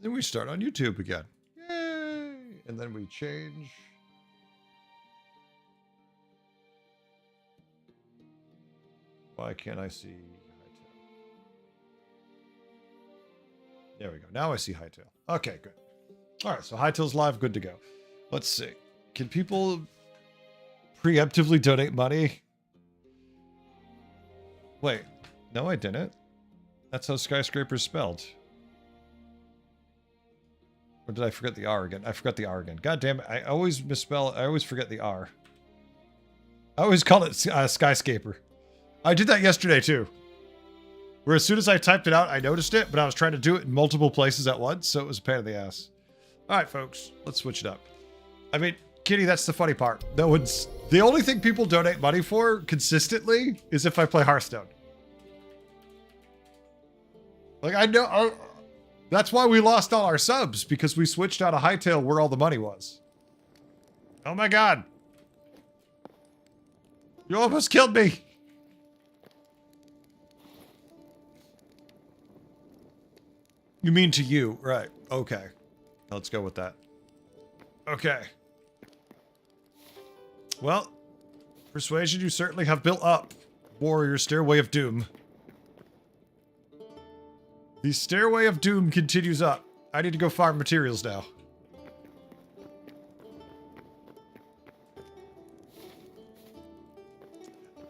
Then we start on YouTube again. Yay! And then we change. Why can't I see Hightail? There we go. Now I see Hightail. Okay, good. All right, so Hightail's live, good to go. Let's see. Can people preemptively donate money? Wait, no, I didn't. That's how skyscraper is spelled. Or did I forget the R again? I forgot the R again. God damn it. I always misspell. I always forget the R. I always call it skyscraper. I did that yesterday too. Where as soon as I typed it out, I noticed it, but I was trying to do it in multiple places at once, so it was a pain in the ass. All right, folks, let's switch it up. I mean, Kitty, that's the funny part. No one's... The only thing people donate money for consistently is if I play Hearthstone. Like, I know... That's why we lost all our subs, because we switched out of Hightail where all the money was. Oh my god. You almost killed me. You mean to you, right. Okay. Let's go with that. Okay. Well, persuasion you certainly have built up. Warrior Stairway of Doom. The Stairway of Doom continues up. I need to go farm materials now.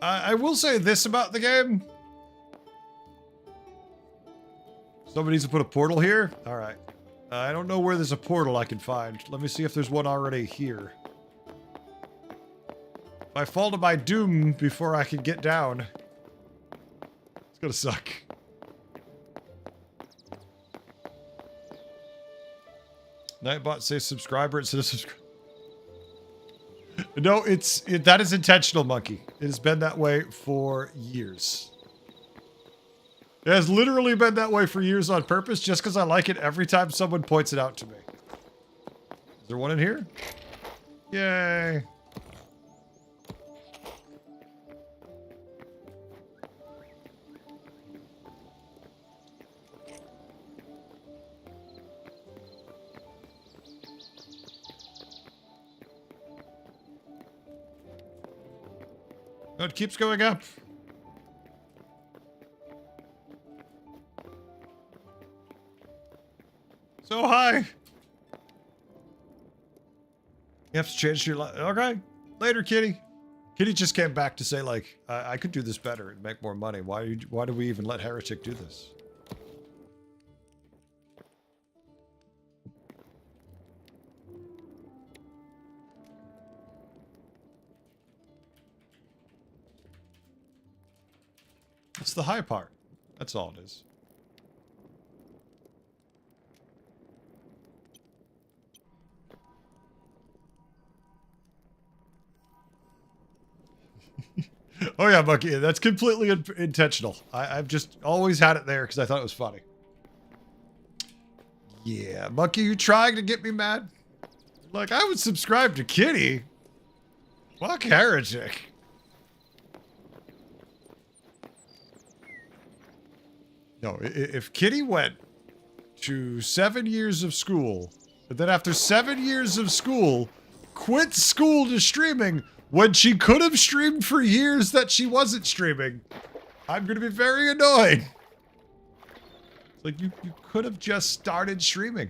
I will say this about the game. Somebody needs to put a portal here? Alright. I don't know where there's a portal I can find. Let me see if there's one already here. If I fall to my doom before I can get down, it's gonna suck. Nightbot says subscriber instead of subscriber. No, that is intentional, Monkey. It has been that way for years. It has literally been that way for years on purpose, just because I like it every time someone points it out to me. Is there one in here? Yay. Oh, it keeps going up. So high. You have to change your life. Okay. Later, Kitty. Kitty just came back to say, like, I could do this better and make more money. Why do we even let Heretic do this? It's the high part. That's all it is. Oh yeah, Monkey, that's completely intentional. I've just always had it there because I thought it was funny. Yeah, Monkey, you trying to get me mad? Like, I would subscribe to Kitty. Fuck Heretic. No, if Kitty went to 7 years of school, and then after 7 years of school, quit school to streaming when she could have streamed for years that she wasn't streaming, I'm going to be very annoyed. It's like, you could have just started streaming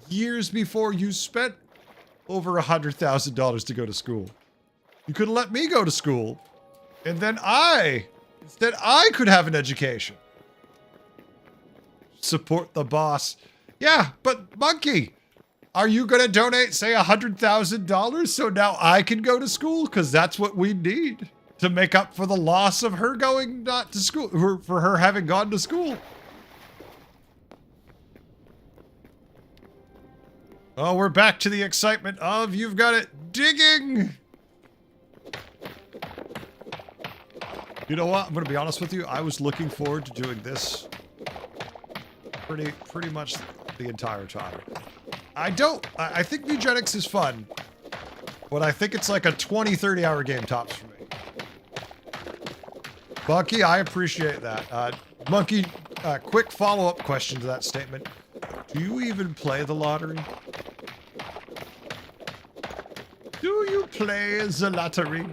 years before you spent over $100,000 to go to school. You could have let me go to school, and then instead I could have an education. Support the boss. Yeah, but Monkey, are you going to donate, say, $100,000 so now I can go to school? Because that's what we need to make up for the loss of her going not to school, for her having gone to school. Oh, we're back to the excitement of You've Got It digging. You know what? I'm going to be honest with you. I was looking forward to doing this pretty much the entire time. I think Eugenics is fun, but I think it's like a 20-30 hour game tops for me. Bucky, I appreciate that. Monkey, quick follow-up question to that statement. Do you even play the lottery? Do you play the lottery?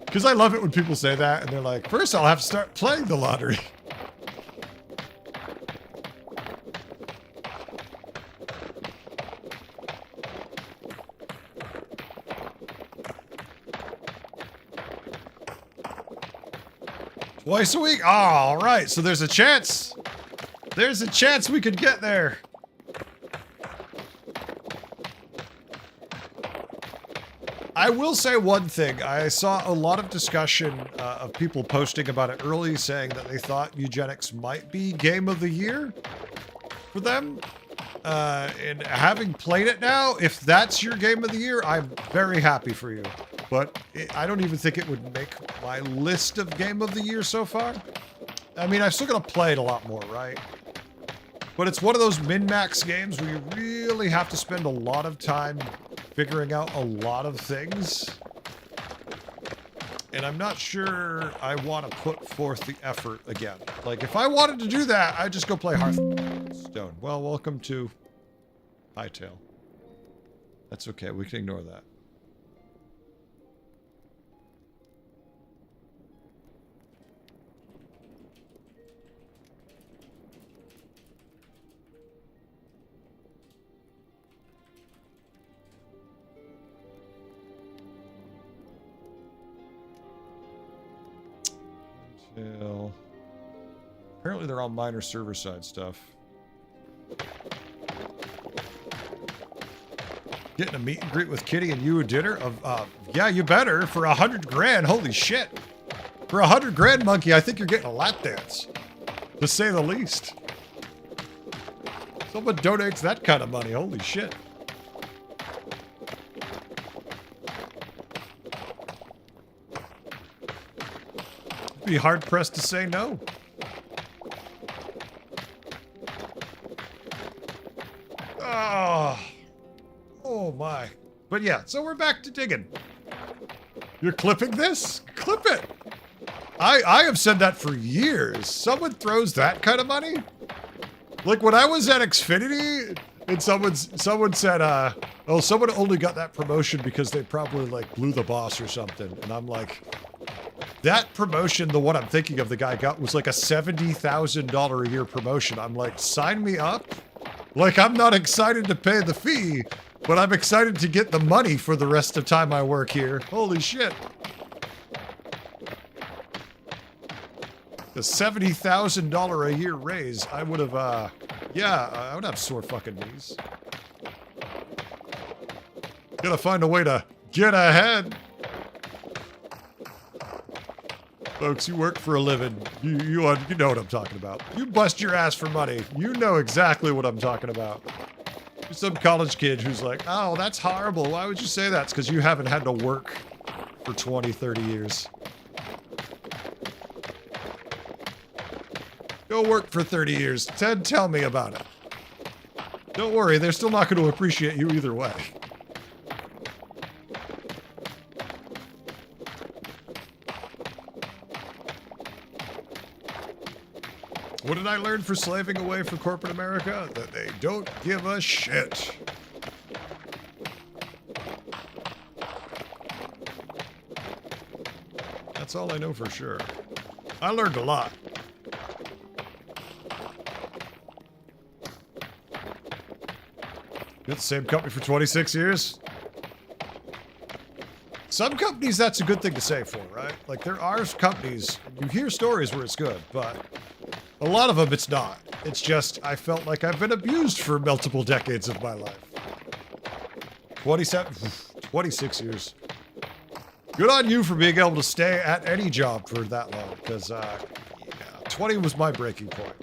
Because I love it when people say that and they're like, first I'll have to start playing the lottery. Twice a week? Oh, all right. So there's a chance. There's a chance we could get there. I will say one thing. I saw a lot of discussion of people posting about it early, saying that they thought eugenics might be game of the year for them. And having played it now, if that's your game of the year, I'm very happy for you. But I don't even think it would make my list of game of the year so far. I mean, I'm still going to play it a lot more, right? But it's one of those min-max games where you really have to spend a lot of time figuring out a lot of things. And I'm not sure I want to put forth the effort again. Like, if I wanted to do that, I'd just go play Hearthstone. Well, welcome to Hightail. That's okay. We can ignore that. Apparently they're all minor server-side stuff. Getting a meet and greet with Kitty and you a dinner? Yeah, you better. For 100 grand, holy shit. For 100 grand, monkey, I think you're getting a lap dance. To say the least. Someone donates that kind of money, holy shit. Be hard-pressed to say no. Oh my. But yeah, so we're back to digging. You're clipping this? Clip it. I have said that for years. Someone throws that kind of money? Like when I was at Xfinity and someone said, oh, someone only got that promotion because they probably like blew the boss or something. And I'm like, that promotion, the one I'm thinking of the guy got was like a $70,000 a year promotion. I'm like, sign me up. Like, I'm not excited to pay the fee, but I'm excited to get the money for the rest of the time I work here. Holy shit. The $70,000 a year raise, I would have, yeah, I would have sore fucking knees. Gotta find a way to get ahead. Folks, you work for a living. You know what I'm talking about. You bust your ass for money. You know exactly what I'm talking about. You're some college kid who's like, oh, that's horrible. Why would you say that? It's because you haven't had to work for 20, 30 years. Go work for 30 years. Ted, tell me about it. Don't worry, they're still not going to appreciate you either way. What did I learn for slaving away for corporate America? That they don't give a shit. That's all I know for sure. I learned a lot. You're at the same company for 26 years? Some companies, that's a good thing to say for, right? Like, there are companies, you hear stories where it's good, but a lot of them, it's not. It's just, I felt like I've been abused for multiple decades of my life. 26 years. Good on you for being able to stay at any job for that long, because, yeah, 20 was my breaking point.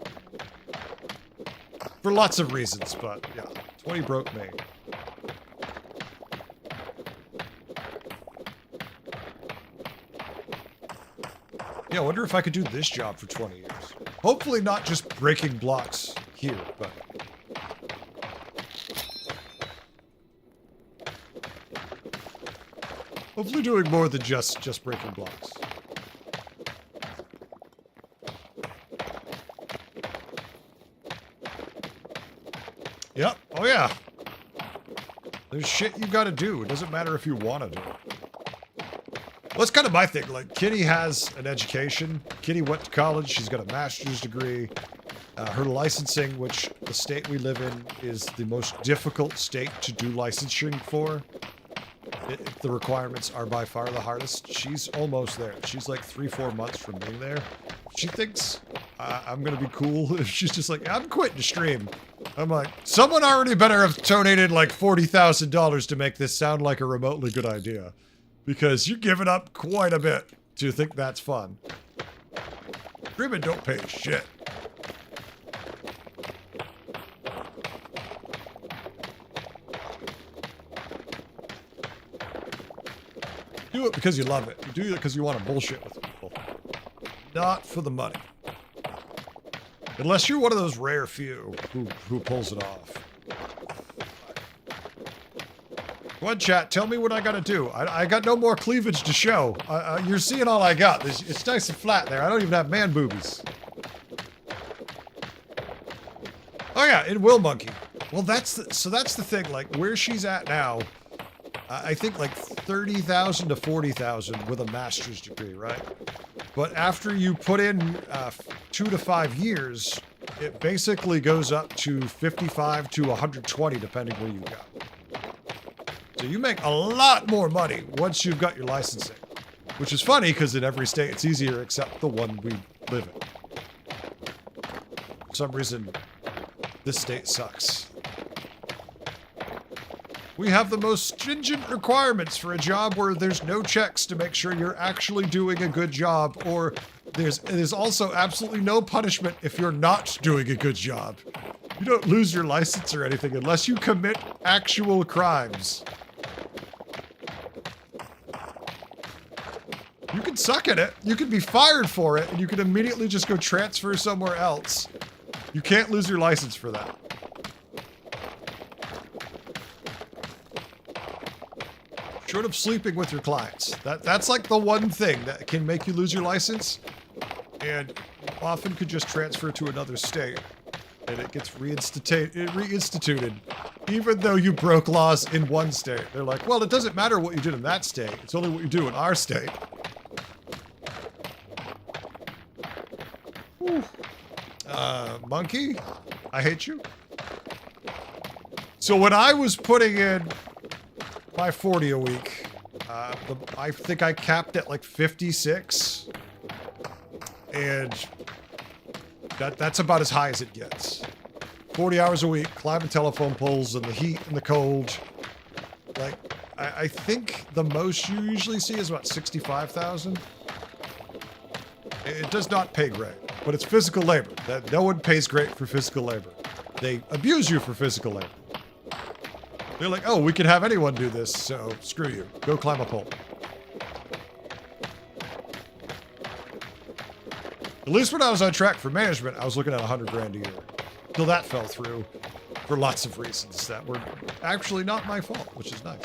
For lots of reasons, but, yeah, 20 broke me. Yeah, I wonder if I could do this job for 20 years. Hopefully not just breaking blocks here, but... hopefully doing more than just breaking blocks. Yep. Oh, yeah. There's shit you gotta do. It doesn't matter if you want to do it. Well, that's kind of my thing. Like, Kitty has an education. Kitty went to college. She's got a master's degree. Her licensing, which the state we live in is the most difficult state to do licensing for. The requirements are by far the hardest. She's almost there. She's like 3-4 months from being there. She thinks I'm going to be cool if she's just like, I'm quitting to stream. I'm like, someone already better have donated like $40,000 to make this sound like a remotely good idea. Because you're giving up quite a bit to think that's fun. Streaming don't pay shit. Do it because you love it. You do it because you want to bullshit with people. Not for the money. Unless you're one of those rare few who pulls it off. Go on, chat. Tell me what I gotta do. I got no more cleavage to show. You're seeing all I got. It's nice and flat there. I don't even have man boobies. Oh yeah, in Will Monkey. Well, that's the thing. Like where she's at now. I think like 30,000 to 40,000 with a master's degree, right? But after you put in 2 to 5 years, it basically goes up to 55 to 120, depending where you go. So you make a lot more money once you've got your licensing, which is funny because in every state it's easier except the one we live in. For some reason, this state sucks. We have the most stringent requirements for a job where there's no checks to make sure you're actually doing a good job, or there's also absolutely no punishment if you're not doing a good job. You don't lose your license or anything unless you commit actual crimes. You can suck at it, you can be fired for it, and you can immediately just go transfer somewhere else. You can't lose your license for that. Short of sleeping with your clients. That's like the one thing that can make you lose your license. And you often could just transfer to another state. And it gets reinstituted. Even though you broke laws in one state. They're like, well, it doesn't matter what you did in that state. It's only what you do in our state. Monkey? I hate you. So when I was putting in my 40 a week. I think I capped at like 56. And that's about as high as it gets. 40 hours a week, climbing telephone poles in the heat and the cold. Like, I think the most you usually see is about 65,000. It does not pay great, but it's physical labor. No one pays great for physical labor. They abuse you for physical labor. They're like, oh, we can have anyone do this, so screw you. Go climb a pole. At least when I was on track for management, I was looking at 100 grand a year. Till that fell through for lots of reasons that were actually not my fault, which is nice.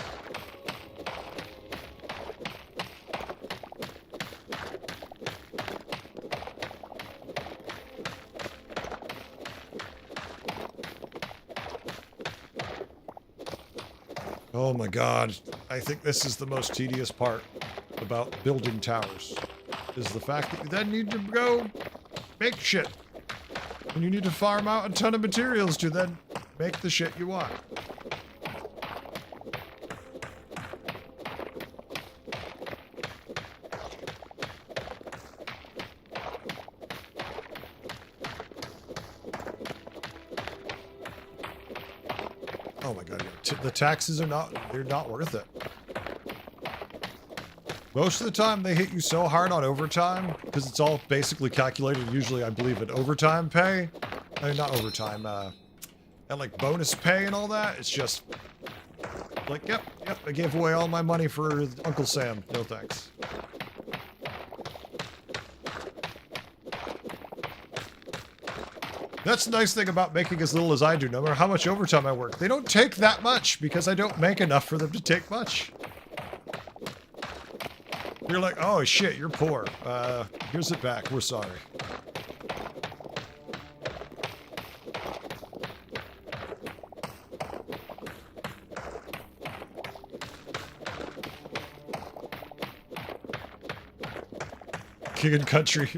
Oh my god, I think this is the most tedious part about building towers, is the fact that you then need to go make shit. And you need to farm out a ton of materials to then make the shit you want. Oh my god, the taxes are they're not worth it. Most of the time they hit you so hard on overtime, because it's all basically calculated usually, I believe, at overtime pay. I mean, not overtime, and like bonus pay and all that. It's just like, yep, I gave away all my money for Uncle Sam. No thanks. That's the nice thing about making as little as I do, no matter how much overtime I work. They don't take that much because I don't make enough for them to take much. You're like, oh shit, you're poor. Here's it back, we're sorry. King and country.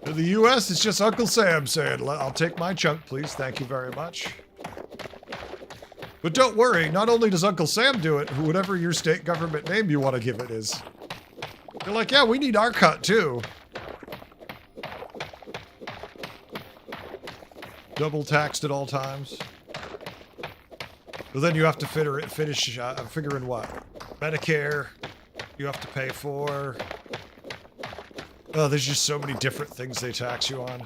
In the U.S., it's just Uncle Sam saying, I'll take my chunk, please. Thank you very much. But don't worry, not only does Uncle Sam do it, whatever your state government name you want to give it is. They're like, yeah, we need our cut, too. Double taxed at all times. But then you have to figure in what? Medicare, you have to pay for. Oh, there's just so many different things they tax you on.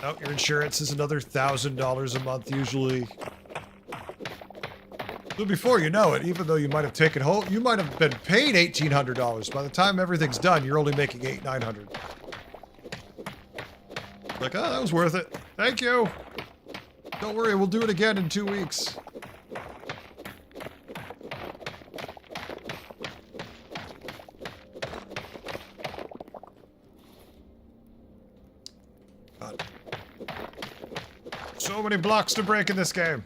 Oh, your insurance is another $1,000 a month usually. So before you know it, even though you might have taken home, you might have been paid $1,800. By the time everything's done, you're only making $800, $900. Like, oh, that was worth it. Thank you. Don't worry, we'll do it again in 2 weeks. God. So many blocks to break in this game.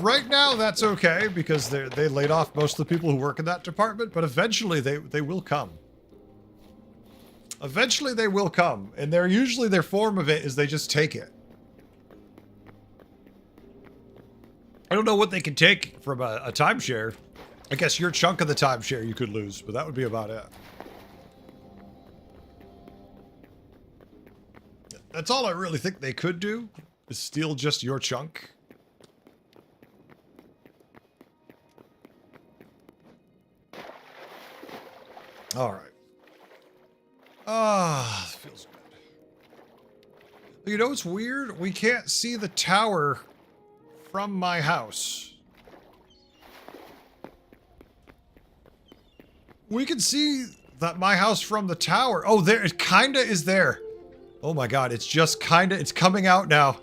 Right now, that's okay, because they laid off most of the people who work in that department, but eventually they will come. Eventually they will come, and usually their form of it is they just take it. I don't know what they can take from a timeshare. I guess your chunk of the timeshare you could lose, but that would be about it. That's all I really think they could do, is steal just your chunk. All right. Ah, feels good. You know what's weird? We can't see the tower from my house. We can see that my house from the tower. Oh, there it kinda is there. Oh my god, it's just kinda, it's coming out now.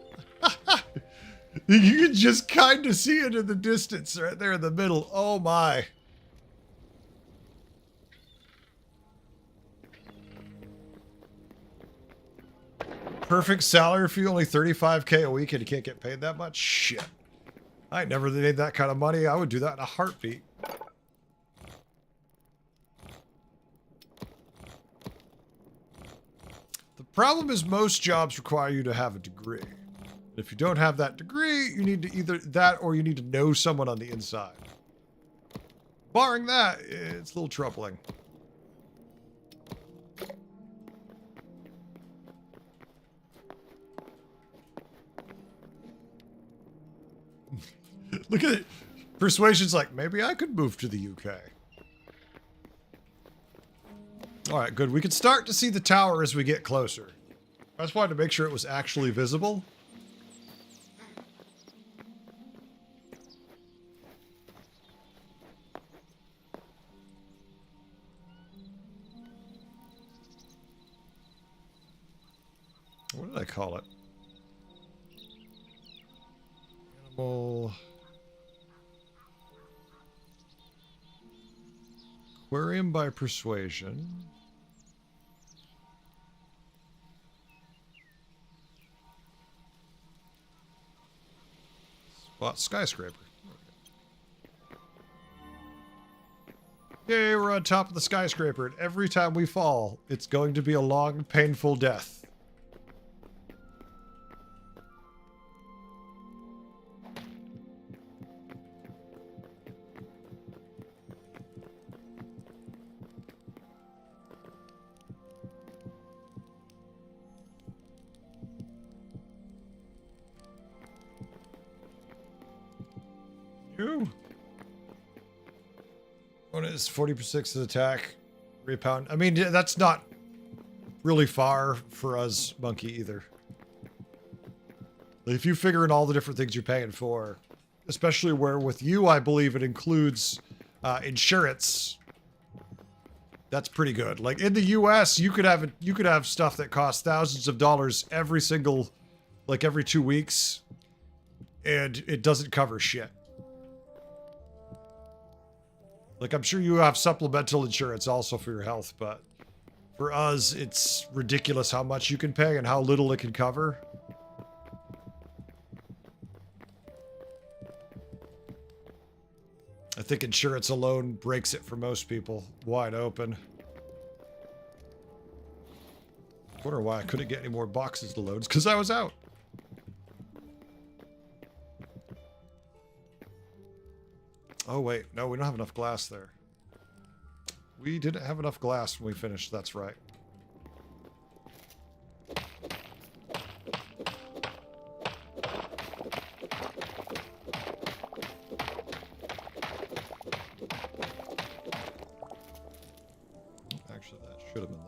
You can just kinda see it in the distance right there in the middle. Oh my. Perfect salary for you, only $35K a week and you can't get paid that much? Shit. I never made that kind of money. I would do that in a heartbeat. The problem is most jobs require you to have a degree. If you don't have that degree, you need to either that or you need to know someone on the inside. Barring that, it's a little troubling. Look at it. Persuasion's like, maybe I could move to the UK. All right, good. We can start to see the tower as we get closer. I just wanted to make sure it was actually visible. What did I call it? Animal... Aquarium by persuasion. Spot skyscraper. Yay, we're on top of the skyscraper, and every time we fall, it's going to be a long, painful death. Bonus 40% attack, repound. I mean, that's not really far for us, Monkey, either. If you figure in all the different things you're paying for, especially where with you, I believe it includes insurance. That's pretty good. Like in the US, you could have stuff that costs thousands of dollars every 2 weeks, and it doesn't cover shit. Like I'm sure you have supplemental insurance also for your health, but for us, it's ridiculous how much you can pay and how little it can cover. I think insurance alone breaks it for most people wide open. I wonder why I couldn't get any more boxes to load. It's because I was out. Oh, wait. No, we don't have enough glass there. We didn't have enough glass when we finished. That's right. Actually, that should have been that.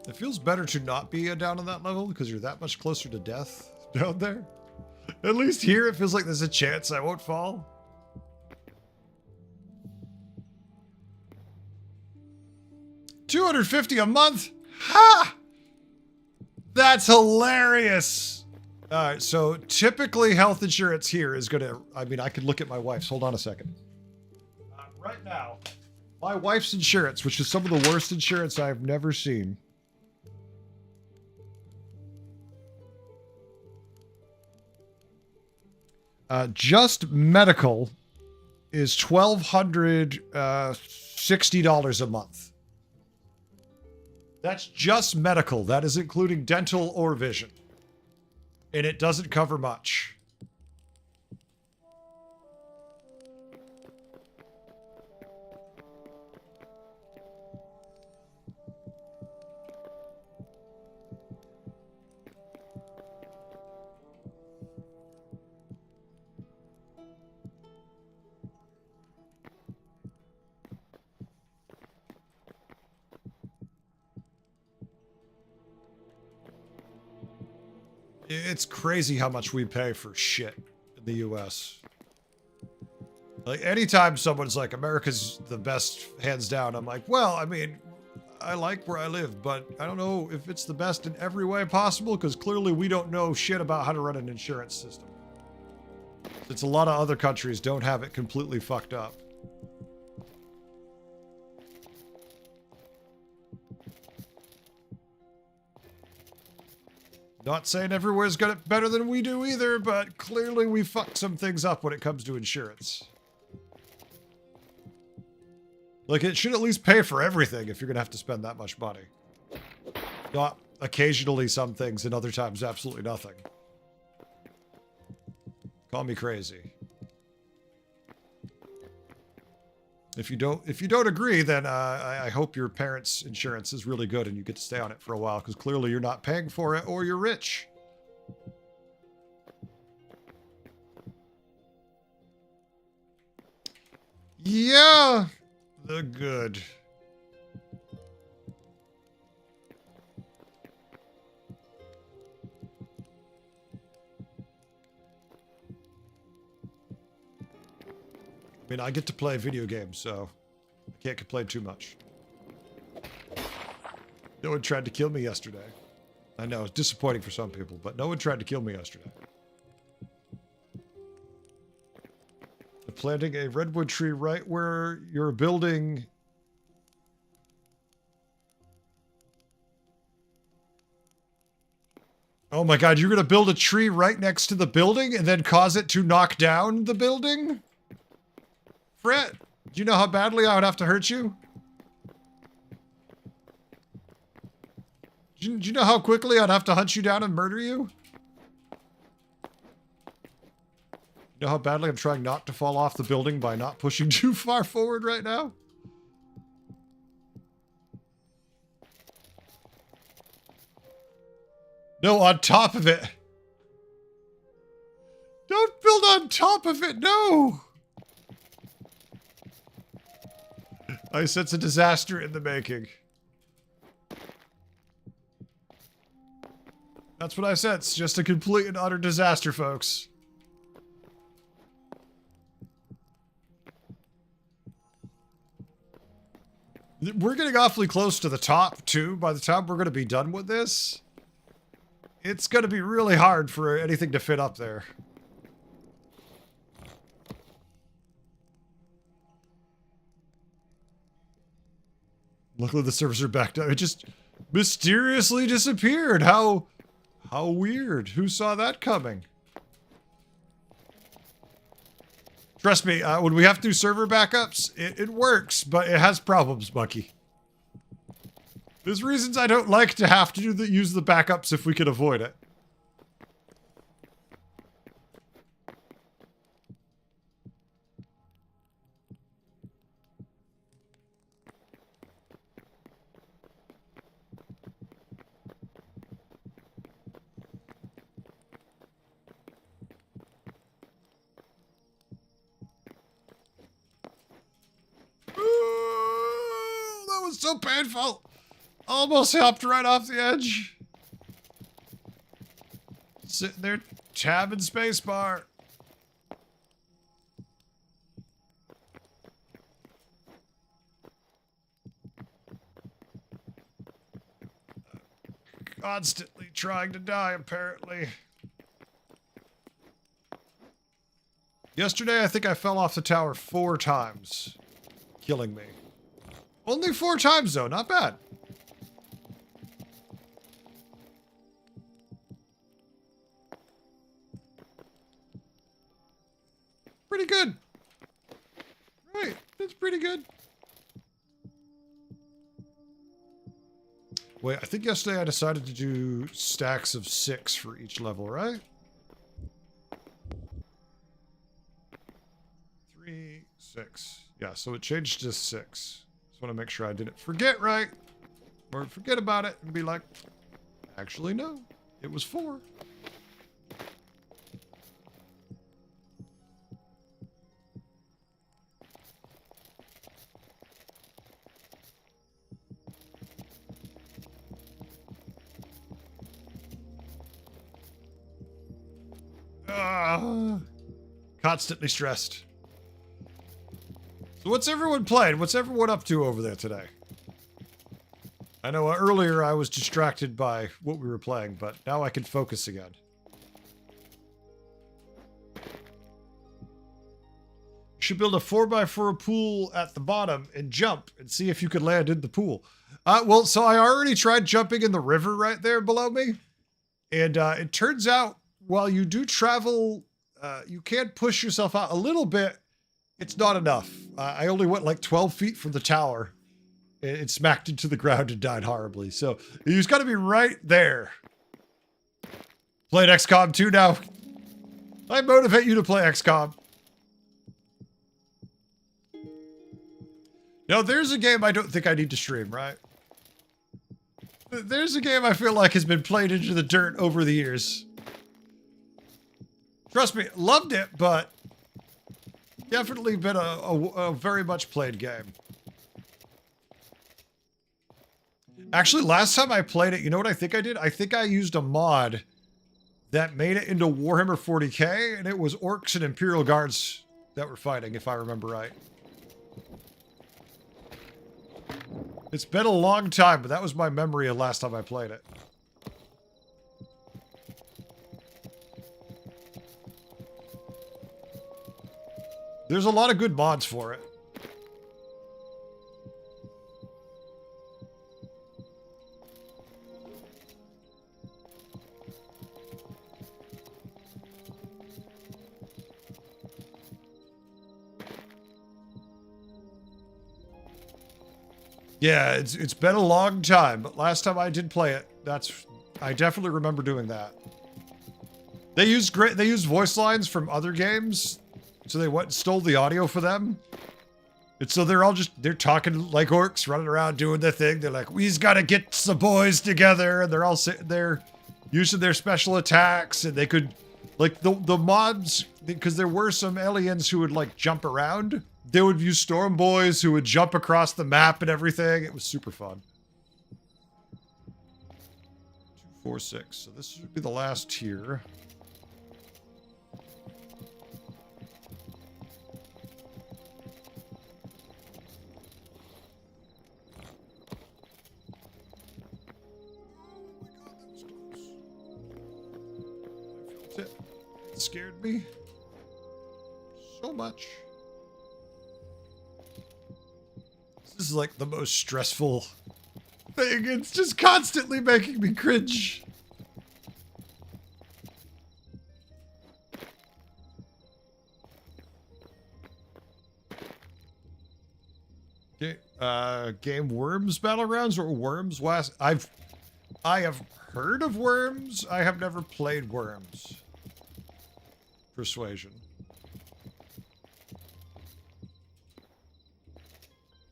It feels better to not be down on that level because you're that much closer to death down there. At least here it feels like there's a chance I won't fall. $250 a month? Ha! That's hilarious. All right, so typically health insurance here is gonna, I mean, I could look at my wife's. Hold on a second. Right now, my wife's insurance, which is some of the worst insurance I've never seen. Just medical is $1,260 a month. That's just medical. That is including dental or vision. And it doesn't cover much. It's crazy how much we pay for shit in the US. Like, anytime someone's like, America's the best, hands down, I'm like, well, I mean, I like where I live, but I don't know if it's the best in every way possible, because clearly we don't know shit about how to run an insurance system. Since a lot of other countries don't have it completely fucked up. Not saying everywhere's got it better than we do either, but clearly we fuck some things up when it comes to insurance. Like, it should at least pay for everything if you're gonna have to spend that much money. Not occasionally some things and other times absolutely nothing. Call me crazy. If you don't agree, then I hope your parents' insurance is really good and you get to stay on it for a while, because clearly you're not paying for it or you're rich. Yeah, the good. I mean, I get to play video games, so I can't complain too much. No one tried to kill me yesterday. I know, it's disappointing for some people, but no one tried to kill me yesterday. They're planting a redwood tree right where you're building... Oh my god, you're gonna build a tree right next to the building and then cause it to knock down the building? Brett, do you know how badly I would have to hurt you? Do you know how quickly I'd have to hunt you down and murder you? You know how badly I'm trying not to fall off the building by not pushing too far forward right now? No, on top of it. Don't build on top of it, no! I sense a disaster in the making. That's what I sense. Just a complete and utter disaster, folks. We're getting awfully close to the top, too. By the time we're going to be done with this, it's going to be really hard for anything to fit up there. Luckily, the servers are backed up. It just mysteriously disappeared. How weird. Who saw that coming? Trust me, when we have to do server backups, it works, but it has problems, Monkey. There's reasons I don't like to have to use the backups if we can avoid it. Ooh, that was so painful. Almost hopped right off the edge. Sitting there, tabbing spacebar. Constantly trying to die, apparently. Yesterday, I think I fell off the tower 4 times, killing me. Only 4 times, though. Not bad. Pretty good. Right. That's pretty good. Wait, I think yesterday I decided to do stacks of 6 for each level, right? 3, 6. Yeah, so it changed to 6. Just want to make sure I didn't forget right. Or forget about it and be like, actually, no. It was 4. Constantly stressed. So what's everyone playing? What's everyone up to over there today? I know earlier I was distracted by what we were playing, but now I can focus again. You should build a 4x4 pool at the bottom and jump and see if you could land in the pool. Well, so I already tried jumping in the river right there below me. And it turns out while you do travel, you can push yourself out a little bit. It's not enough. I only went like 12 feet from the tower. It smacked into the ground and died horribly. So you just got to be right there. Playing XCOM 2 now. I motivate you to play XCOM. Now, there's a game I don't think I need to stream, right? There's a game I feel like has been played into the dirt over the years. Trust me, loved it, but definitely been a very much played game. Actually, last time I played it, you know what I think I did? I think I used a mod that made it into Warhammer 40k, and it was orcs and Imperial Guards that were fighting, if I remember right. It's been a long time, but that was my memory of last time I played it. There's a lot of good mods for it. Yeah, it's been a long time, but last time I did play it, I definitely remember doing that. They used voice lines from other games, so they went and stole the audio for them. And so they're talking like orcs, running around doing their thing. They're like, we's gotta get the boys together, and they're all sitting there using their special attacks, and they could, like, the mobs, because there were some aliens who would, like, jump around. They would use Storm Boys who would jump across the map and everything. It was super fun. 246. So this should be the last tier. scared me so much. This is like the most stressful thing. It's just constantly making me cringe. Okay, game Worms Battlegrounds or Worms West? I have heard of Worms. I have never played Worms. Persuasion.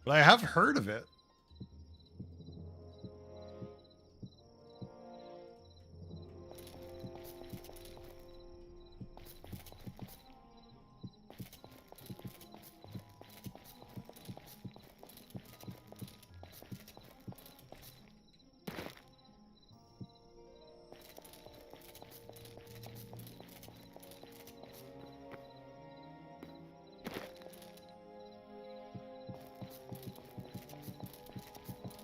But I have heard of it.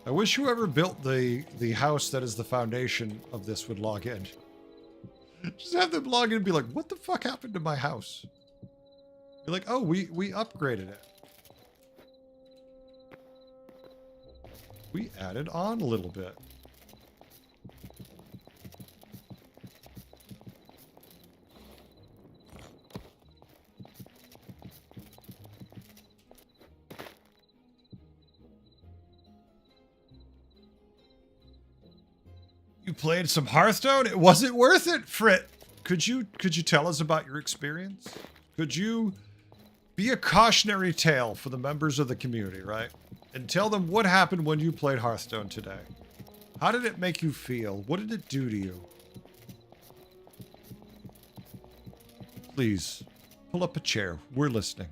I wish whoever built the house that is the foundation of this would log in. Just have them log in and be like, what the fuck happened to my house? You're like, oh, we upgraded it. We added on a little bit. You played some Hearthstone? It wasn't worth it, Frit. Could you tell us about your experience? Could you be a cautionary tale for the members of the community, right? And tell them what happened when you played Hearthstone today. How did it make you feel? What did it do to you? Please, pull up a chair. We're listening.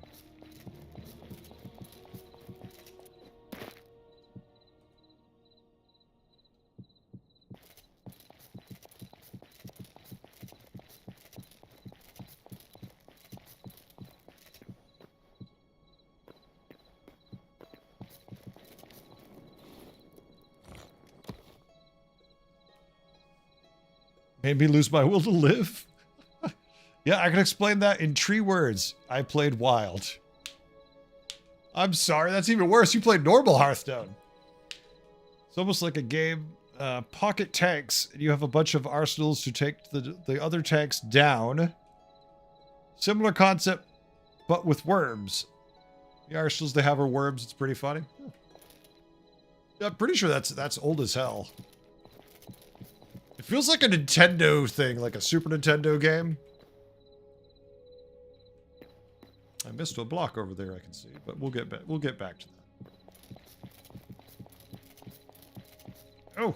Made me lose my will to live. Yeah, I can explain that in 3 words. I played wild. I'm sorry, that's even worse. You played normal Hearthstone. It's almost like a game, pocket tanks, and you have a bunch of arsenals to take the other tanks down. Similar concept, but with worms. The arsenals they have are worms. It's pretty funny. Yeah, I'm pretty sure that's old as hell. It feels like a Nintendo thing, like a Super Nintendo game. I missed a block over there, I can see, but we'll get back to that. Oh.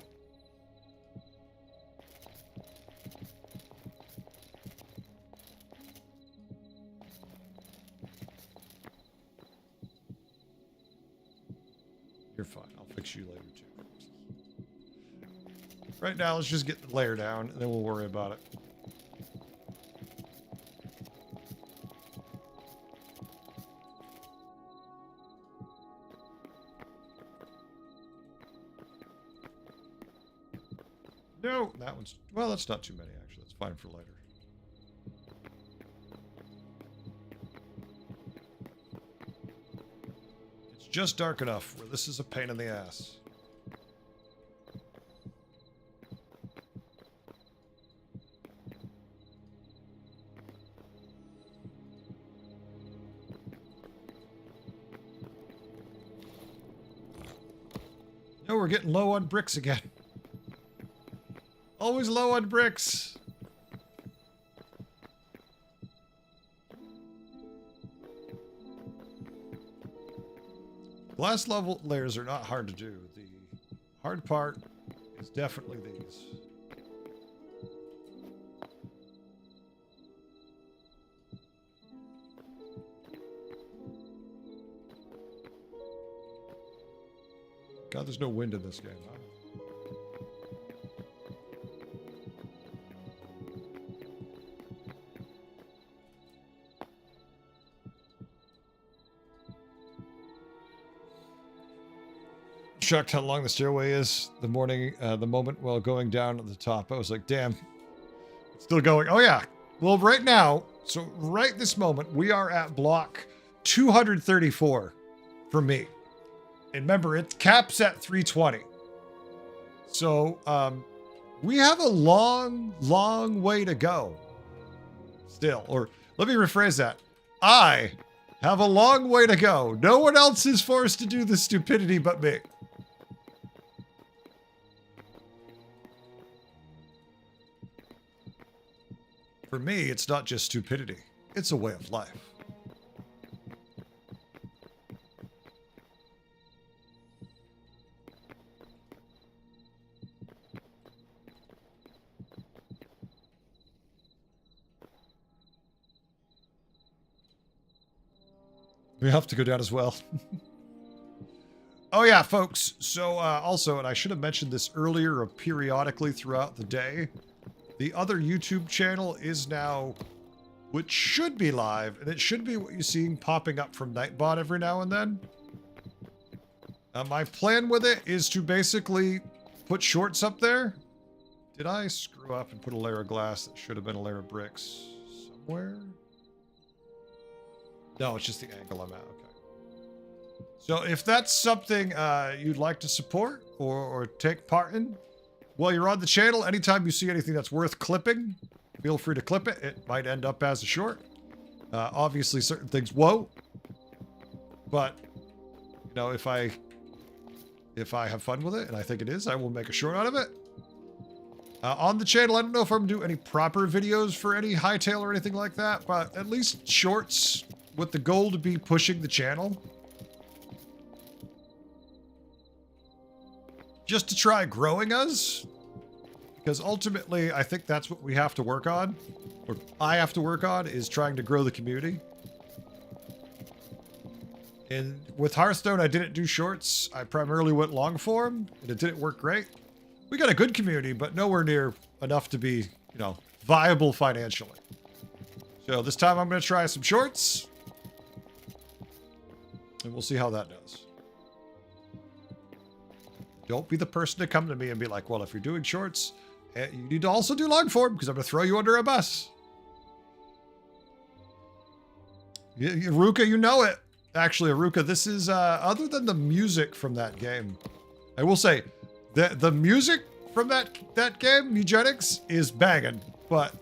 You're fine. I'll fix you later too. Right now, let's just get the layer down, and then we'll worry about it. No, that one's... Well, that's not too many, actually. That's fine for later. It's just dark enough where this is a pain in the ass. No, we're getting low on bricks again. Always low on bricks. Glass level layers are not hard to do. The hard part is definitely these. God, there's no wind in this game, huh? Shocked how long the stairway is. The moment while going down at the top, I was like, damn, it's still going. Oh yeah, Well, right now, so right this moment, we are at block 234 for me. And remember, it caps at 320. So, we have a long, long way to go still. Or let me rephrase that. I have a long way to go. No one else is forced to do this stupidity but me. For me, it's not just stupidity. It's a way of life. We have to go down as well. Oh yeah, folks. So also, and I should have mentioned this earlier or periodically throughout the day, the other YouTube channel is now, which should be live, and it should be what you're seeing popping up from Nightbot every now and then. My plan with it is to basically put shorts up there. Did I screw up and put a layer of glass that should have been a layer of bricks somewhere? No, it's just the angle I'm at. Okay. So if that's something you'd like to support or take part in, while you're on the channel, anytime you see anything that's worth clipping, feel free to clip it. It might end up as a short. Obviously, certain things won't. But, you know, if I have fun with it, and I think it is, I will make a short out of it. On the channel, I don't know if I'm going to do any proper videos for any hightail or anything like that, but at least shorts with the goal to be pushing the channel. Just to try growing us. Because ultimately, I think that's what we have to work on. Or I have to work on, is trying to grow the community. And with Hearthstone, I didn't do shorts. I primarily went long form, and it didn't work great. We got a good community, but nowhere near enough to be, you know, viable financially. So this time I'm going to try some shorts. And we'll see how that does. Don't be the person to come to me and be like, well, if you're doing shorts, you need to also do long form because I'm going to throw you under a bus. Aruka, you know it. Actually, Aruka, this is, other than the music from that game, I will say, the music from that game, Eugenics, is banging, but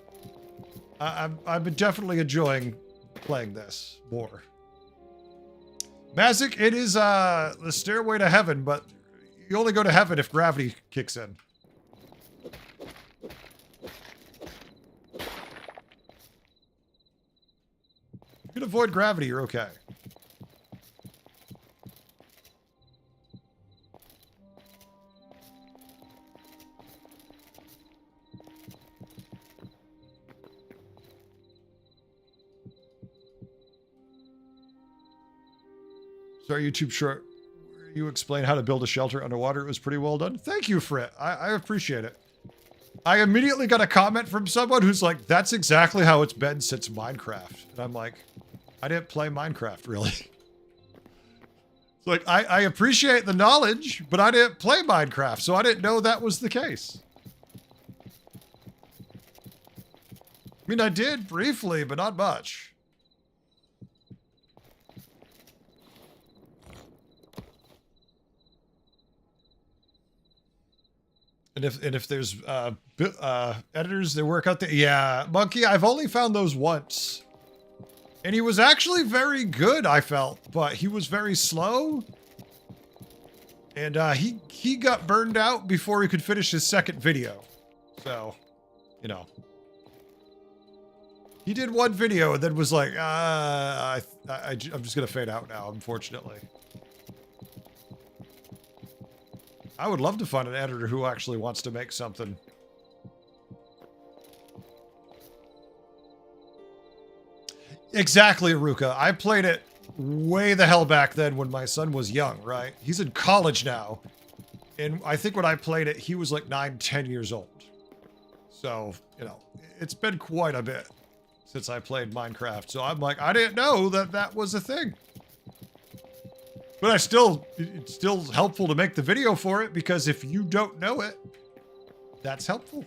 I've been definitely enjoying playing this more. Mazik, it is the stairway to heaven, but you only go to heaven if gravity kicks in. You can avoid gravity, you're okay. Sorry, YouTube short. You explain how to build a shelter underwater. It was pretty well done. Thank you, Frit. I appreciate it. I immediately got a comment from someone who's like, that's exactly how it's been since Minecraft. And I'm like, I didn't play Minecraft, really. It's like, I appreciate the knowledge, but I didn't play Minecraft, so I didn't know that was the case. I mean, I did briefly, but not much. And if there's editors that work out there, yeah, Monkey, I've only found those once, and he was actually very good, I felt, but he was very slow, and he got burned out before he could finish his second video, so you know, he did one video and then was like, I'm just gonna fade out now, unfortunately. I would love to find an editor who actually wants to make something. Exactly, Aruka. I played it way the hell back then when my son was young, right? He's in college now. And I think when I played it, he was like 9, 10 years old. So, you know, it's been quite a bit since I played Minecraft. So I'm like, I didn't know that that was a thing. But it's still helpful to make the video for it, because if you don't know it, that's helpful.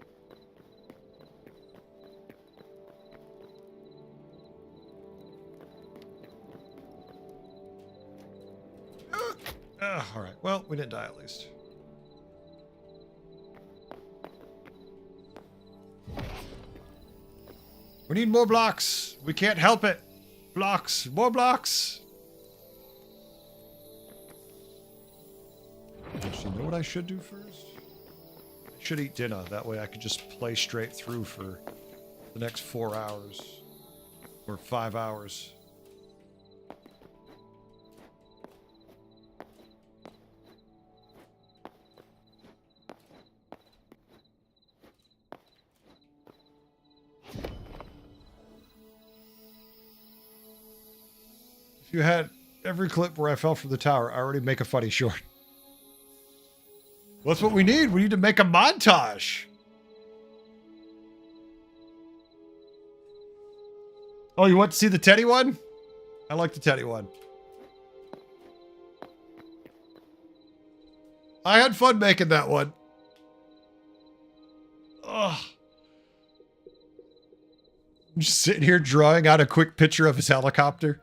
All right. Well, we didn't die at least. We need more blocks. We can't help it. Blocks. More blocks. Actually, you know what I should do first? I should eat dinner. That way I could just play straight through for the next 4 hours. Or 5 hours. If you had every clip where I fell from the tower, I already make a funny short. Well, that's what we need. We need to make a montage. Oh, you want to see the Teddy one? I like the Teddy one. I had fun making that one. Ugh. I'm just sitting here drawing out a quick picture of his helicopter.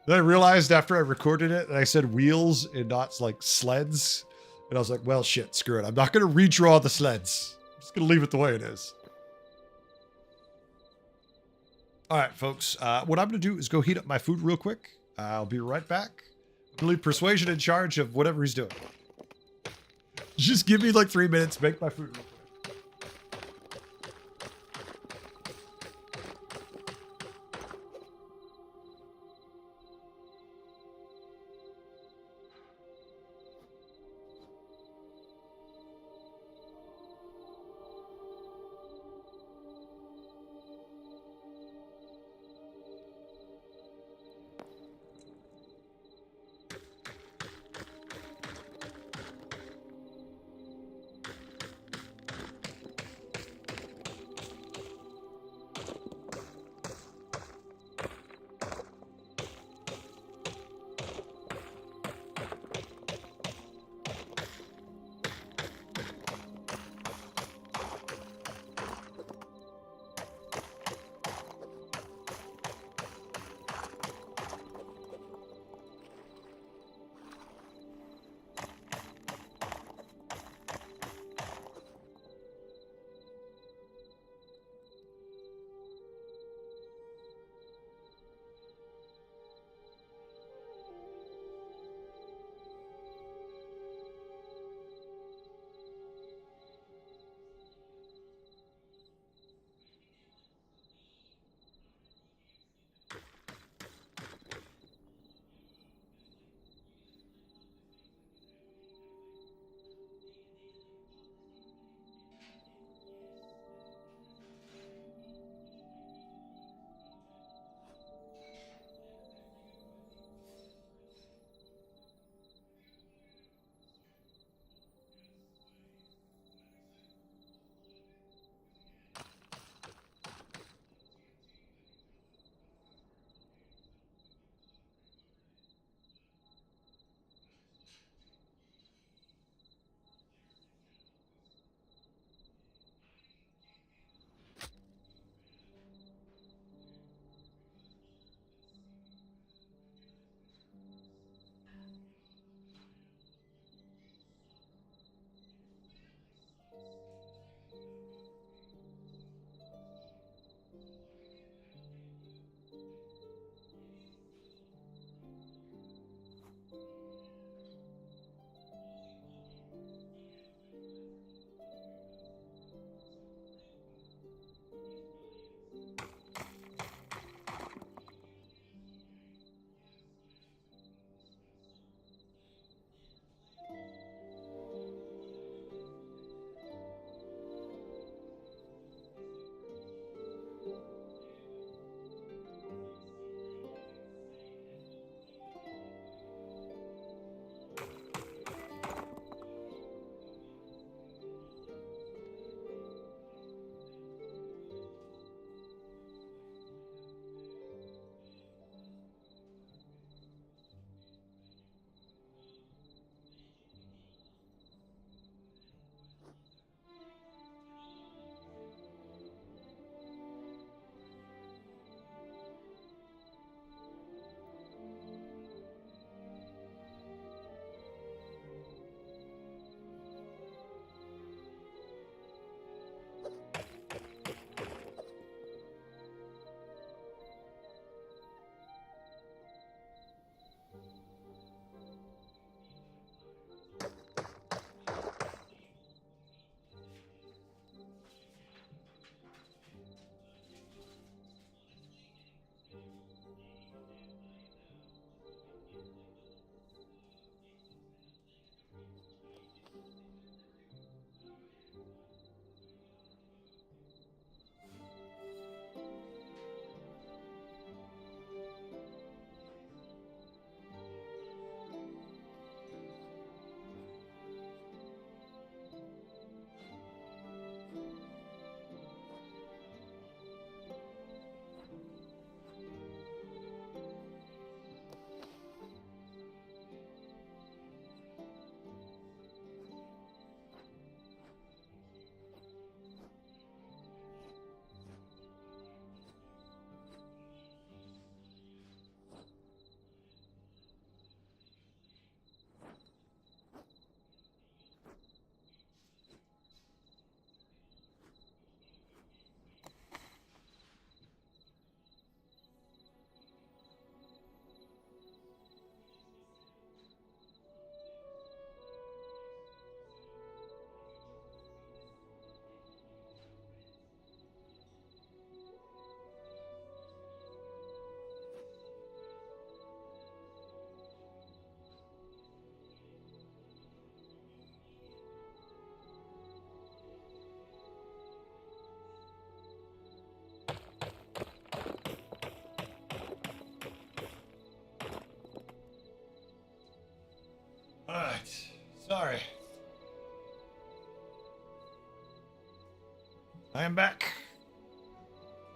Then I realized after I recorded it that I said wheels and not like sleds. And I was like, well, shit, screw it. I'm not going to redraw the sleds. I'm just going to leave it the way it is. All right, folks. What I'm going to do is go heat up my food real quick. I'll be right back. I'm going to leave Persuasion in charge of whatever he's doing. Just give me like 3 minutes, make my food real quick. Alright. Sorry. I am back.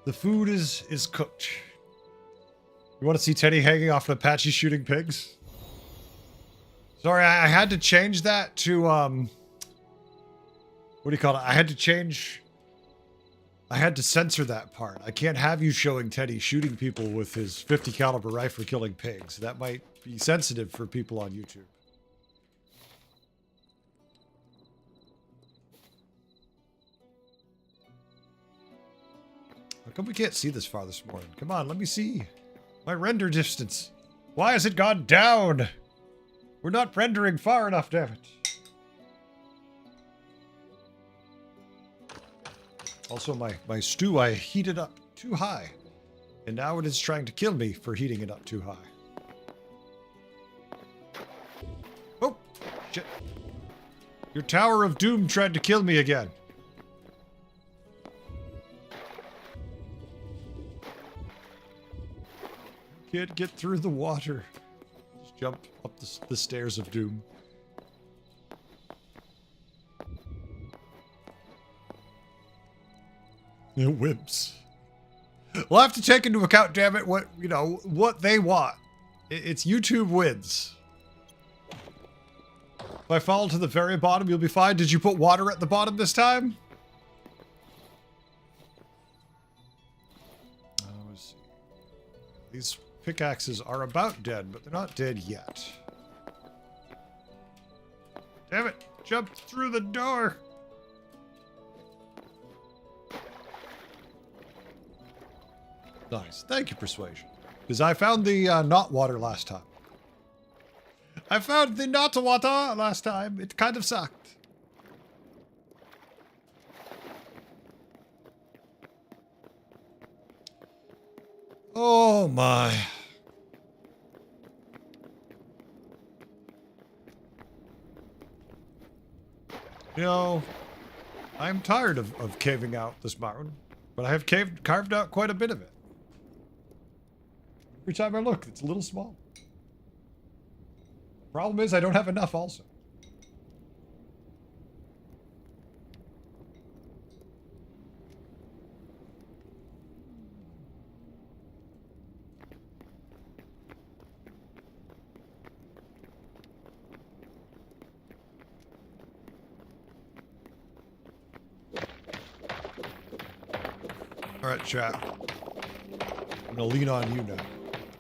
The food is cooked. You want to see Teddy hanging off an Apache shooting pigs? Sorry, I had to change that to, what do you call it? I had to censor that part. I can't have you showing Teddy shooting people with his 50 caliber rifle killing pigs. That might be sensitive for people on YouTube. How come we can't see this far this morning? Come on, let me see. My render distance. Why has it gone down? We're not rendering far enough, damn it. Also, my stew, I heated up too high. And now it is trying to kill me for heating it up too high. Oh, shit. Your Tower of Doom tried to kill me again. Can't get through the water. Just jump up the stairs of doom. Wimps. We'll have to take into account, damn it, what they want. It's YouTube wins. If I fall to the very bottom, you'll be fine. Did you put water at the bottom this time? Let's see. These pickaxes are about dead, but they're not dead yet. Damn it! Jump through the door! Nice. Thank you, Persuasion. Because I found the not water last time. I found the not water last time. It kind of sucked. Oh my. You know, I'm tired of caving out this mountain, but I have carved out quite a bit of it. Every time I look, it's a little small. Problem is, I don't have enough also. Alright, chat. I'm gonna lean on you now.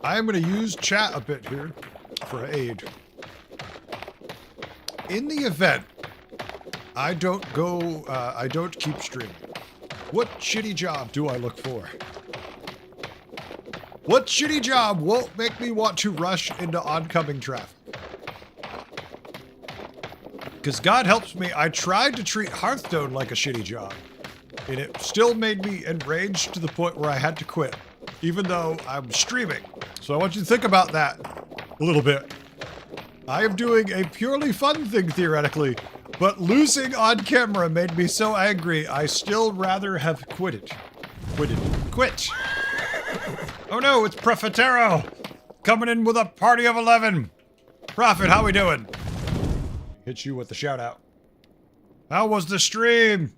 I'm gonna use chat a bit here for aid. In the event I don't keep streaming, what shitty job do I look for? What shitty job won't make me want to rush into oncoming traffic? Because God helps me, I tried to treat Hearthstone like a shitty job. And it still made me enraged to the point where I had to quit, even though I'm streaming. So I want you to think about that a little bit. I am doing a purely fun thing, theoretically, but losing on camera made me so angry, I still rather have quit. Oh no, it's Profitero! Coming in with a party of 11! Prophet, how we doing? Hit you with the shout out. How was the stream?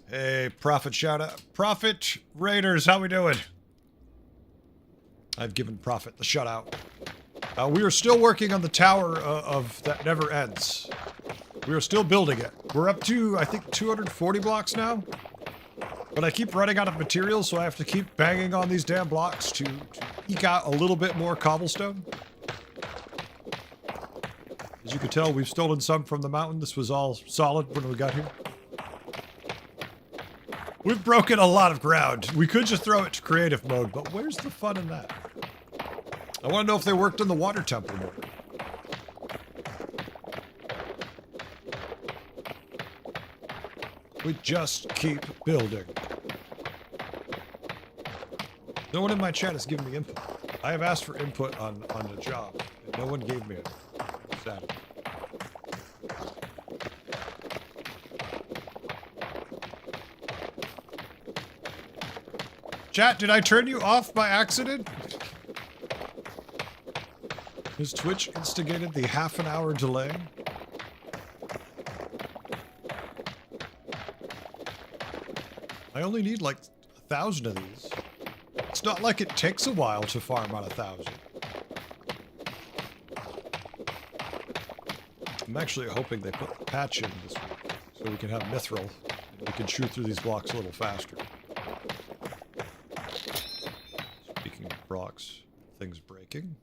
Hey, Prophet shout out. Prophet Raiders, how we doing? I've given Prophet the shutout. We are still working on the tower of that never ends. We are still building it. We're up to, I think, 240 blocks now. But I keep running out of materials, so I have to keep banging on these damn blocks to eke out a little bit more cobblestone. As you can tell, we've stolen some from the mountain. This was all solid when we got here. We've broken a lot of ground. We could just throw it to creative mode, but where's the fun in that? I want to know if they worked in the water temple mode. We just keep building. No one in my chat has given me input. I have asked for input on the job, and no one gave me it. Sad. Chat, did I turn you off by accident? Has Twitch instigated the half-an-hour delay? I only need like 1,000 of these. It's not like it takes a while to farm on 1,000. I'm actually hoping they put the patch in this week so we can have mithril and we can shoot through these blocks a little faster. Speaking of blocks, things breaking.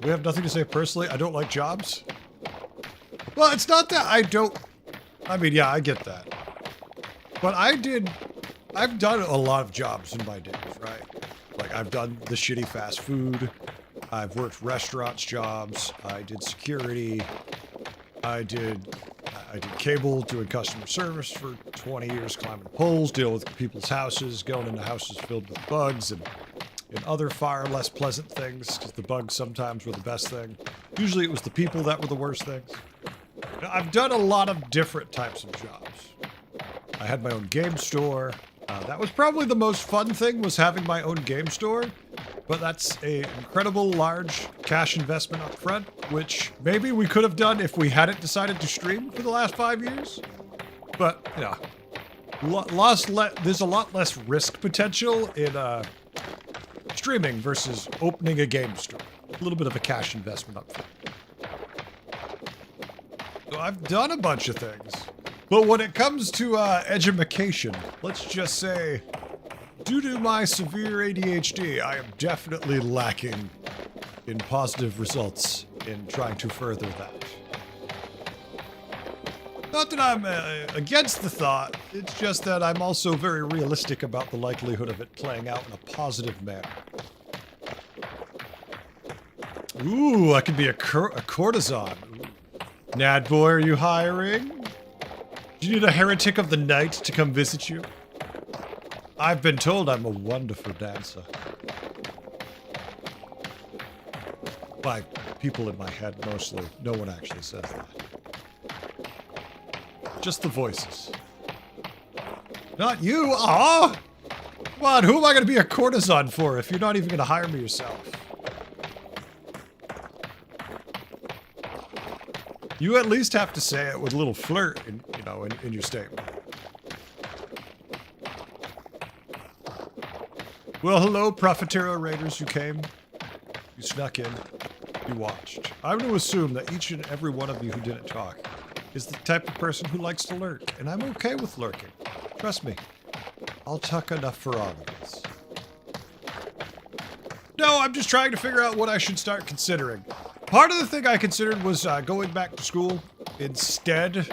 We have nothing to say personally. I don't like jobs. Well, it's not that I don't... I mean, yeah, I get that. But I've done a lot of jobs in my days, right? Like, I've done the shitty fast food. I've worked restaurants jobs. I did security. I did cable, doing customer service for 20 years, climbing poles, dealing with people's houses, going into houses filled with bugs, and other far less pleasant things, because the bugs sometimes were the best thing. Usually it was the people that were the worst things. I've done a lot of different types of jobs. I had my own game store. That was probably the most fun thing, was having my own game store. But that's an incredible large cash investment up front, which maybe we could have done if we hadn't decided to stream for the last 5 years. But, you know, there's a lot less risk potential in streaming versus opening a game store. A little bit of a cash investment up front. So I've done a bunch of things. But when it comes to education, let's just say, due to my severe ADHD, I am definitely lacking in positive results in trying to further that. Not that I'm against the thought, it's just that I'm also very realistic about the likelihood of it playing out in a positive manner. Ooh, I could be a courtesan. Nad boy, are you hiring? Do you need a heretic of the night to come visit you? I've been told I'm a wonderful dancer. By people in my head, mostly. No one actually says that. Just the voices. Not you! Aw! Come on, who am I going to be a courtesan for if you're not even going to hire me yourself? You at least have to say it with a little flirt, in your statement. Well, hello, Profitero Raiders. You came. You snuck in. You watched. I'm going to assume that each and every one of you who didn't talk is the type of person who likes to lurk, and I'm okay with lurking. Trust me. I'll talk enough for all of us. No, I'm just trying to figure out what I should start considering. Part of the thing I considered was going back to school instead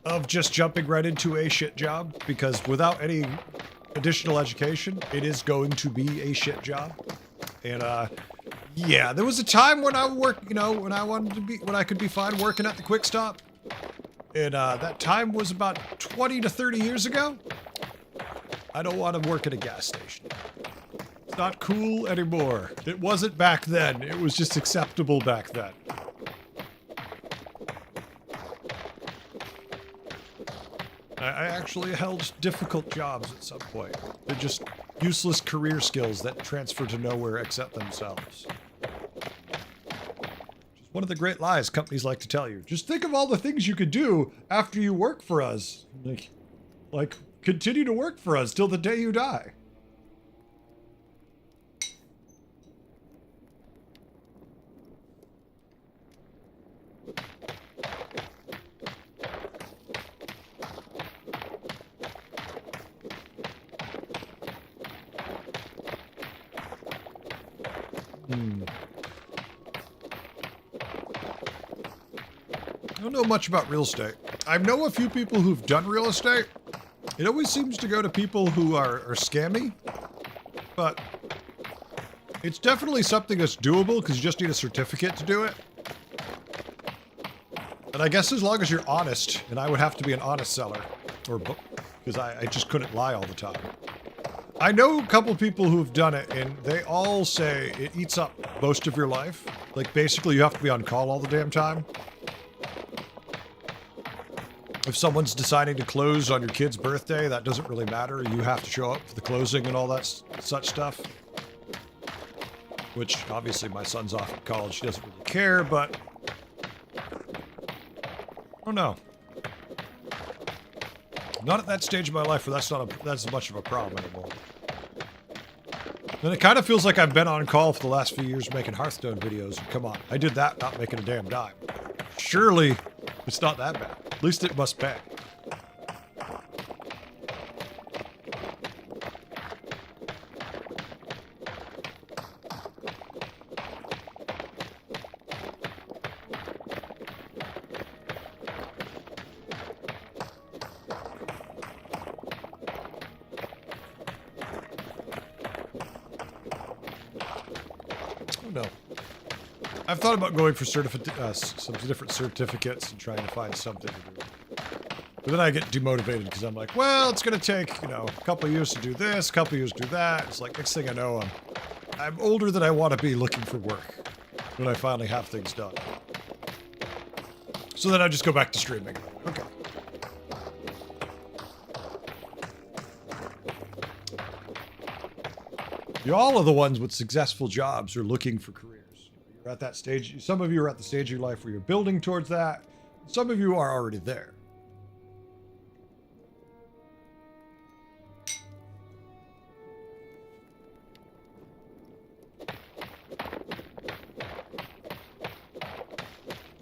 of just jumping right into a shit job, because without any additional education, it is going to be a shit job. And yeah, there was a time when I worked, when I could be fine working at the Quick Stop. And that time was about 20 to 30 years ago. I don't want to work at a gas station. It's not cool anymore. It wasn't back then. It was just acceptable back then. I actually held difficult jobs at some point. They're just useless career skills that transfer to nowhere except themselves. Just one of the great lies companies like to tell you. Just think of all the things you could do after you work for us. Like continue to work for us till the day you die. I don't know much about real estate. I know a few people who've done real estate. It always seems to go to people who are scammy, but it's definitely something that's doable because you just need a certificate to do it. And I guess as long as you're honest, and I would have to be an honest seller, or because I just couldn't lie all the time. I know a couple people who've done it, and they all say it eats up most of your life. Like, basically, you have to be on call all the damn time. If someone's deciding to close on your kid's birthday, that doesn't really matter. You have to show up for the closing and all that such stuff. Which, obviously, my son's off at college. He doesn't really care, but... Oh, no. Not at that stage of my life where that's much of a problem anymore. And it kind of feels like I've been on call for the last few years making Hearthstone videos. And come on, I did that not making a damn dime. Surely, it's not that bad. At least it must pay. No. I've thought about going for some different certificates and trying to find something to do. But then I get demotivated because I'm like, well, it's going to take, a couple of years to do this, a couple of years to do that. It's like, next thing I know, I'm older than I want to be looking for work when I finally have things done. So then I just go back to streaming. Okay. Y'all are the ones with successful jobs or looking for careers. You're at that stage. Some of you are at the stage of your life where you're building towards that. Some of you are already there.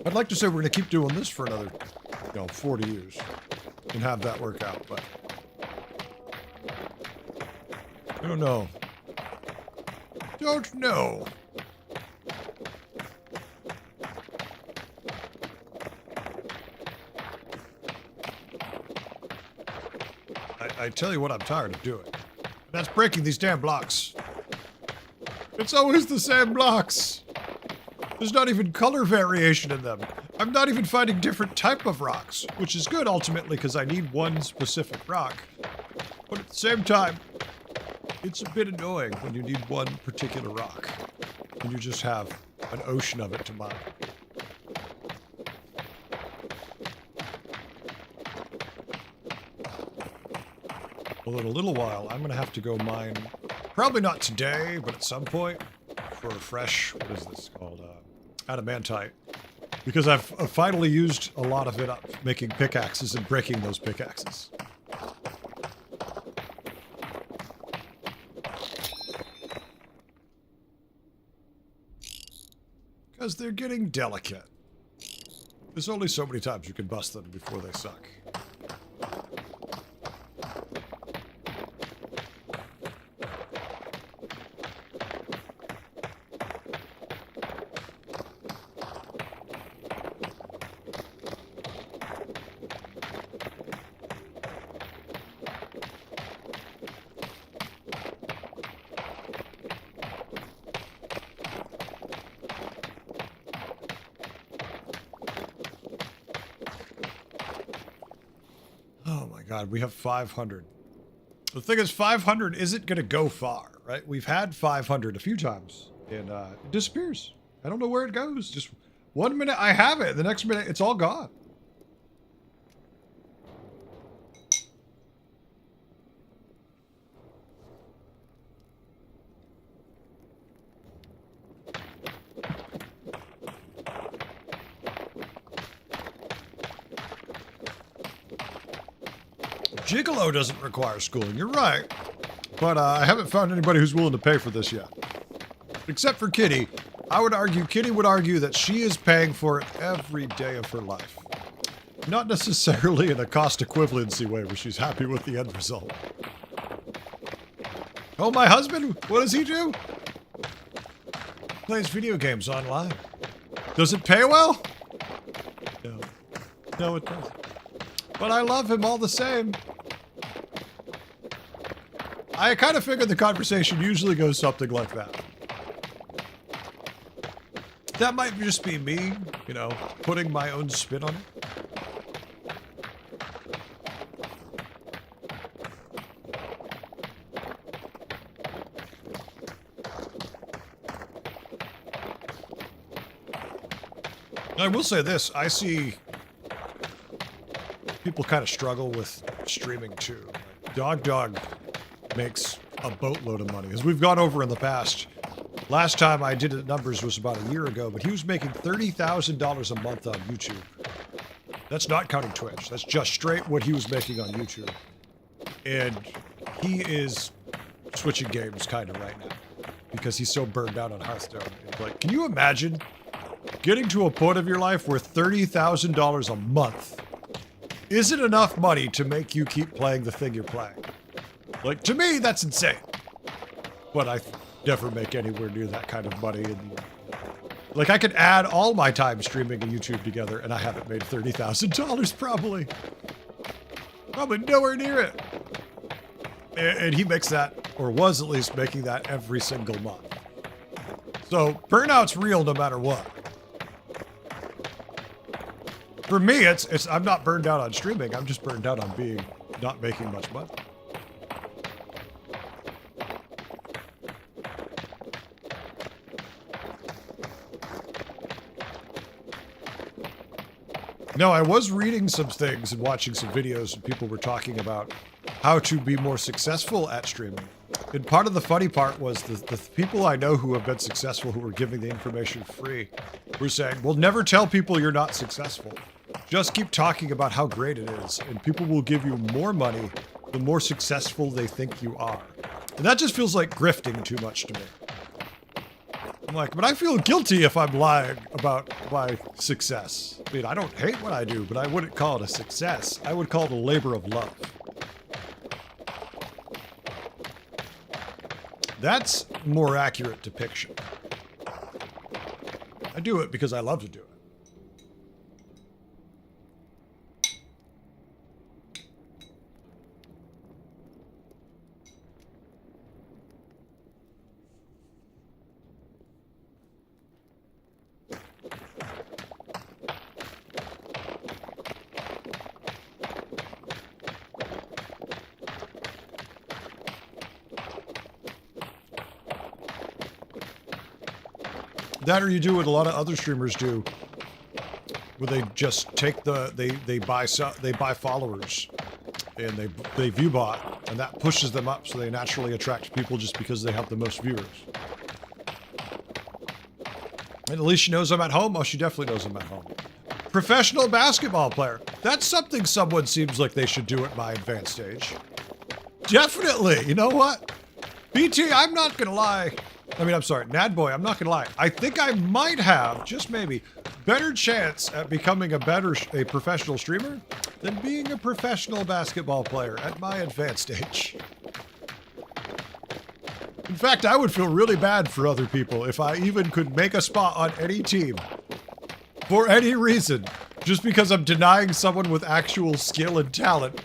I'd like to say we're going to keep doing this for another, 40 years and have that work out, but I don't know. Don't know. I tell you what I'm tired of doing. That's breaking these damn blocks. It's always the same blocks. There's not even color variation in them. I'm not even finding different type of rocks, which is good ultimately because I need one specific rock. But at the same time, it's a bit annoying when you need one particular rock and you just have an ocean of it to mine. Well, in a little while, I'm going to have to go mine, probably not today, but at some point, for a fresh, what is this called, adamantite. Because I've finally used a lot of it up making pickaxes and breaking those pickaxes. Because they're getting delicate. There's only so many times you can bust them before they suck. God, we have 500. The thing is, 500 isn't going to go far, right? We've had 500 a few times, and it disappears. I don't know where it goes. Just 1 minute I have it, the next minute it's all gone. Gigolo doesn't require schooling, you're right. But I haven't found anybody who's willing to pay for this yet. Except for Kitty. Kitty would argue that she is paying for it every day of her life. Not necessarily in a cost equivalency way where she's happy with the end result. Oh, my husband? What does he do? Plays video games online. Does it pay well? No. No, it doesn't. But I love him all the same. I kind of figured the conversation usually goes something like that. That might just be me, putting my own spin on it. I will say this, I see people kind of struggle with streaming too. Like Dog makes a boatload of money, as we've gone over in the past. Last time I did the numbers was about a year ago, but he was making $30,000 a month on YouTube. That's not counting Twitch. That's just straight what he was making on YouTube. And he is switching games kind of right now because he's so burned out on Hearthstone. It's like, can you imagine getting to a point of your life where $30,000 a month isn't enough money to make you keep playing the thing you're playing? Like, to me, that's insane. But I never make anywhere near that kind of money. And, like, I could add all my time streaming and YouTube together, and I haven't made $30,000 probably. Probably nowhere near it. And he makes that, or was at least making that every single month. So, burnout's real no matter what. For me, I'm not burned out on streaming. I'm just burned out on not making much money. No, I was reading some things and watching some videos, and people were talking about how to be more successful at streaming. And part of the funny part was the people I know who have been successful, who were giving the information free, were saying, well, never tell people you're not successful. Just keep talking about how great it is, and people will give you more money the more successful they think you are. And that just feels like grifting too much to me. I'm like, but I feel guilty if I'm lying about my success. I mean, I don't hate what I do, but I wouldn't call it a success. I would call it a labor of love. That's more accurate depiction. I do it because I love to do it. That, or you do what a lot of other streamers do, where they just take they buy followers, and they view bot, and that pushes them up, so they naturally attract people just because they have the most viewers. And at least she knows I'm at home. Oh, she definitely knows I'm at home. Professional basketball player. That's something someone seems like they should do at my advanced stage. Definitely. You know what? BT, I'm not gonna lie. I mean, I'm sorry, Nadboy, I'm not gonna lie. I think I might have, just maybe, better chance at becoming a professional streamer than being a professional basketball player at my advanced stage. In fact, I would feel really bad for other people if I even could make a spot on any team. For any reason. Just because I'm denying someone with actual skill and talent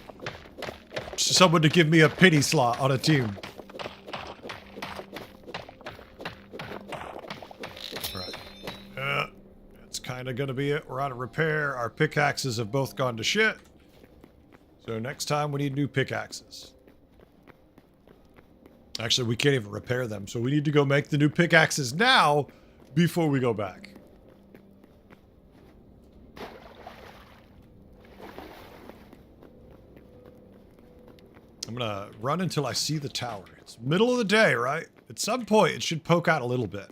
someone to give me a pity slot on a team. Kind of gonna be it. We're out of repair. Our pickaxes have both gone to shit. So next time we need new pickaxes. Actually, we can't even repair them, so we need to go make the new pickaxes now before we go back. I'm gonna run until I see the tower. It's middle of the day, right? At some point, it should poke out a little bit.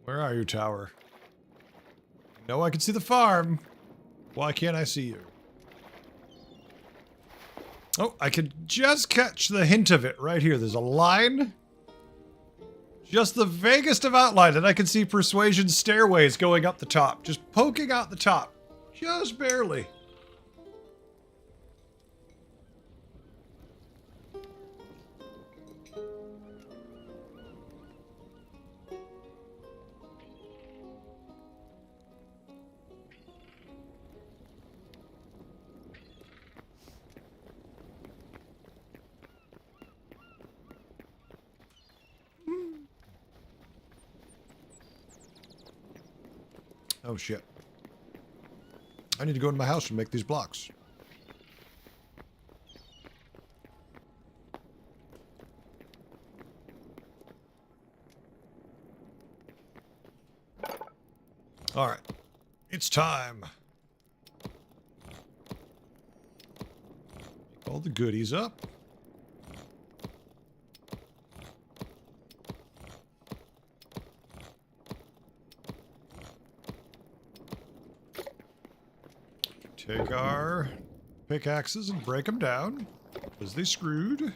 Where are you, tower? No, I can see the farm. Why can't I see you? Oh, I can just catch the hint of it right here. There's a line. Just the vaguest of outline, and I can see Persuasion stairways going up the top. Just poking out the top. Just barely. Oh shit. I need to go into my house and make these blocks. All right. It's time. Pick all the goodies up. Take our pickaxes and break them down, because they screwed.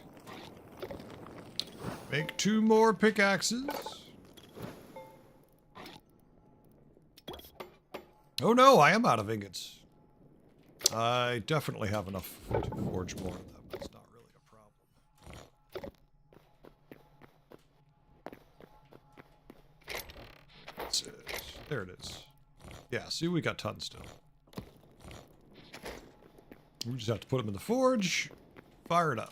Make 2 more pickaxes. Oh no, I am out of ingots. I definitely have enough to forge more of them. That's not really a problem. That's it. There it is. Yeah, see, we got tons still. We just have to put them in the forge, fire it up.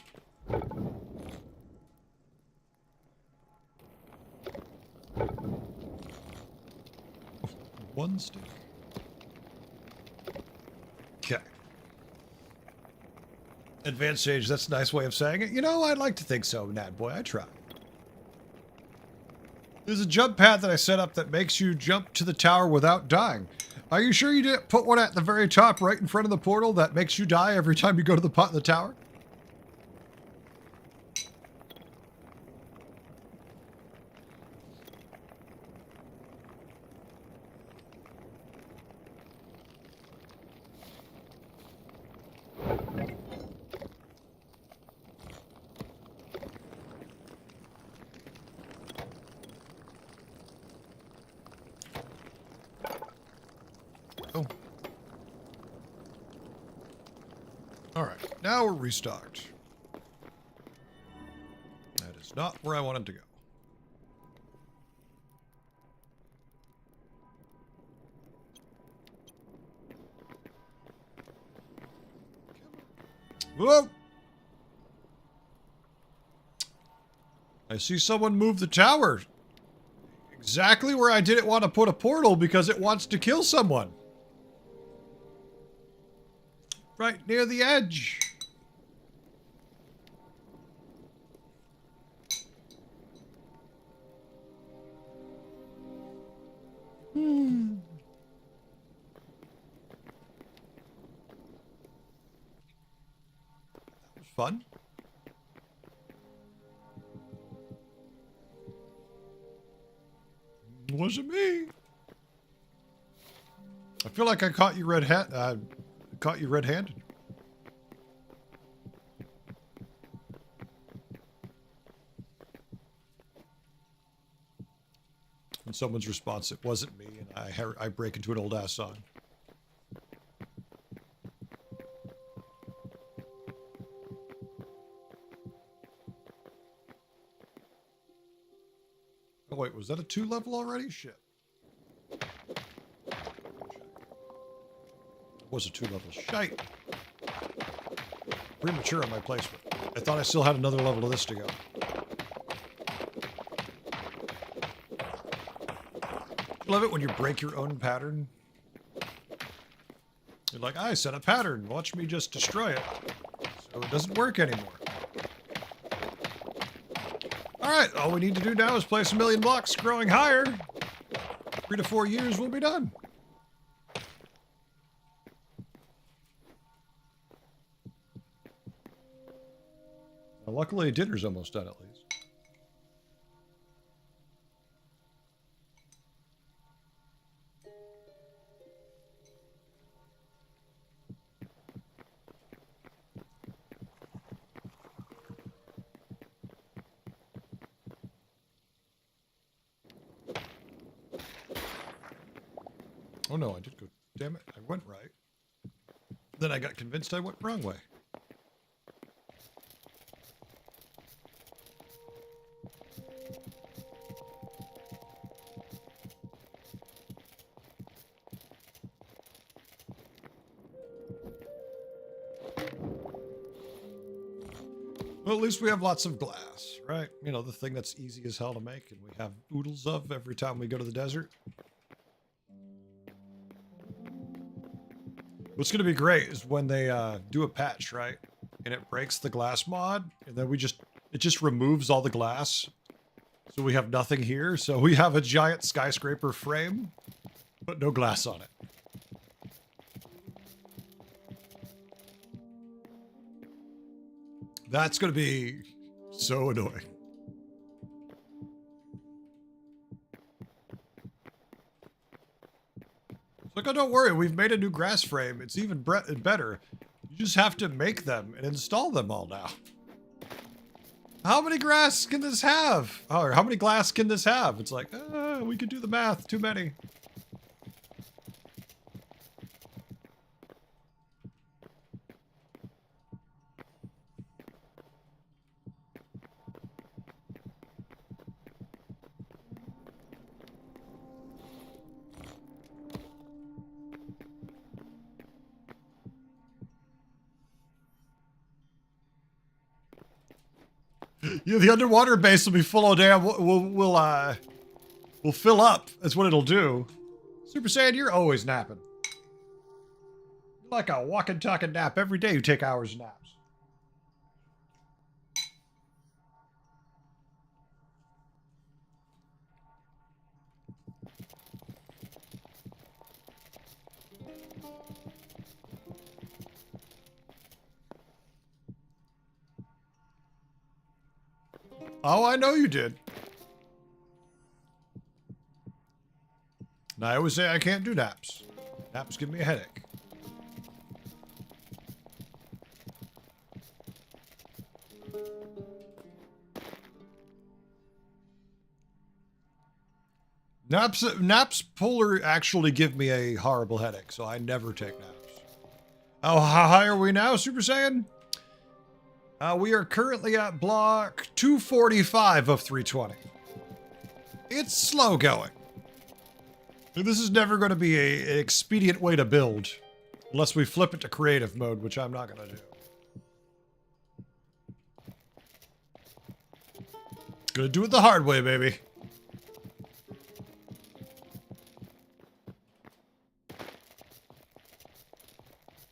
Oh, 1 stick. Okay. Advanced stage, that's a nice way of saying it. You know, I'd like to think so, Nad Boy. I try. There's a jump pad that I set up that makes you jump to the tower without dying. Are you sure you didn't put one at the very top right in front of the portal that makes you die every time you go to the tower? Oh. Alright, now we're restocked. That is not where I wanted to go. Whoa! I see someone move the tower. Exactly where I didn't want to put a portal because it wants to kill someone. Right near the edge. That was fun. It wasn't me. I feel like I caught you red-handed. And someone's response, it wasn't me, and I break into an old ass song. Oh wait, was that a 2 level already? Shit. It was a 2 level. Shite. Premature on my placement. I thought I still had another level of this to go. I love it when you break your own pattern. You're like, I set a pattern. Watch me just destroy it. So it doesn't work anymore. Alright, all we need to do now is place 1,000,000 blocks growing higher. 3 to 4 years, we'll be done. Well, luckily, dinner's almost done, at least. Oh no, I did go. Damn it, I went right. Then I got convinced I went wrong way. Well, at least we have lots of glass, right? You know, the thing that's easy as hell to make and we have oodles of every time we go to the desert. What's going to be great is when they do a patch, right? And it breaks the glass mod, and then it just removes all the glass. So we have nothing here. So we have a giant skyscraper frame but no glass on it. That's going to be so annoying. It's like, oh, don't worry. We've made a new grass frame. It's even better. You just have to make them and install them all now. How many grass can this have? Or how many glass can this have? It's like, we could do the math. Too many. Yeah, the underwater base will be full of damn. We'll fill up. That's what it'll do. Super Saiyan, you're always napping. You're like a walking, talking nap. Every day you take hours of naps. Oh, I know you did. And I always say I can't do naps. Naps give me a headache. Naps polar actually give me a horrible headache, so I never take naps. Oh, how high are we now, Super Saiyan? We are currently at block 245 of 320. It's slow going. This is never going to be an expedient way to build. Unless we flip it to creative mode, which I'm not going to do. Gonna do it the hard way, baby.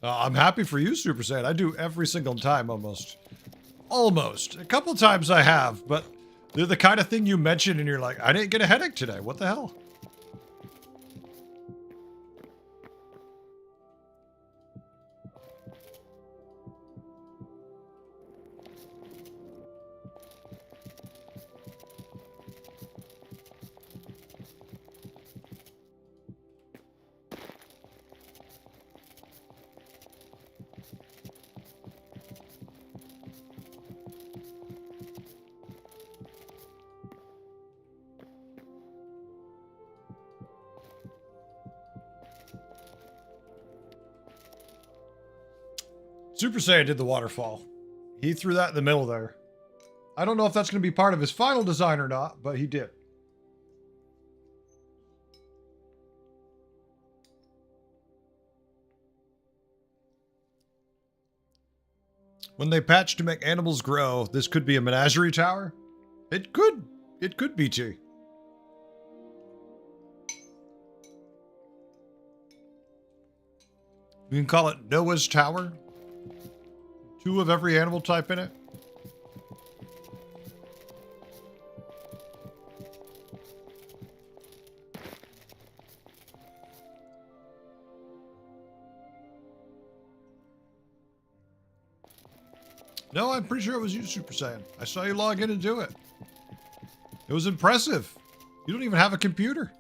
I'm happy for you, Super Saiyan. I do every single time, almost. Almost. A couple times I have, but they're the kind of thing you mention and you're like, I didn't get a headache today. What the hell? Super Saiyan did the waterfall. He threw that in the middle there. I don't know if that's going to be part of his final design or not, but he did. When they patch to make animals grow, this could be a menagerie tower. It could. It could be, T. You can call it Noah's Tower. 2 of every animal type in it. No, I'm pretty sure it was you, Super Saiyan. I saw you log in and do it. It was impressive. You don't even have a computer.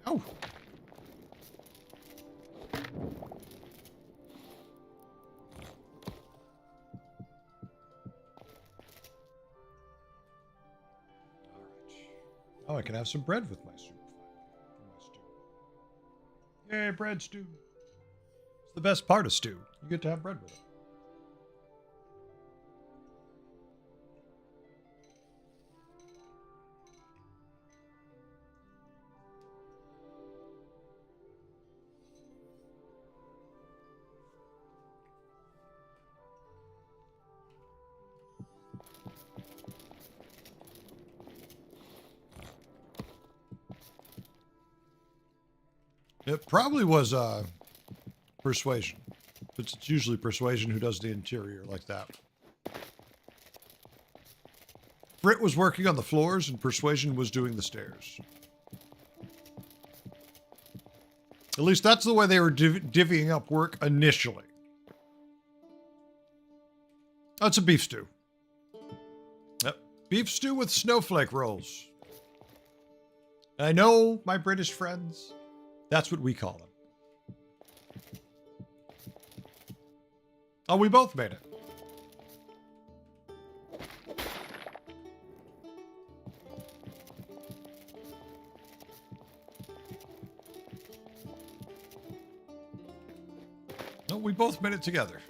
Oh. Oh, I can have some bread with my soup. Yay, bread stew. It's the best part of stew. You get to have bread with it. It probably was persuasion. But it's usually persuasion who does the interior like that. Britt was working on the floors and Persuasion was doing the stairs. At least that's the way they were divvying up work initially. That's a beef stew. Yep. Beef stew with snowflake rolls. I know, my British friends, that's what we call them. Oh, we both made it. No, we both made it together.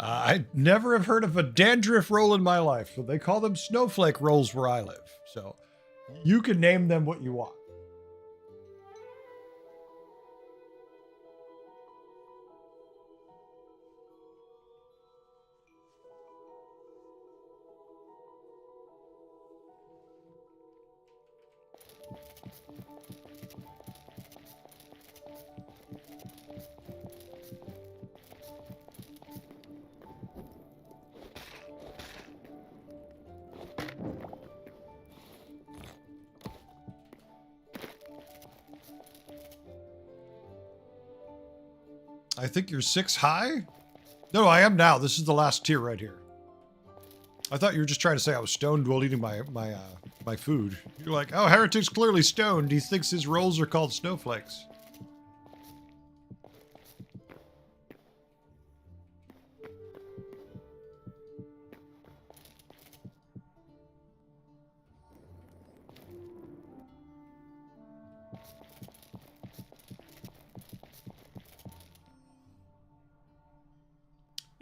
I never have heard of a dandruff roll in my life, but they call them snowflake rolls where I live. So you can name them what you want. I think you're 6 high? No, I am now. This is the last tier right here. I thought you were just trying to say I was stoned while eating my food. You're like, oh, Heretic's clearly stoned. He thinks his rolls are called snowflakes.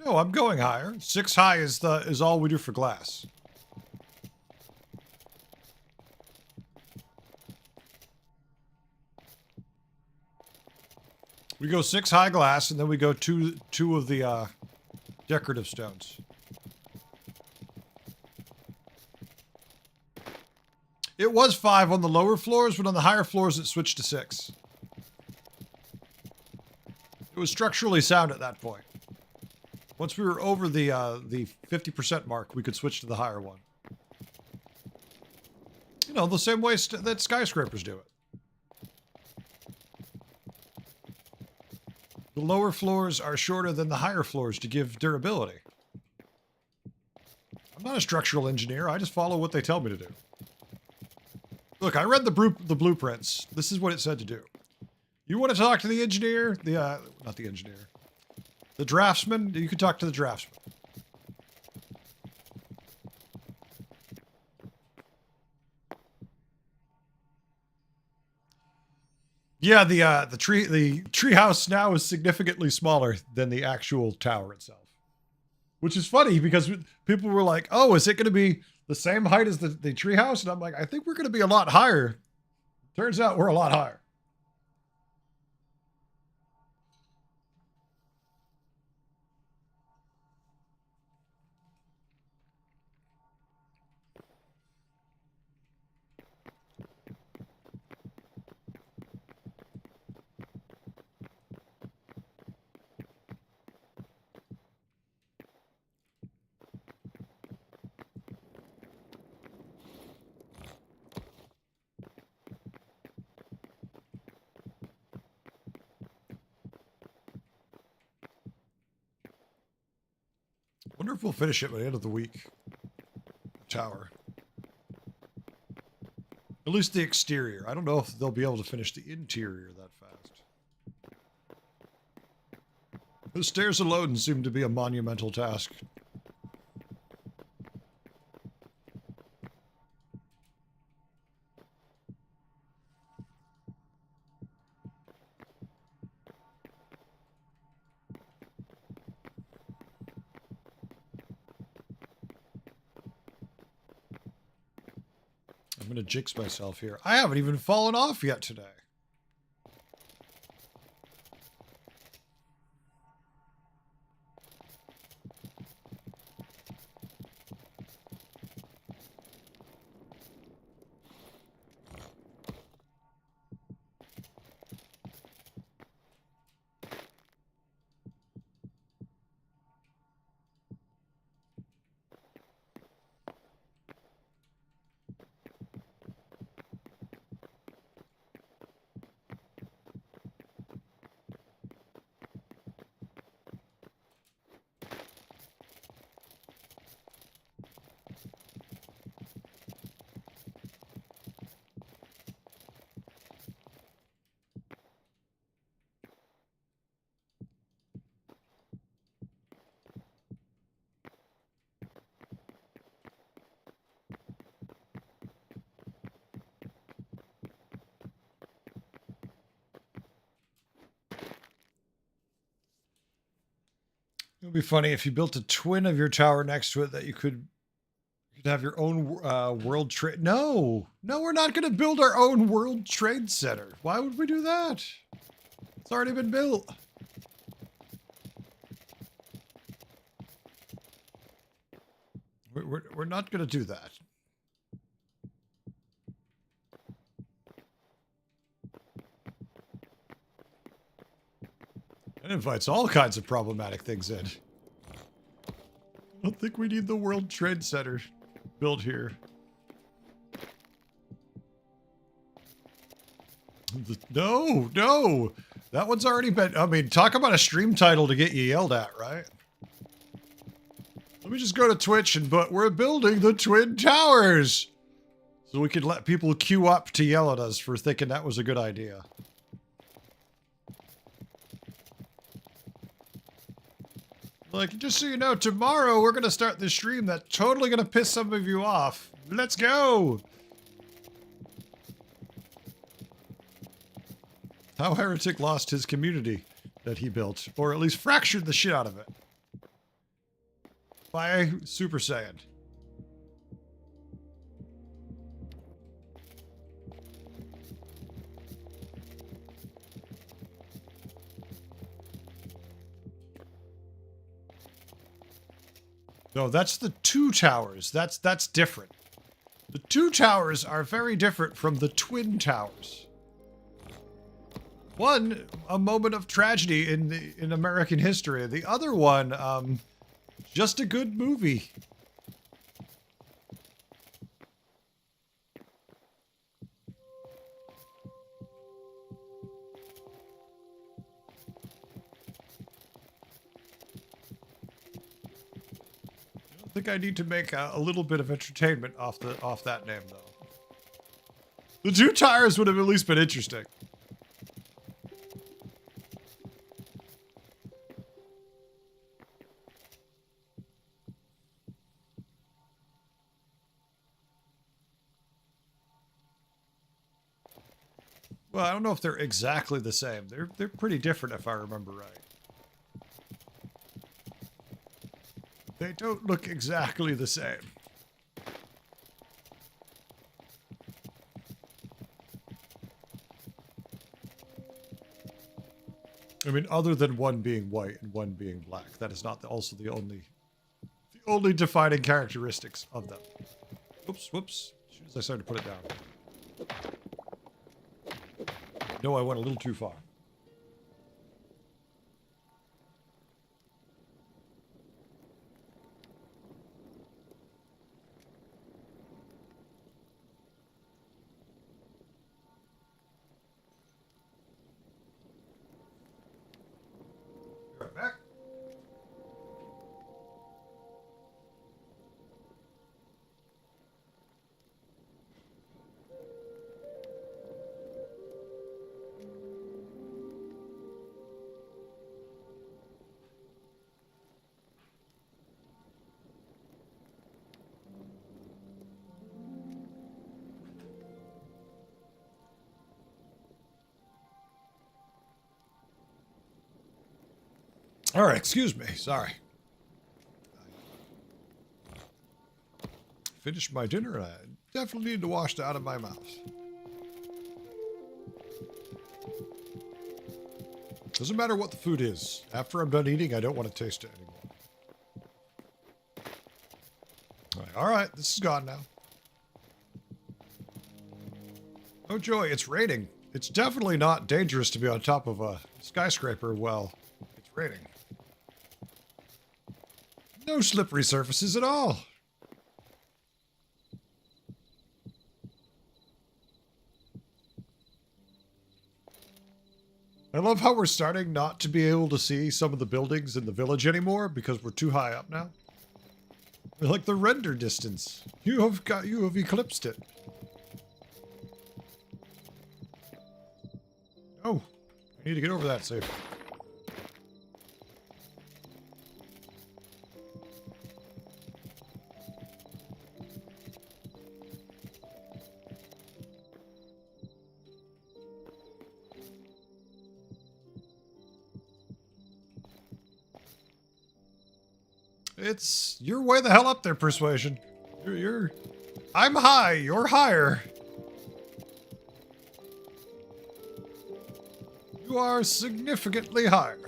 No, I'm going higher. 6 high is all we do for glass. We go 6 high glass, and then we go two of the decorative stones. It was 5 on the lower floors, but on the higher floors it switched to 6. It was structurally sound at that point. Once we were over the 50% mark, we could switch to the higher one. You know, the same way that skyscrapers do it. The lower floors are shorter than the higher floors to give durability. I'm not a structural engineer. I just follow what they tell me to do. Look, I read the blueprints. This is what it said to do. You want to talk to the engineer? Not the engineer. The draftsman? You can talk to the draftsman. Yeah, the tree house now is significantly smaller than the actual tower itself. Which is funny because people were like, oh, is it going to be the same height as the tree house? And I'm like, I think we're going to be a lot higher. Turns out we're a lot higher. Wonder if we'll finish it by the end of the week. Tower. At least the exterior. I don't know if they'll be able to finish the interior that fast. The stairs alone seem to be a monumental task. I'm going to jinx myself here. I haven't even fallen off yet today. It would be funny if you built a twin of your tower next to it that you could have your own world trade. No, we're not going to build our own world trade center. Why would we do that? It's already been built. We're not going to do that. It invites all kinds of problematic things in. I don't think we need the World Trade Center built here. No. That one's already been... I mean, talk about a stream title to get you yelled at, right? Let me just go to Twitch and but we're building the Twin Towers. So we could let people queue up to yell at us for thinking that was a good idea. Like, just so you know, tomorrow we're going to start this stream that's totally going to piss some of you off. Let's go! How Heretic lost his community that he built, or at least fractured the shit out of it. By Super Saiyan. No, that's the two towers. That's different. The two towers are very different from the twin towers. One, a moment of tragedy in American history. The other one, just a good movie. I think I need to make a little bit of entertainment off that name, though. The two tires would have at least been interesting. Well, I don't know if they're exactly the same. They're pretty different if I remember right. They don't look exactly the same. I mean, other than one being white and one being black, that is not also the only defining characteristics of them. Whoops. As soon as I started to put it down. No, I went a little too far. Right back. All right, excuse me. Sorry. Finished my dinner and I definitely need to wash it out of my mouth. Doesn't matter what the food is. After I'm done eating, I don't want to taste it anymore. All right, this is gone now. Oh joy, it's raining. It's definitely not dangerous to be on top of a skyscraper while it's raining. No slippery surfaces at all. I love how we're starting not to be able to see some of the buildings in the village anymore because we're too high up now. We're like the render distance. You have eclipsed it. Oh, I need to get over that safe. You're way the hell up there, Persuasion. I'm high, you're higher. You are significantly higher.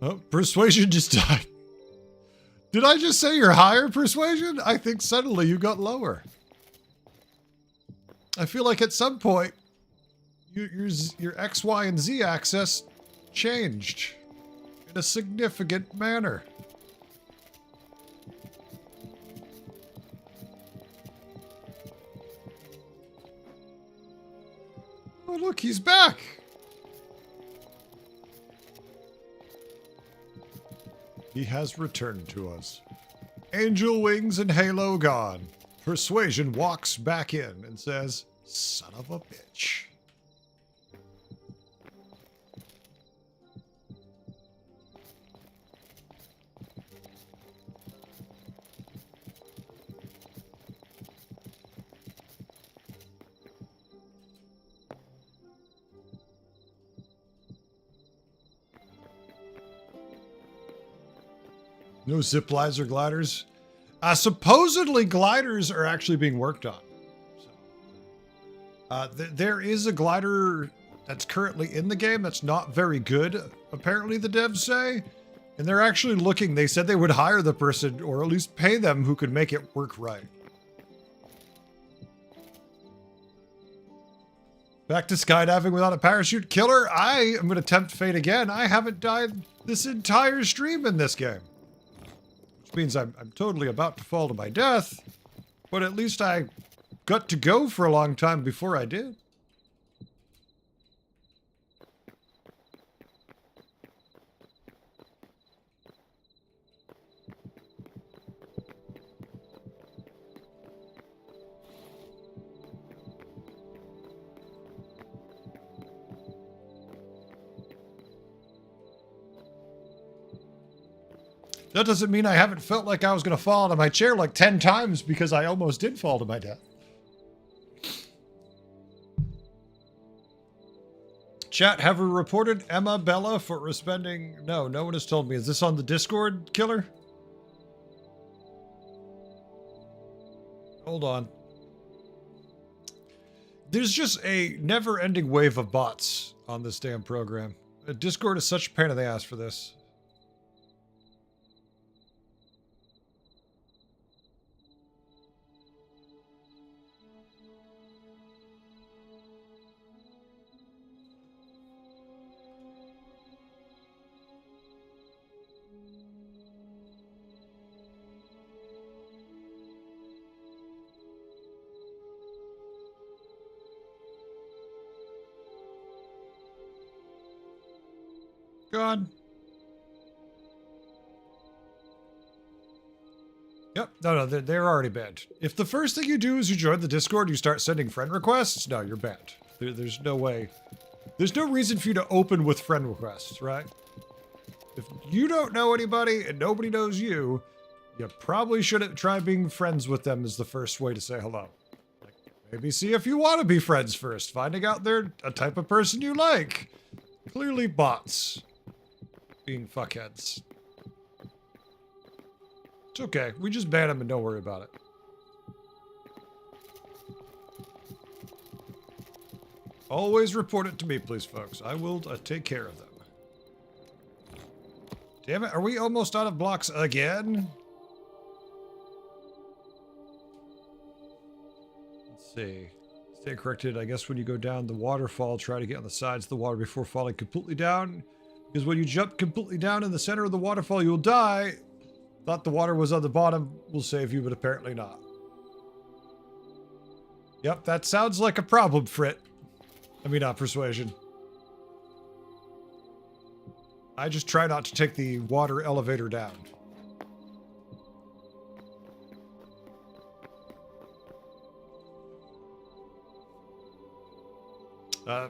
Oh, Persuasion just died. Did I just say you're higher, Persuasion? I think suddenly you got lower. I feel like at some point, your X, Y, and Z axis changed in a significant manner. Oh, look, he's back. He has returned to us. Angel wings and halo gone. Persuasion walks back in and says, son of a bitch. No zip lines or gliders. Supposedly gliders are actually being worked on. There is a glider that's currently in the game that's not very good, apparently the devs say. And they're actually looking, they said they would hire the person or at least pay them who could make it work right. Back to skydiving without a parachute. Killer, I am going to tempt fate again. I haven't died this entire stream in this game. Means I'm totally about to fall to my death, but at least I got to go for a long time before I did. That doesn't mean I haven't felt like I was going to fall out of my chair like 10 times because I almost did fall to my death. Chat, have we reported Emma Bella for spending... No, no one has told me. Is this on the Discord, Killer? Hold on. There's just a never-ending wave of bots on this damn program. Discord is such a pain in the ass for this. Gone. Yep. No, they're already banned. If the first thing you do is you join the Discord, you start sending friend requests, no, you're banned. There's no way. There's no reason for you to open with friend requests, right? If you don't know anybody and nobody knows you, you probably shouldn't try being friends with them is the first way to say hello. Like, maybe see if you want to be friends first, finding out they're a type of person you like. Clearly bots. Being fuckheads. It's okay. We just ban them and don't worry about it. Always report it to me, please, folks. I will take care of them. Damn it. Are we almost out of blocks again? Let's see. Stay corrected. I guess when you go down the waterfall, try to get on the sides of the water before falling completely down. Because when you jump completely down in the center of the waterfall, you'll die. Thought the water was on the bottom. Will save you, but apparently not. Yep, that sounds like a problem, Frit. I mean, not Persuasion. I just try not to take the water elevator down.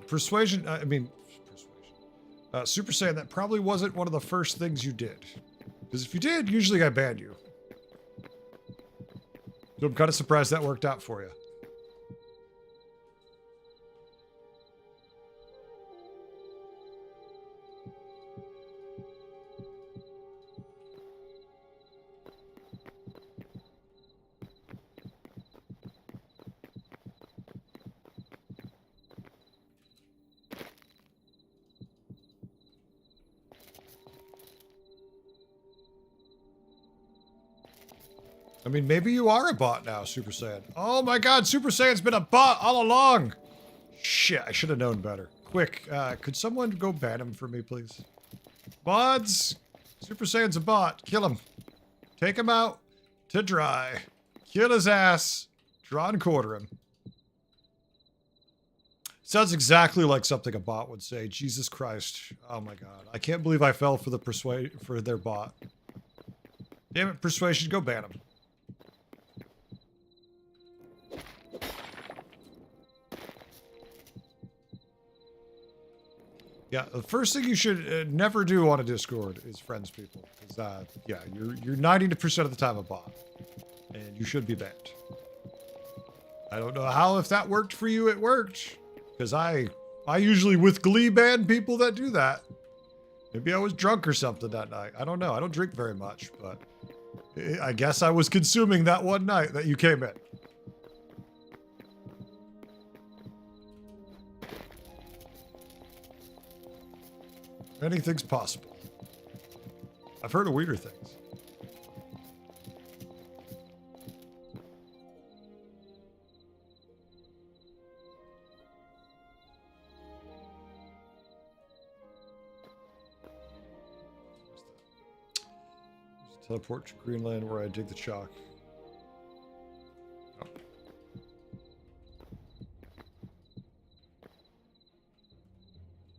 Persuasion, Super Saiyan, that probably wasn't one of the first things you did. Because if you did, usually I ban you. So I'm kind of surprised that worked out for you. I mean, maybe you are a bot now, Super Saiyan. Oh my god, Super Saiyan's been a bot all along! Shit, I should have known better. Quick, could someone go ban him for me, please? Mods! Super Saiyan's a bot. Kill him. Take him out to dry. Kill his ass. Draw and quarter him. Sounds exactly like something a bot would say. Jesus Christ. Oh my god. I can't believe I fell for their bot. Damn it, Persuasion, go ban him. Yeah, the first thing you should never do on a Discord is friends people. Because, yeah, you're 90% of the time a bot. And you should be banned. I don't know how, if that worked for you, it worked. Because I usually with glee ban people that do that. Maybe I was drunk or something that night. I don't know. I don't drink very much, but I guess I was consuming that one night that you came in. Anything's possible. I've heard of weirder things. Teleport to Greenland where I dig the chalk. Oh.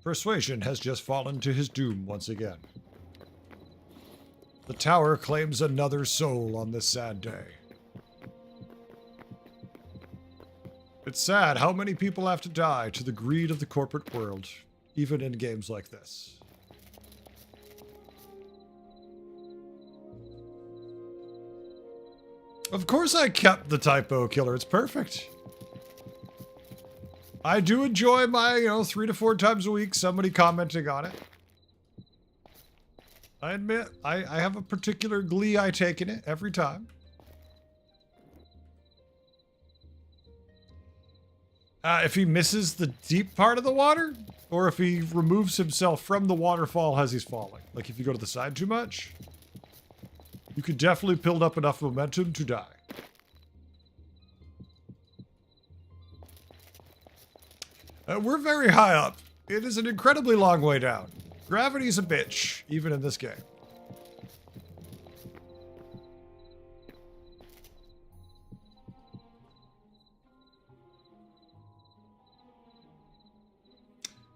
Persuasion has just fallen to his doom once again. The tower claims another soul on this sad day. It's sad how many people have to die to the greed of the corporate world, even in games like this. Of course I kept the typo killer. It's perfect. I do enjoy my, 3 to 4 times a week somebody commenting on it. I admit, I have a particular glee I take in it every time. If he misses the deep part of the water, or if he removes himself from the waterfall as he's falling. Like if you go to the side too much, you could definitely build up enough momentum to die. We're very high up. It is an incredibly long way down. Gravity's a bitch, even in this game.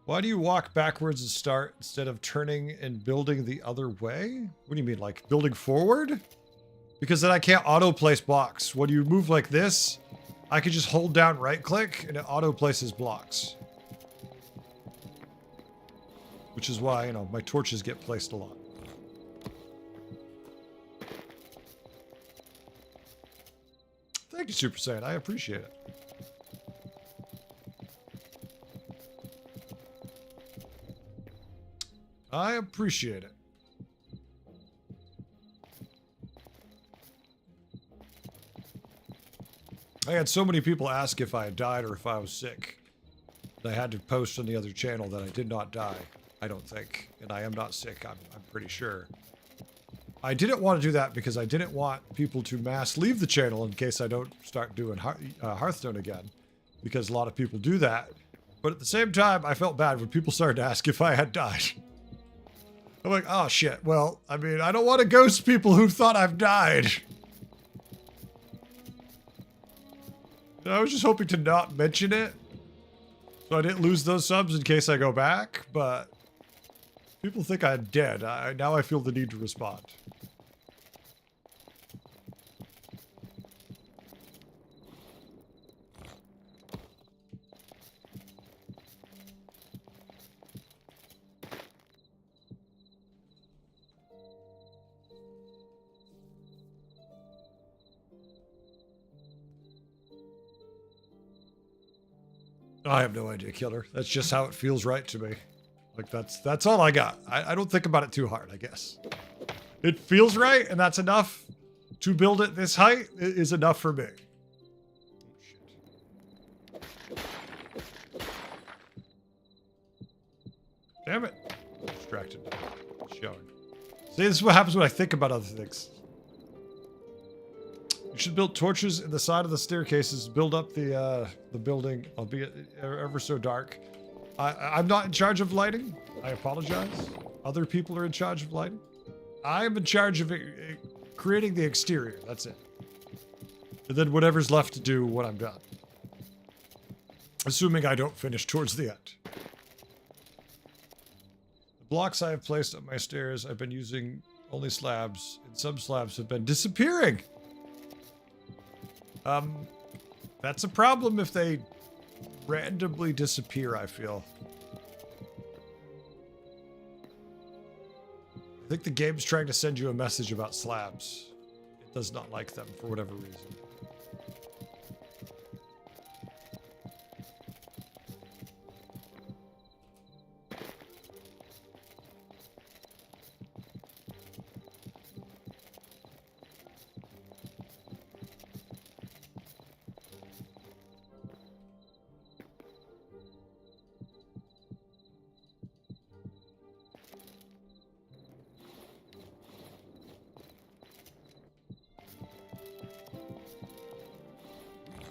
Why do you walk backwards and start instead of turning and building the other way? What do you mean, like building forward? Because then I can't auto-place blocks. When you move like this, I can just hold down right-click and it auto-places blocks. Which is why, my torches get placed a lot. Thank you, Super Saiyan. I appreciate it. I appreciate it. I had so many people ask if I had died or if I was sick. I had to post on the other channel that I did not die. I don't think. And I am not sick, I'm pretty sure. I didn't want to do that because I didn't want people to mass leave the channel in case I don't start doing Hearthstone again. Because a lot of people do that. But at the same time, I felt bad when people started to ask if I had died. I'm like, oh shit, well, I mean, I don't want to ghost people who thought I've died. I was just hoping to not mention it. So I didn't lose those subs in case I go back, but people think I'm dead. Now I feel the need to respond. I have no idea, Killer. That's just how it feels right to me. Like, that's all I got. I don't think about it too hard, I guess. It feels right, and that's enough to build it this height is enough for me. Oh, shit. Damn it. I'm distracted. It's showing. See, this is what happens when I think about other things. You should build torches in the side of the staircases, build up the building, albeit ever so dark. I'm not in charge of lighting. I apologize. Other people are in charge of lighting. I'm in charge of creating the exterior. That's it. And then whatever's left to do when I'm done. Assuming I don't finish towards the end. The blocks I have placed on my stairs, I've been using only slabs, and some slabs have been disappearing. That's a problem if they randomly disappear, I feel. I think the game's trying to send you a message about slabs. It does not like them for whatever reason.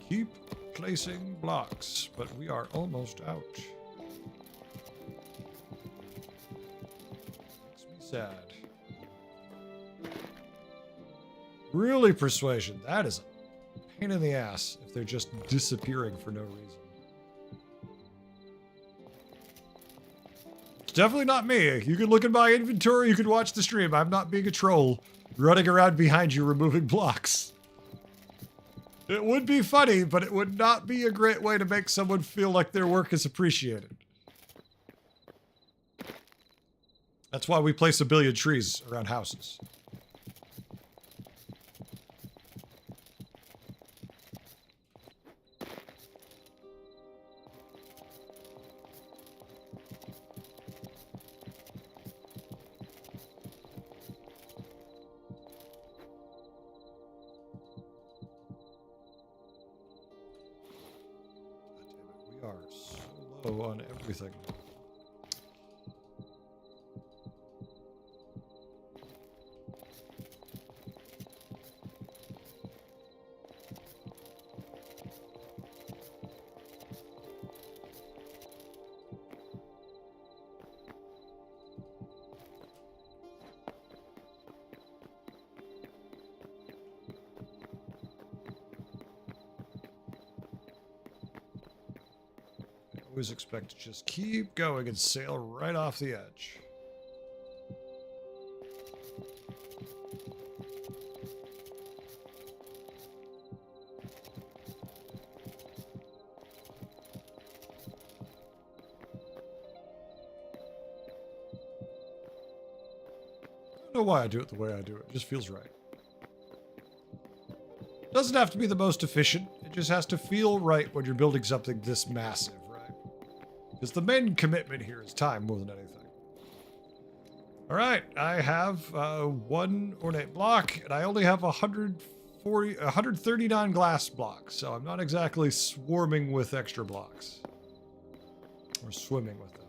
Keep placing blocks, but we are almost out. Makes me sad. Really, Persuasion. That is a pain in the ass if they're just disappearing for no reason. It's definitely not me. You can look at my inventory, you can watch the stream. I'm not being a troll running around behind you removing blocks. It would be funny, but it would not be a great way to make someone feel like their work is appreciated. That's why we place a billion trees around houses. On everything. Always expect to just keep going and sail right off the edge. I don't know why I do it the way I do it. It just feels right. Doesn't have to be the most efficient. It just has to feel right when you're building something this massive. Because the main commitment here is time more than anything. All right, I have one ornate block, and I only have 139 glass blocks, so I'm not exactly swarming with extra blocks. Or swimming with them.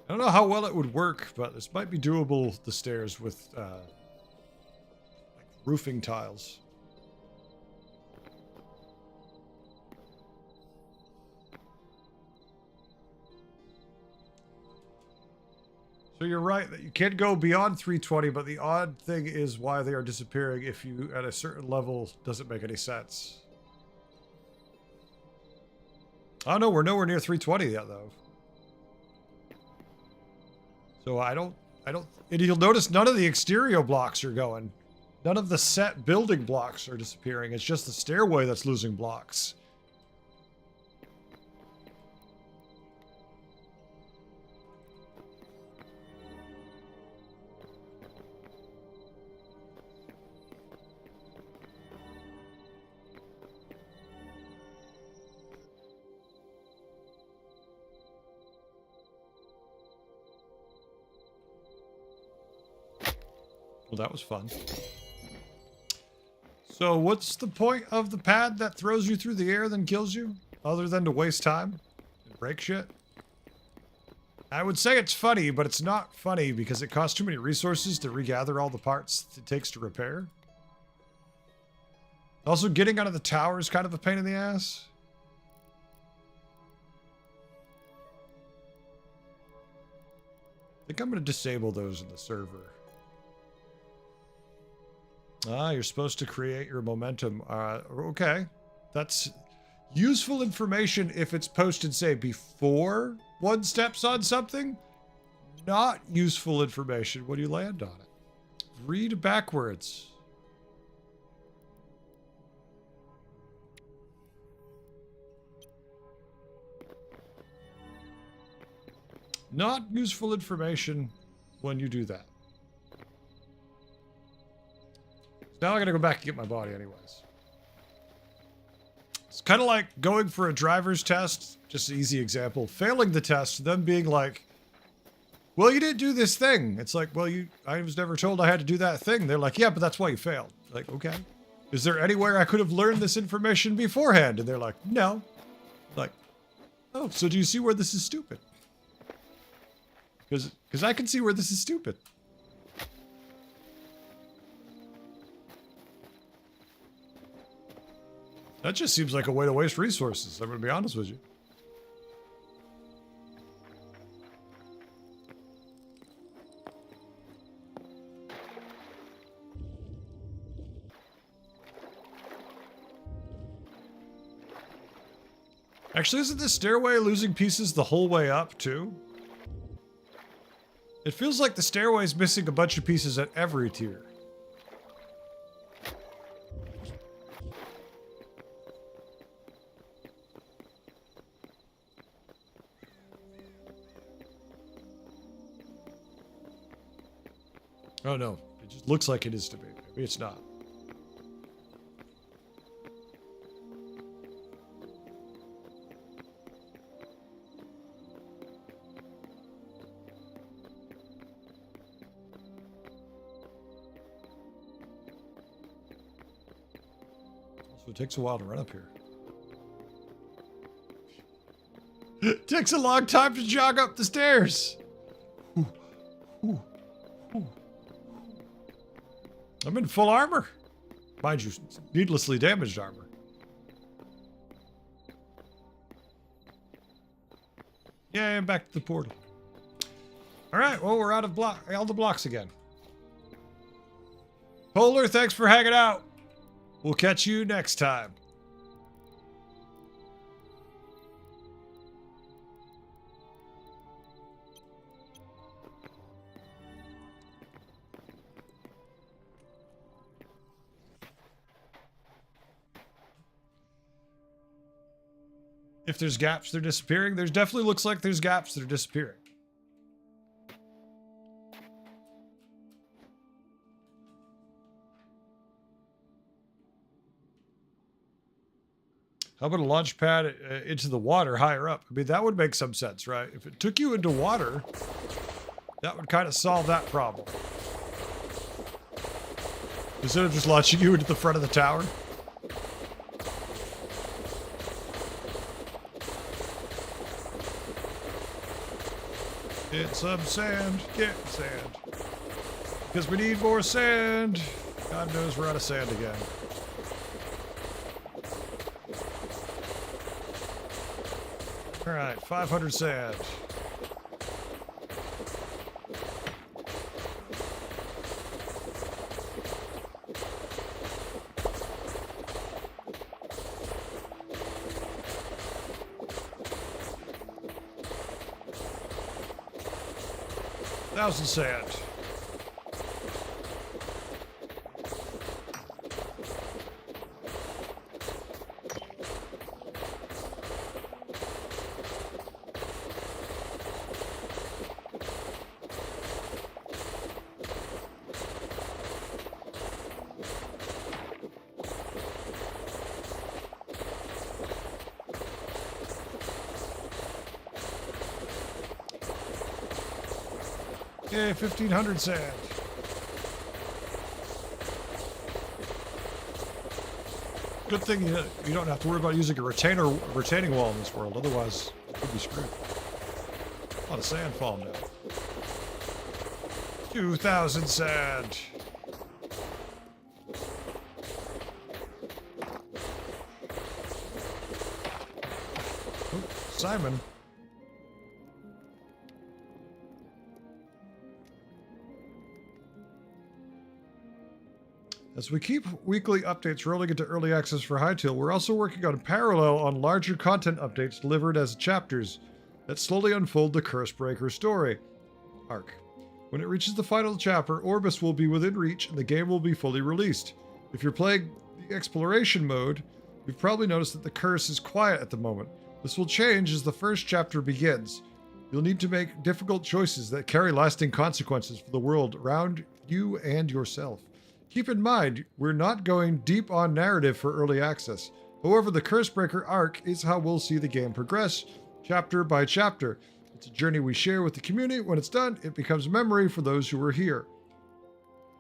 I don't know how well it would work, but this might be doable, the stairs, with like roofing tiles. So you're right that you can't go beyond 320, but the odd thing is why they are disappearing if you, at a certain level, doesn't make any sense. Oh no, we're nowhere near 320 yet, though. So and you'll notice none of the exterior blocks are going. None of the set building blocks are disappearing. It's just the stairway that's losing blocks. Well, that was fun. So what's the point of the pad that throws you through the air then kills you? Other than to waste time and break shit? I would say it's funny, but it's not funny because it costs too many resources to regather all the parts it takes to repair. Also, getting out of the tower is kind of a pain in the ass. I think I'm going to disable those in the server. Ah, you're supposed to create your momentum. Okay. That's useful information if it's posted, say, before one steps on something. Not useful information when you land on it. Read backwards. Not useful information when you do that. Now I gotta go back and get my body anyways. It's kind of like going for a driver's test. Just an easy example. Failing the test, then being like, well, you didn't do this thing. It's like, well, I was never told I had to do that thing. They're like, yeah, but that's why you failed. Like, okay. Is there anywhere I could have learned this information beforehand? And they're like, no. Like, oh, so do you see where this is stupid? Because I can see where this is stupid. That just seems like a way to waste resources, I'm going to be honest with you. Actually, isn't this stairway losing pieces the whole way up, too? It feels like the stairway's missing a bunch of pieces at every tier. Oh no, it just looks like it is to me. Maybe it's not. Also, it takes a while to run up here. It takes a long time to jog up the stairs. Ooh. Ooh. Ooh. I'm in full armor. Mind you, needlessly damaged armor. Yeah, I'm back to the portal. Alright, well, we're out of all the blocks again. Polar, thanks for hanging out. We'll catch you next time. If there's gaps, they're disappearing. There's definitely looks like there's gaps that are disappearing. How about a launch pad into the water higher up? I mean, that would make some sense, right? If it took you into water, that would kind of solve that problem. Instead of just launching you into the front of the tower. Get some sand. Get sand. Because we need more sand. God knows we're out of sand again. Alright, 500 sand. Thousand sand. Yay, 1,500 sand. Good thing you don't have to worry about using a retaining wall in this world. Otherwise, you could be screwed. A lot of sand falling down. 2,000 sand. Oh, Simon. As we keep weekly updates rolling into early access for Hytale, we're also working on parallel on larger content updates delivered as chapters that slowly unfold the Cursebreaker story arc. When it reaches the final chapter, Orbis will be within reach and the game will be fully released. If you're playing the exploration mode, you've probably noticed that the curse is quiet at the moment. This will change as the first chapter begins. You'll need to make difficult choices that carry lasting consequences for the world around you and yourself. Keep in mind, we're not going deep on narrative for early access. However, the Cursebreaker arc is how we'll see the game progress, chapter by chapter. It's a journey we share with the community. When it's done, it becomes memory for those who were here.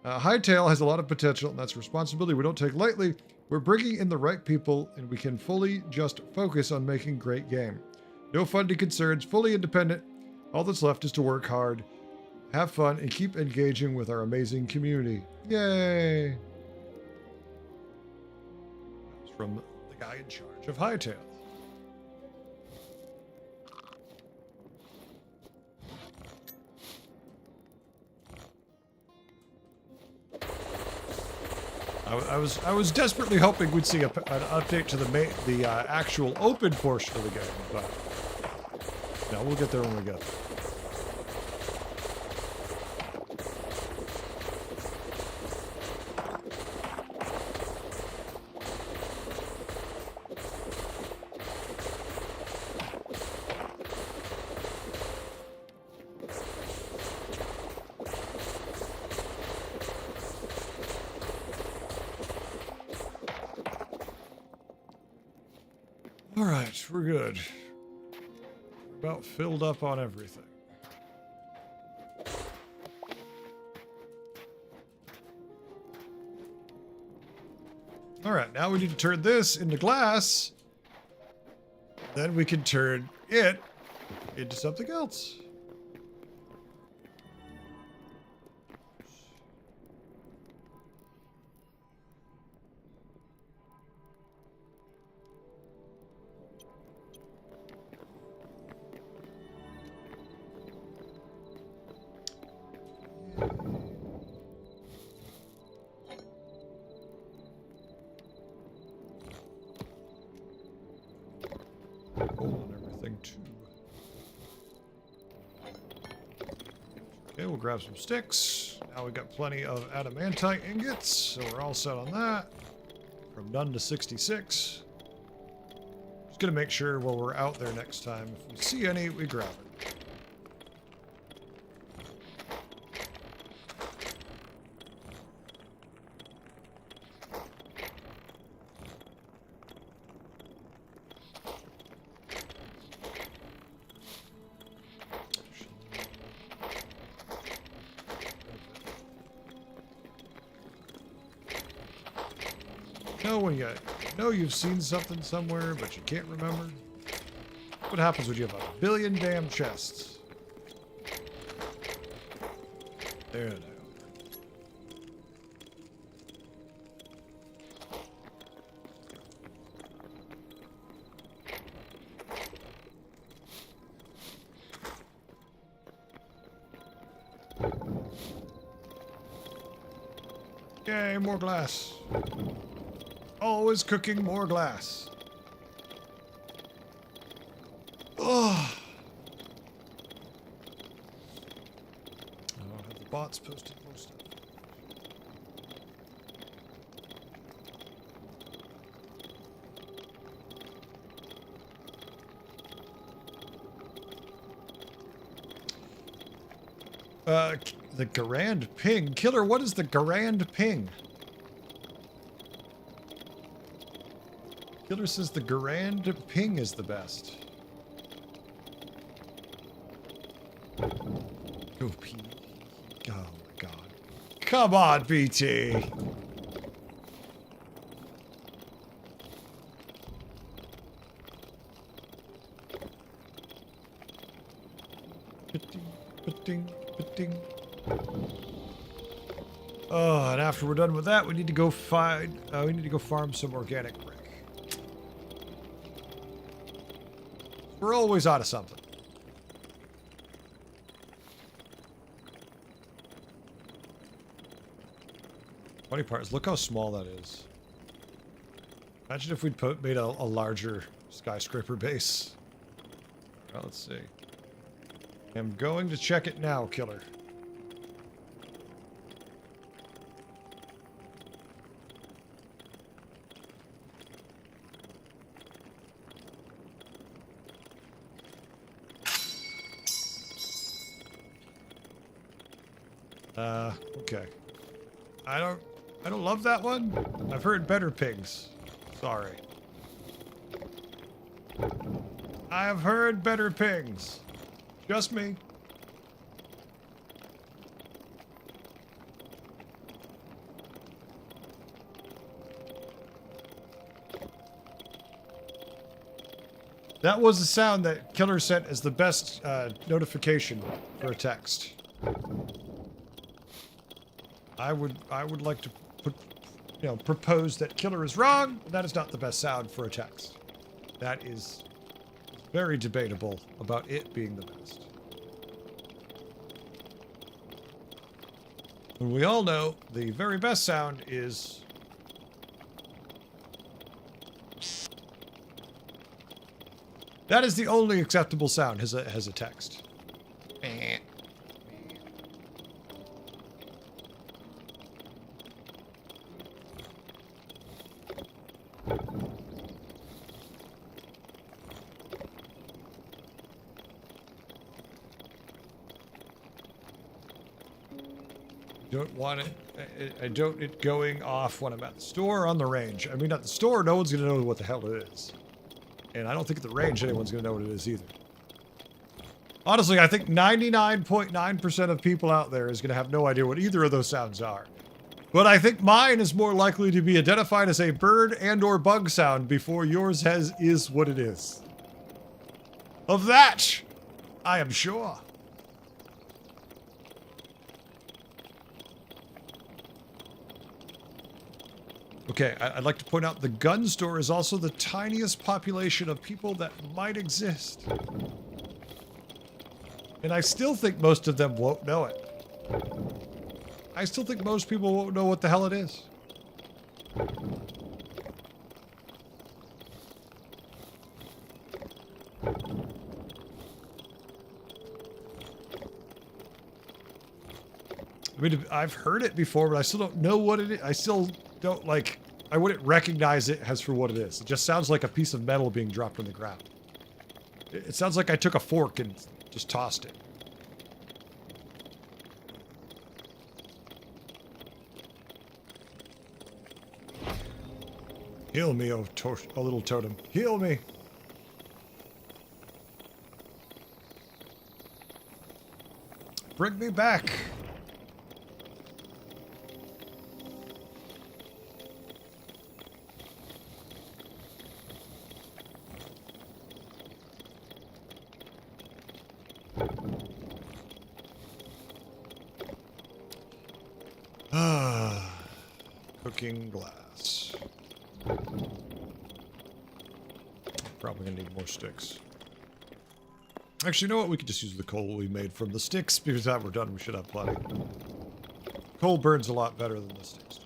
Hytale has a lot of potential, and that's a responsibility we don't take lightly. We're bringing in the right people, and we can fully just focus on making great game. No funding concerns, fully independent. All that's left is to work hard, have fun, and keep engaging with our amazing community. Yay! That's from the guy in charge of Hytale. I was desperately hoping we'd see an update to the actual open portion of the game, but no, we'll get there when we get there. Alright, we're good. We're about filled up on everything. Alright, now we need to turn this into glass. Then we can turn it into something else. Okay, we'll grab some sticks. Now we've got plenty of adamantite ingots, so we're all set on that. From none to 66. Just gonna make sure while we're out there next time, if we see any, we grab it. When you know you've seen something somewhere, but you can't remember. What happens when you have a billion damn chests? There they are. Yay, more glass. Always cooking more glass. Oh. I'll have the bots posted most of it. The Garand Ping. Killer, what is the Garand Ping? Killer says the Garand Ping is the best. Go, P. Oh my god. Come on, BT. Ding. Oh, and after we're done with that, we need to go farm some organic brick. We're always out of something. Funny part is, look how small that is. Imagine if we'd made a larger skyscraper base. Well, let's see. I'm going to check it now, killer. Okay. I don't love that one. I've heard better pings. Sorry. I have heard better pings. Just me. That was the sound that Killer sent as the best notification for a text. I would like to propose that Killer is wrong. That is not the best sound for a text. That is very debatable about it being the best. And we all know the very best sound is that is the only acceptable sound as a text. Don't want it. I don't it going off when I'm at the store or on the range. I mean, at the store, no one's gonna know what the hell it is, and I don't think at the range anyone's gonna know what it is either. Honestly, I think 99.9% of people out there is gonna have no idea what either of those sounds are. But I think mine is more likely to be identified as a bird and/or bug sound before yours is what it is. Of that, I am sure. Okay, I'd like to point out the gun store is also the tiniest population of people that might exist. And I still think most of them won't know it. I still think most people won't know what the hell it is. I mean, I've heard it before, but I still don't know what it is. I still don't, like, I wouldn't recognize it as for what it is. It just sounds like a piece of metal being dropped on the ground. It sounds like I took a fork and just tossed it. Heal me, oh little totem. Heal me! Bring me back! Cooking glass. Probably gonna need more sticks. Actually, you know what? We could just use the coal we made from the sticks, because after we're done, we should have plenty. Coal burns a lot better than the sticks do.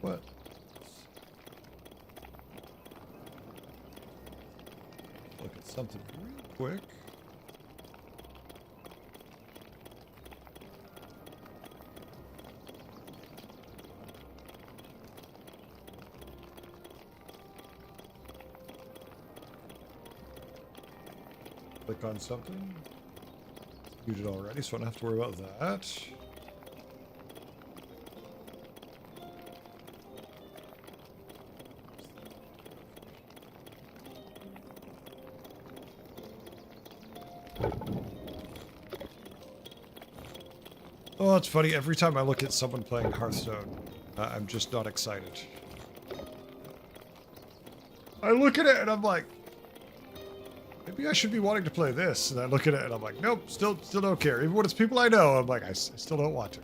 What? Look at something real quick. Click on something. Viewed it already, so I don't have to worry about that. Oh, it's funny. Every time I look at someone playing Hearthstone, I'm just not excited. I look at it and I'm like, maybe I should be wanting to play this. And I look at it and I'm like, nope, still don't care. Even when it's people I know, I'm like, I still don't want to.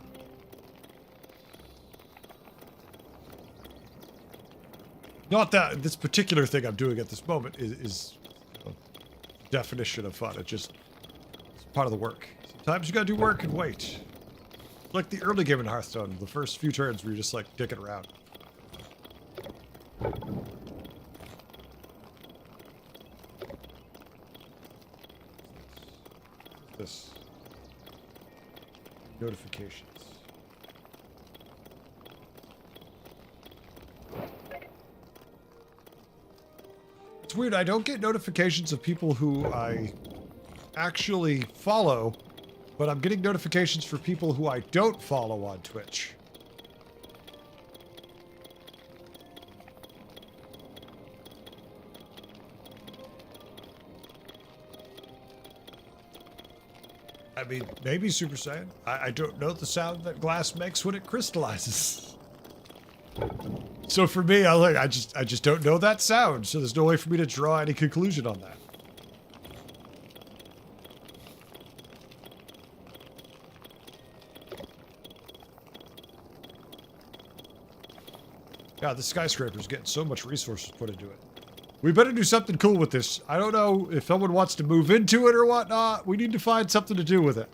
Not that this particular thing I'm doing at this moment is you know, definition of fun. It's part of the work. Sometimes you gotta do work and wait. Like the early game in Hearthstone, the first few turns where you're just like dicking around. This notifications. It's weird, I don't get notifications of people who I actually follow, but I'm getting notifications for people who I don't follow on Twitch. I mean, maybe Super Saiyan. I don't know the sound that glass makes when it crystallizes. So for me, I just don't know that sound, so there's no way for me to draw any conclusion on that. God, this skyscraper's getting so much resources put into it. We better do something cool with this. I don't know if someone wants to move into it or whatnot. We need to find something to do with it.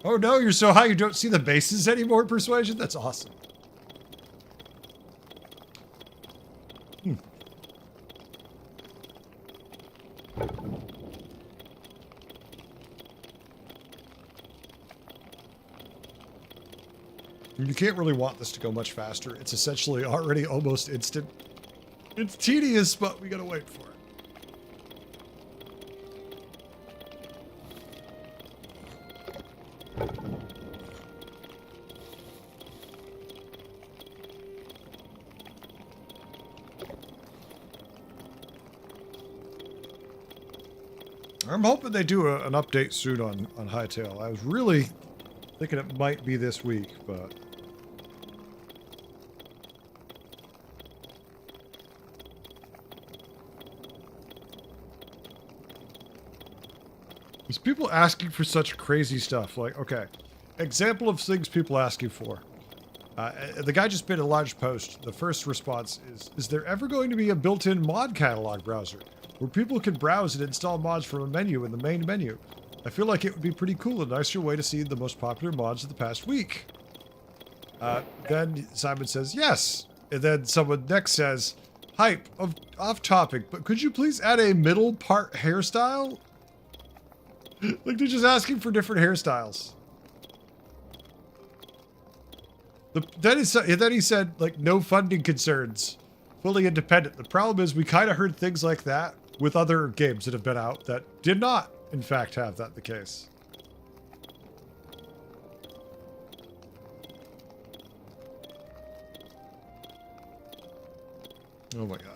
Oh no, you're so high you don't see the bases anymore, Persuasion? That's awesome. You can't really want this to go much faster. It's essentially already almost instant. It's tedious, but we gotta wait for it. I'm hoping they do an update soon on Hytale. I was really thinking it might be this week, but... There's people asking for such crazy stuff. Like, okay, example of things people asking for. The guy just made a large post. The first response is there ever going to be a built-in mod catalog browser where people can browse and install mods from a menu in the main menu? I feel like it would be pretty cool, a nicer way to see the most popular mods of the past week. Then Simon says, yes. And then someone next says, hype, off topic, but could you please add a middle part hairstyle? Like, they're just asking for different hairstyles. Then he said, like, no funding concerns. Fully independent. The problem is we kind of heard things like that with other games that have been out that did not, in fact, have that the case. Oh my god.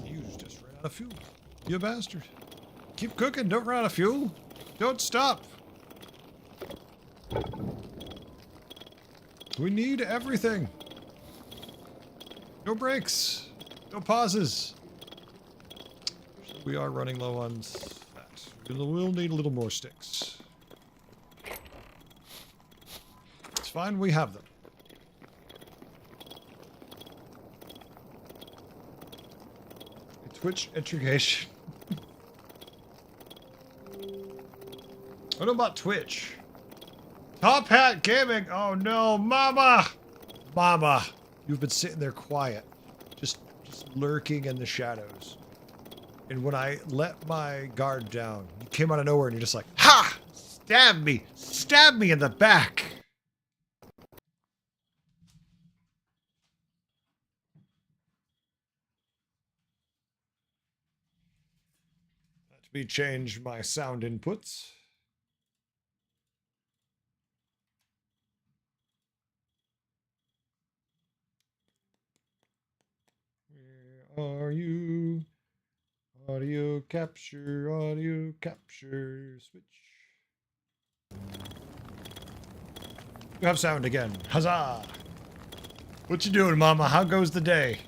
You just ran out of fuel. You bastard. Keep cooking, don't run out of fuel. Don't stop. We need everything. No breaks. No pauses. We are running low on that. We'll need a little more sticks. It's fine, we have them. Twitch integration. What about Twitch? Top Hat Gaming. Oh no, Mama! Mama, you've been sitting there quiet, just lurking in the shadows. And when I let my guard down, you came out of nowhere and you're just like, ha! Stab me! Stab me in the back! Let me change my sound inputs. Where are you? Audio capture, switch. You have sound again. Huzzah! What you doing, Mama? How goes the day?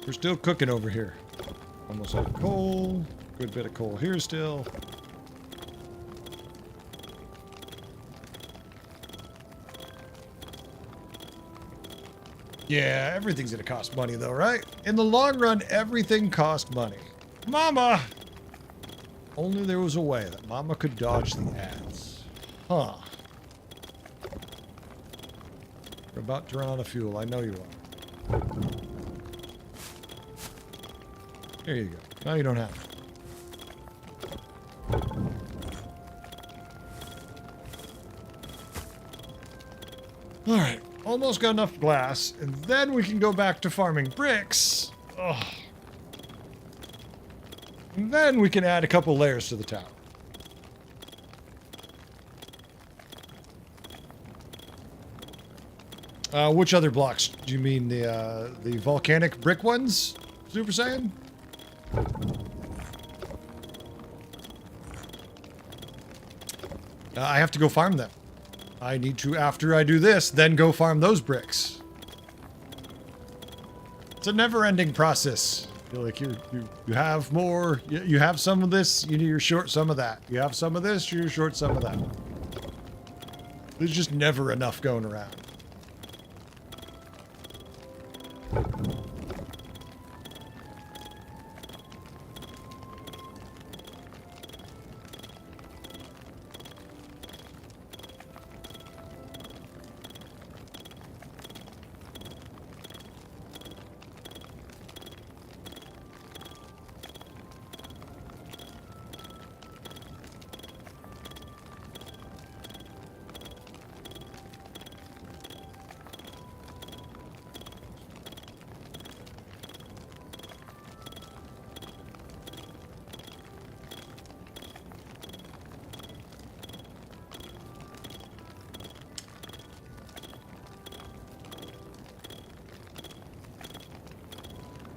We're still cooking over here. Almost out of coal. Good bit of coal here still. Yeah, everything's gonna cost money though, right? In the long run, everything costs money. Mama! Only there was a way that Mama could dodge the ads. Huh. You're about to run out of fuel. I know you are. There you go. Now you don't have it. Alright. Almost got enough glass, and then we can go back to farming bricks. Ugh. And then we can add a couple layers to the tower. Which other blocks? Do you mean the volcanic brick ones, Super Saiyan? I have to go farm them. I need to, after I do this, then go farm those bricks. It's a never-ending process. You're like you have more. You have some of this. You're short some of that. You have some of this. You're short some of that. There's just never enough going around.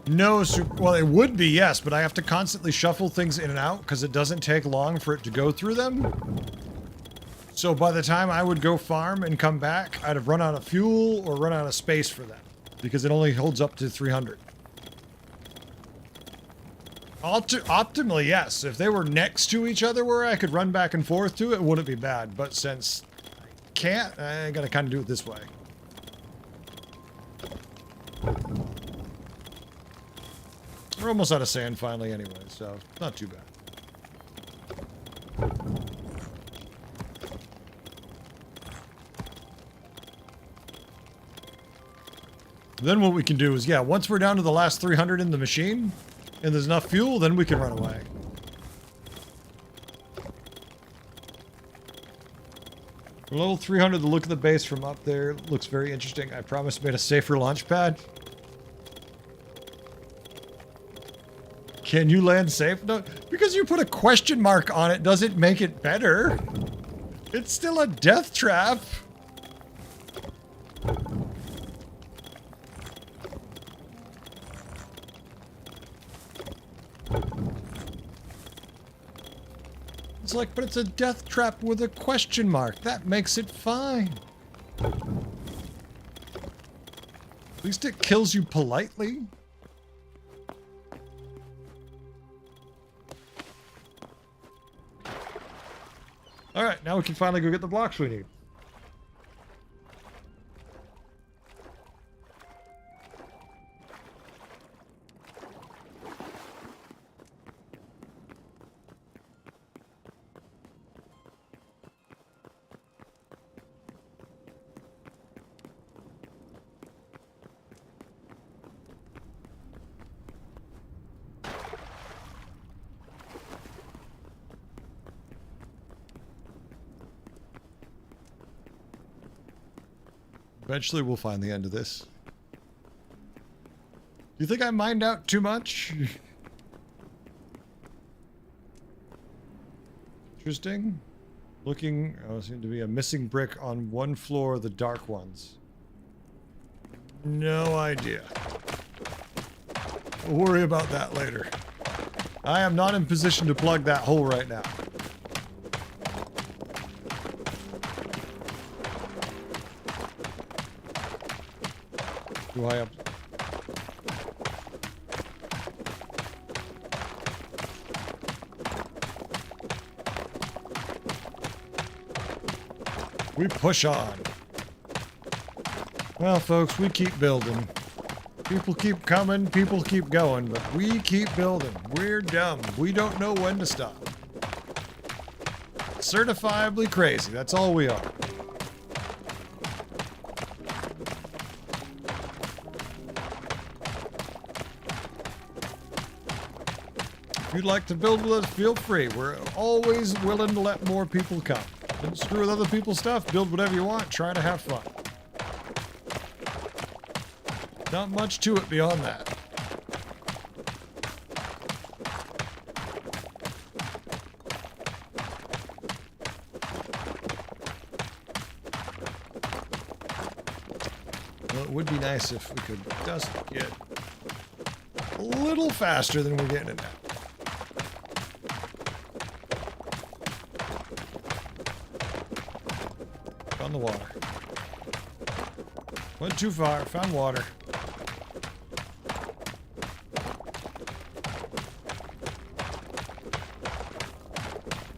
No, well, it would be, yes, but I have to constantly shuffle things in and out because it doesn't take long for it to go through them. So by the time I would go farm and come back, I'd have run out of fuel or run out of space for them because it only holds up to 300. Optimally, yes. If they were next to each other where I could run back and forth to it, it wouldn't be bad. But since I can't, I gotta kind of do it this way. We're almost out of sand finally anyway, so not too bad. Then what we can do is, yeah, once we're down to the last 300 in the machine, and there's enough fuel, then we can run away. Level 300, the look of the base from up there looks very interesting. I promise made a safer launch pad. Can you land safe? No, because you put a question mark on it doesn't make it better. It's still a death trap. It's like, but it's a death trap with a question mark. That makes it fine. At least it kills you politely. All right, now we can finally go get the blocks we need. Eventually, we'll find the end of this. Do you think I mined out too much? Interesting. Looking, seems to be a missing brick on one floor of the dark ones. No idea. We'll worry about that later. I am not in position to plug that hole right now. Do I have... We push on. Well, folks, we keep building. People keep coming, people keep going, but we keep building. We're dumb. We don't know when to stop. Certifiably crazy. That's all we are. If you'd like to build with us, feel free. We're always willing to let more people come. Don't screw with other people's stuff. Build whatever you want. Try to have fun. Not much to it beyond that. Well, it would be nice if we could just get a little faster than we're getting it now. Found the water. Went too far. Found water.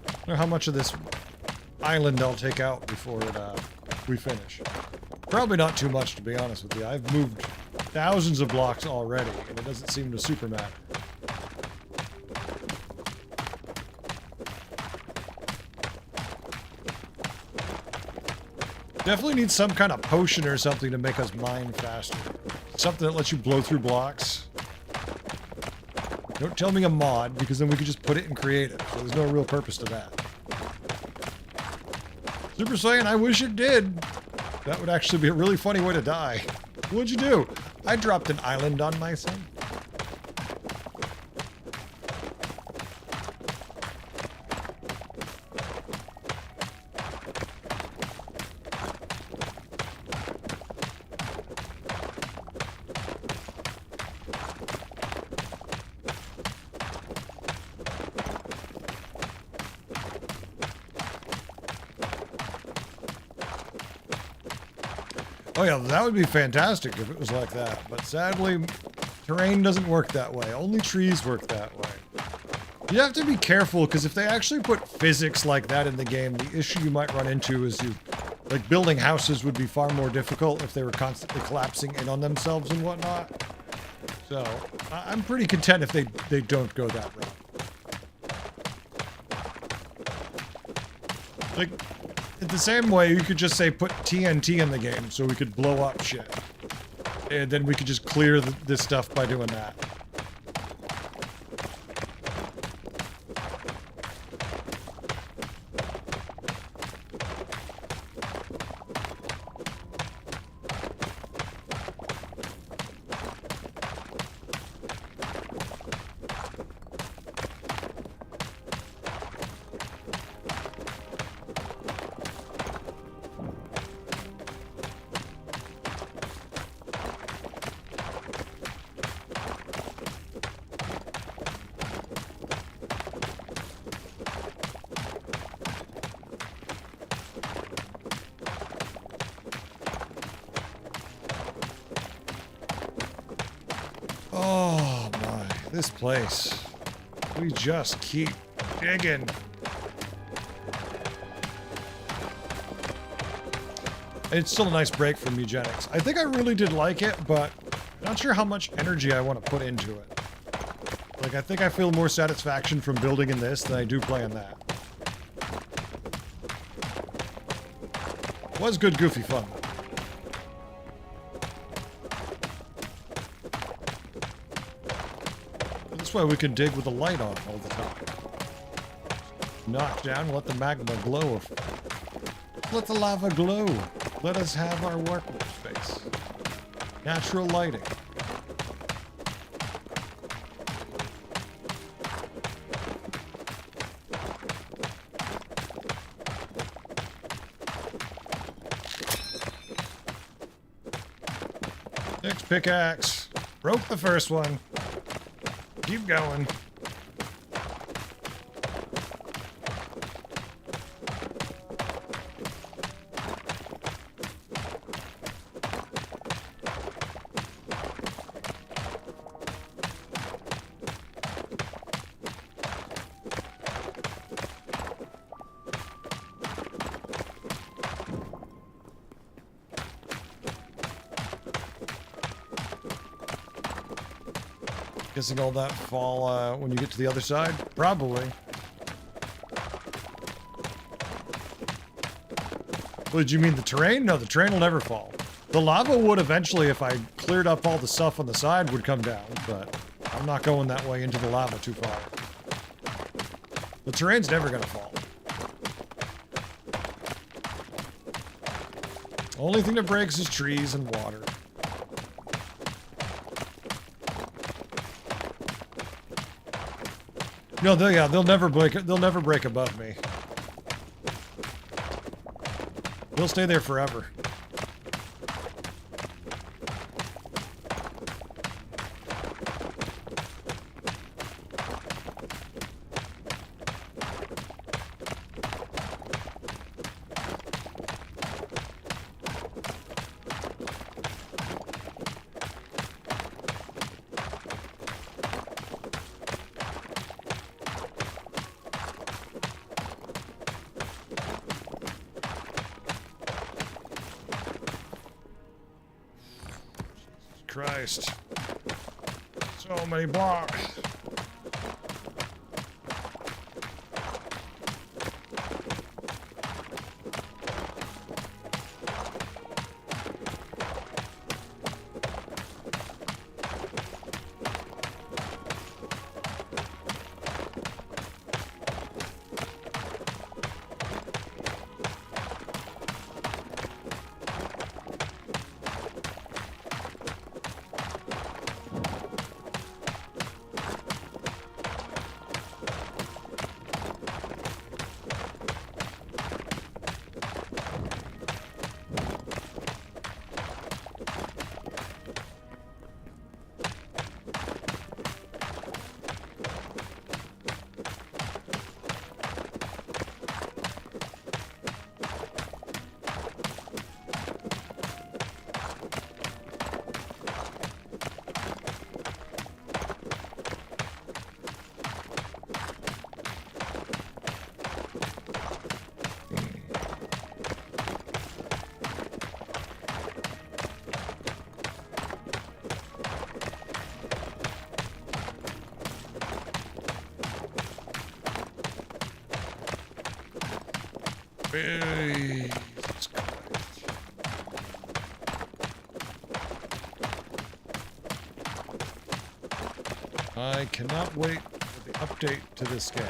I don't know how much of this island I'll take out before we finish. Probably not too much, to be honest with you. I've moved thousands of blocks already, and it doesn't seem to super matter. Definitely need some kind of potion or something to make us mine faster. Something that lets you blow through blocks. Don't tell me a mod, because then we could just put it in creative. So there's no real purpose to that. Super Saiyan, I wish it did. That would actually be a really funny way to die. What'd you do? I dropped an island on my son. Oh yeah, that would be fantastic if it was like that. But sadly, terrain doesn't work that way. Only trees work that way. You have to be careful, because if they actually put physics like that in the game, the issue you might run into is like building houses would be far more difficult if they were constantly collapsing in on themselves and whatnot. So, I'm pretty content if they don't go that route. Like, in the same way, you could just say put TNT in the game so we could blow up shit. And then we could just clear this stuff by doing that. Oh my, this place. We just keep digging. It's still a nice break from eugenics. I think I really did like it, but not sure how much energy I want to put into it. Like, I think I feel more satisfaction from building in this than I do playing that. Was good, goofy fun. This way we can dig with the light on all the time. Knock down, let the magma glow. Let the lava glow. Let us have our workspace. Natural lighting. pickaxe. Broke the first one. Keep going. Guessing all that fall when you get to the other side? Probably. What, did you mean the terrain? No, the terrain will never fall. The lava would eventually, if I cleared up all the stuff on the side, would come down, but I'm not going that way into the lava too far. The terrain's never gonna fall. Only thing that breaks is trees and water. No, they'll never break it. They'll never break above me. They'll stay there forever. Christ. So many blocks. Hey, I cannot wait for the update to this game.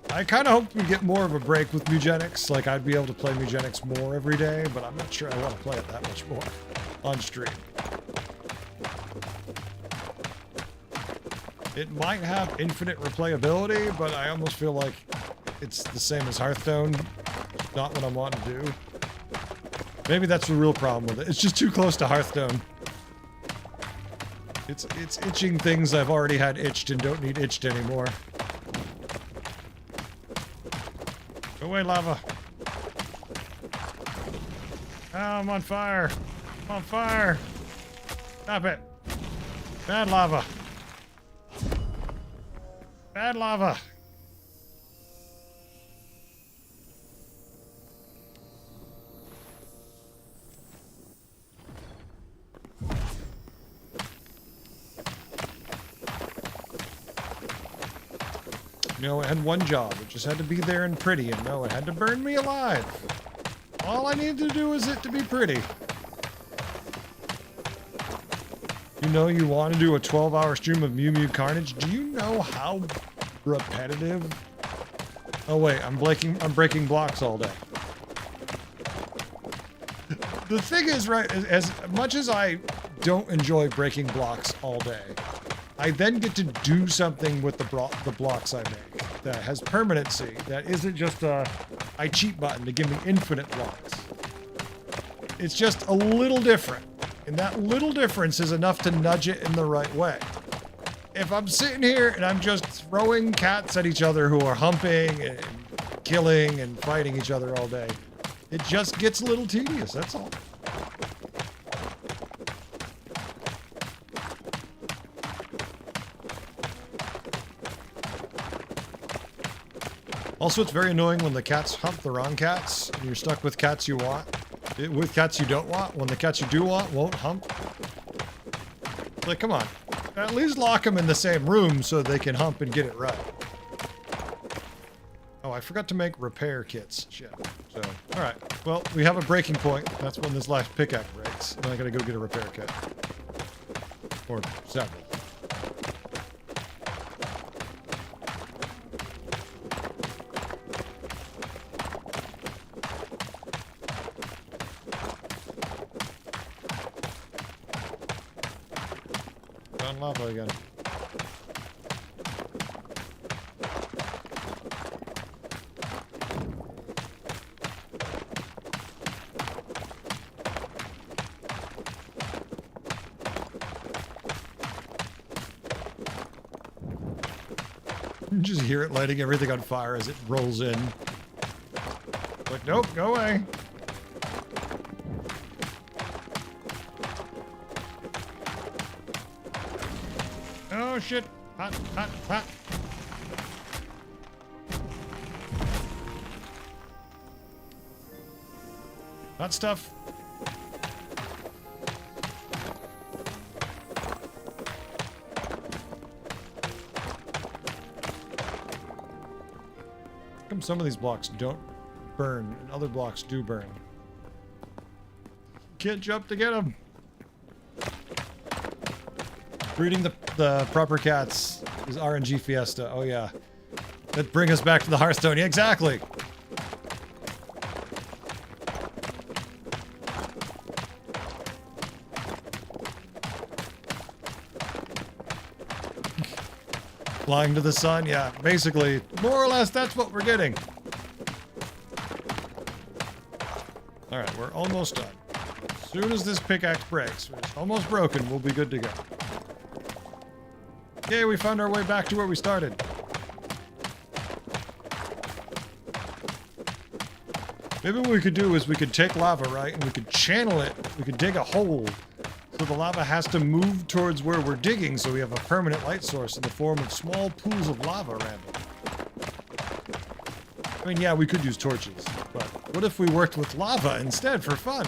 I kind of hope we get more of a break with Mugenics. Like, I'd be able to play Mugenics more every day, but I'm not sure I want to play it that much more on stream. It might have infinite replayability, but I almost feel like it's the same as Hearthstone. Not what I want to do. Maybe that's the real problem with it. It's just too close to Hearthstone. It's itching things I've already had itched and don't need itched anymore. Go away, lava. Oh, I'm on fire. I'm on fire. Stop it. Bad lava. Bad lava. No, it had one job. It just had to be there and pretty, and no, it had to burn me alive. All I needed to do was it to be pretty. You know you want to do a 12-hour stream of Mew Mew Carnage? Do you know how repetitive? Oh wait, I'm breaking blocks all day. The thing is, right, as much as I don't enjoy breaking blocks all day, I then get to do something with the blocks I make that has permanency, that isn't just a I cheat button to give me infinite blocks. It's just a little different. And that little difference is enough to nudge it in the right way. If I'm sitting here and I'm just throwing cats at each other who are humping and killing and fighting each other all day, it just gets a little tedious, that's all. Also, it's very annoying when the cats hump the wrong cats and you're stuck with cats you want. With cats you don't want, when the cats you do want won't hump. Like, come on. At least lock them in the same room so they can hump and get it right. Oh, I forgot to make repair kits. Shit. So, alright. Well, we have a breaking point. That's when this last pickaxe breaks. Then I gotta go get a repair kit. Or several. Lava again. You just hear it lighting everything on fire as it rolls in. Like, nope, go away. Oh shit! Hot, hot, hot! Hot stuff. How come some of these blocks don't burn and other blocks do burn? Can't jump to get them. Breeding the proper cats is RNG Fiesta. Oh yeah. That bring us back to the Hearthstone. Yeah, exactly. Flying to the sun. Yeah, basically, more or less, that's what we're getting. All right, we're almost done. As soon as this pickaxe breaks, it's almost broken, we'll be good to go. Okay, we found our way back to where we started. Maybe what we could do is we could take lava, right? And we could channel it. We could dig a hole. So the lava has to move towards where we're digging so we have a permanent light source in the form of small pools of lava around it. I mean, yeah, we could use torches. But what if we worked with lava instead for fun?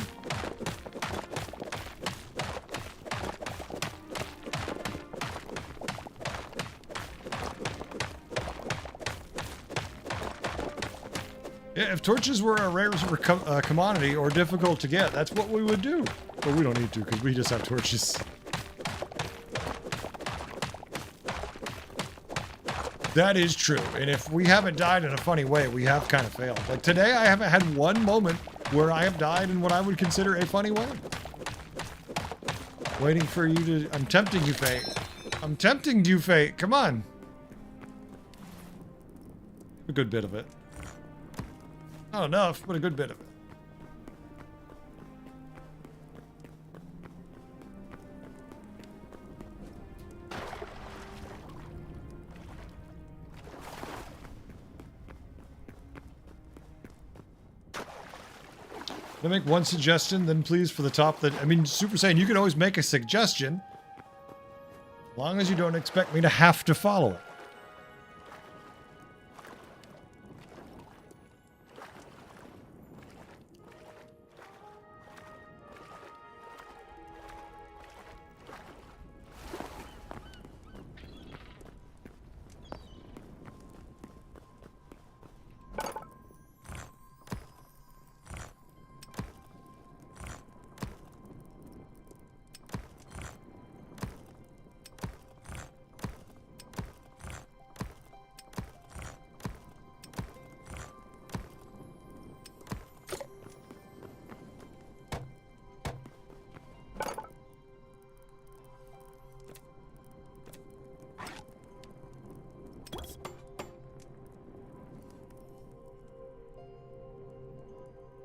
Yeah, if torches were a rare commodity or difficult to get, that's what we would do. But we don't need to, because we just have torches. That is true. And if we haven't died in a funny way, we have kind of failed. Like today, I haven't had one moment where I have died in what I would consider a funny way. Waiting for you to... I'm tempting you, Fate. I'm tempting you, Fate. Come on. A good bit of it. Not enough, but a good bit of it. Can I make one suggestion, then please, for the top that... I mean, Super Saiyan, you can always make a suggestion. As long as you don't expect me to have to follow it.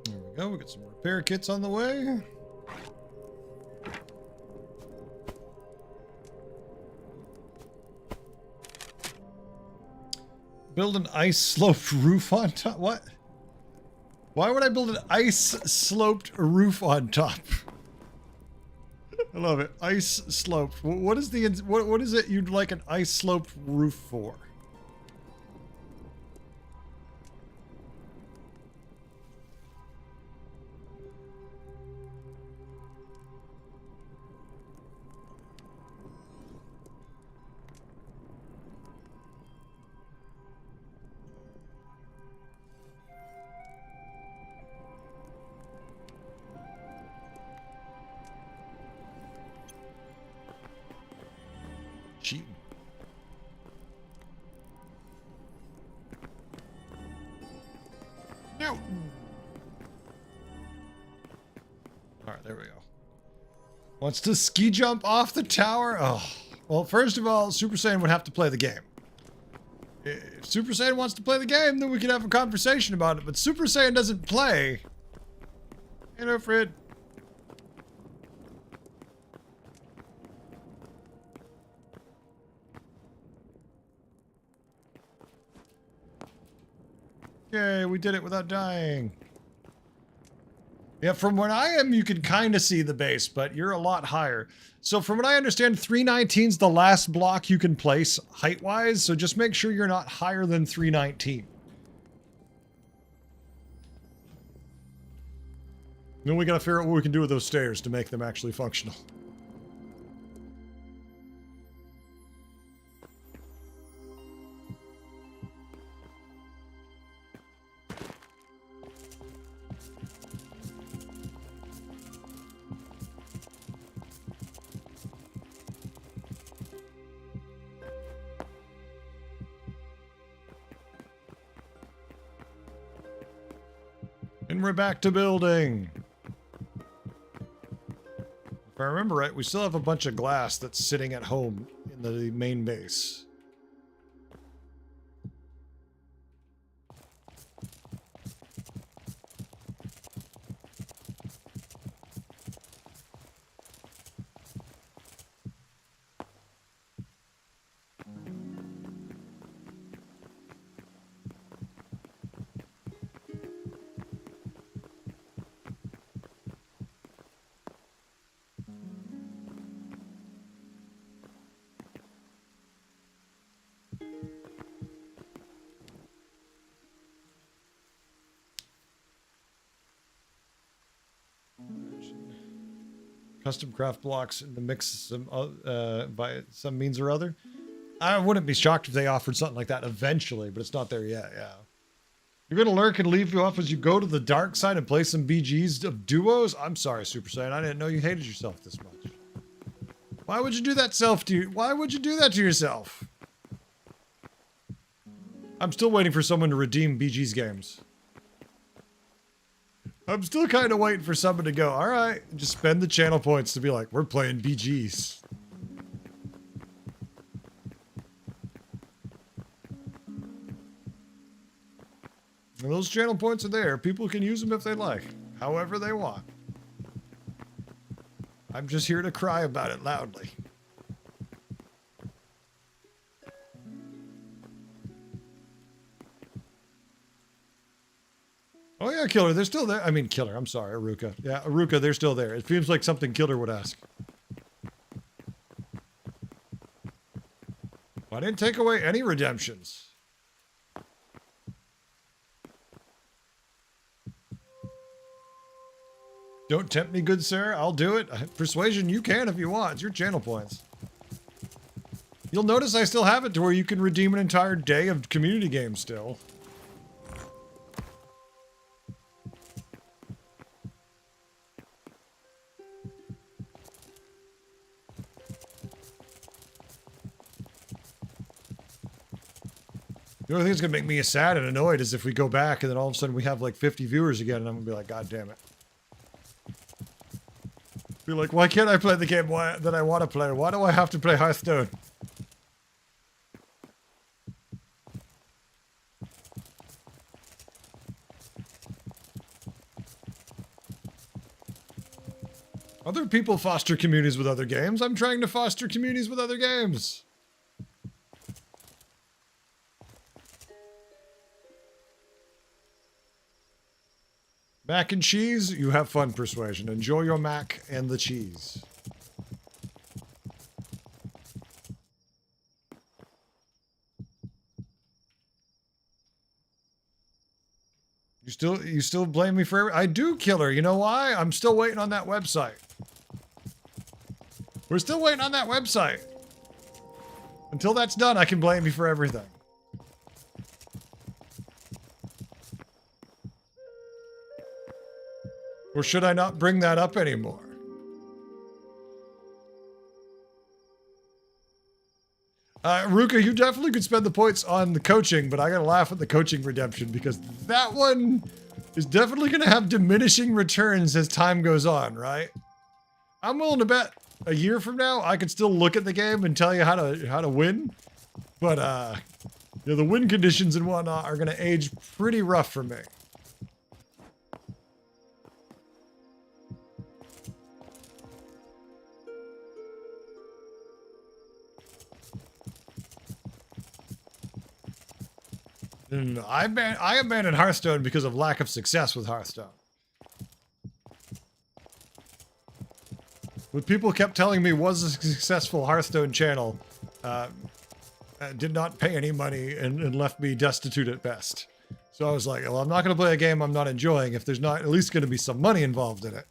There we go, we got some repair kits on the way. Build an ice-sloped roof on top? What? Why would I build an ice-sloped roof on top? I love it. Ice-sloped. What is the what is it you'd like an ice-sloped roof for? Cheating. No. Alright, there we go. Wants to ski jump off the tower? Oh. Well, first of all, Super Saiyan would have to play the game. If Super Saiyan wants to play the game, then we could have a conversation about it. But Super Saiyan doesn't play. You know, Fred. Yay, we did it without dying. Yeah, from where I am, you can kind of see the base, but you're a lot higher. So from what I understand, 319's the last block you can place height-wise, so just make sure you're not higher than 319. Then we gotta figure out what we can do with those stairs to make them actually functional. And we're back to building. If I remember right, we still have a bunch of glass that's sitting at home in the main base. Custom craft blocks in the mix some, by some means or other. I wouldn't be shocked if they offered something like that eventually, but it's not there yet, yeah. You're going to lurk and leave you off as you go to the dark side and play some BGs of duos? I'm sorry, Super Saiyan. I didn't know you hated yourself this much. Why would you do that Why would you do that to yourself? I'm still waiting for someone to redeem BG's games. I'm still kind of waiting for someone to go, all right, just spend the channel points to be like, we're playing BGs. And those channel points are there. People can use them if they like, however they want. I'm just here to cry about it loudly. Oh yeah, Killer, they're still there. I mean, Killer, I'm sorry, Aruka. Yeah, Aruka, they're still there. It seems like something Killer would ask. I didn't take away any redemptions. Don't tempt me, good sir. I'll do it. Persuasion, you can if you want. It's your channel points. You'll notice I still have it to where you can redeem an entire day of community games still. The only thing that's going to make me sad and annoyed is if we go back and then all of a sudden we have like 50 viewers again and I'm going to be like, God damn it. Be like, why can't I play the game that I want to play? Why do I have to play Hearthstone? Other people foster communities with other games. I'm trying to foster communities with other games. Mac and cheese, you have fun, Persuasion. Enjoy your mac and the cheese. You still blame me for I do kill her. You know why? I'm still waiting on that website. We're still waiting on that website. Until that's done, I can blame you for everything. Or should I not bring that up anymore? Ruka, you definitely could spend the points on the coaching, but I gotta laugh at the coaching redemption because that one is definitely gonna have diminishing returns as time goes on, right? I'm willing to bet a year from now I could still look at the game and tell you how to win, but you know, the win conditions and whatnot are gonna age pretty rough for me. No, I abandoned Hearthstone because of lack of success with Hearthstone. What people kept telling me was a successful Hearthstone channel did not pay any money and left me destitute at best. So I was like, well, I'm not going to play a game I'm not enjoying if there's not at least going to be some money involved in it.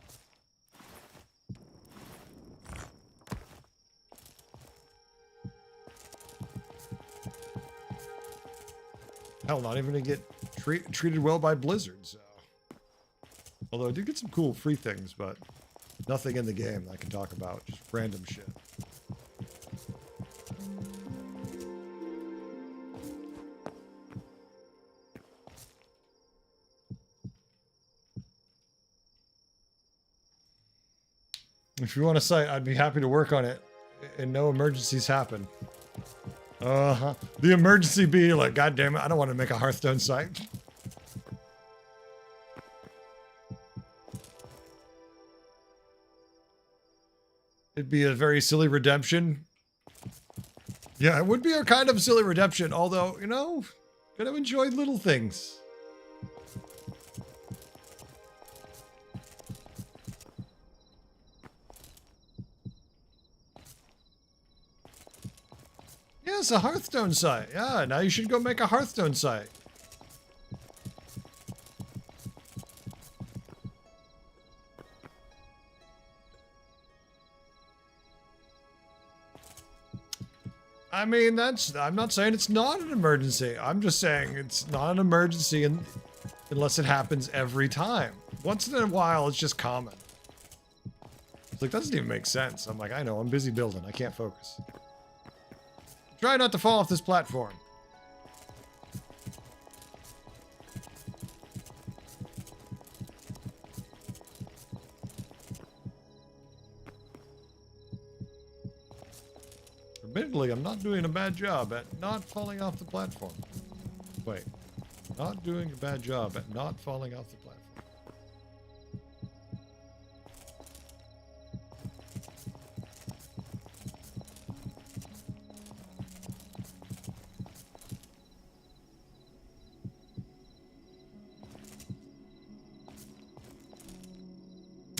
Hell, not even to get treated well by Blizzard, so. Although I did get some cool free things, but nothing in the game that I can talk about. Just random shit. If you want a site, I'd be happy to work on it and no emergencies happen. Uh-huh. The emergency be like, God damn it, I don't want to make a Hearthstone site. It'd be a very silly redemption. Yeah, it would be a kind of silly redemption, although, you know, gotta enjoy little things. Yeah, it's a Hearthstone site. Yeah, now you should go make a Hearthstone site. I mean, I'm not saying it's not an emergency. I'm just saying it's not an emergency unless it happens every time. Once in a while, it's just common. It's like, that doesn't even make sense. I'm like, I know, I'm busy building. I can't focus. Try not to fall off this platform. Admittedly, I'm not doing a bad job at not falling off the platform. Wait, not doing a bad job at not falling off the platform.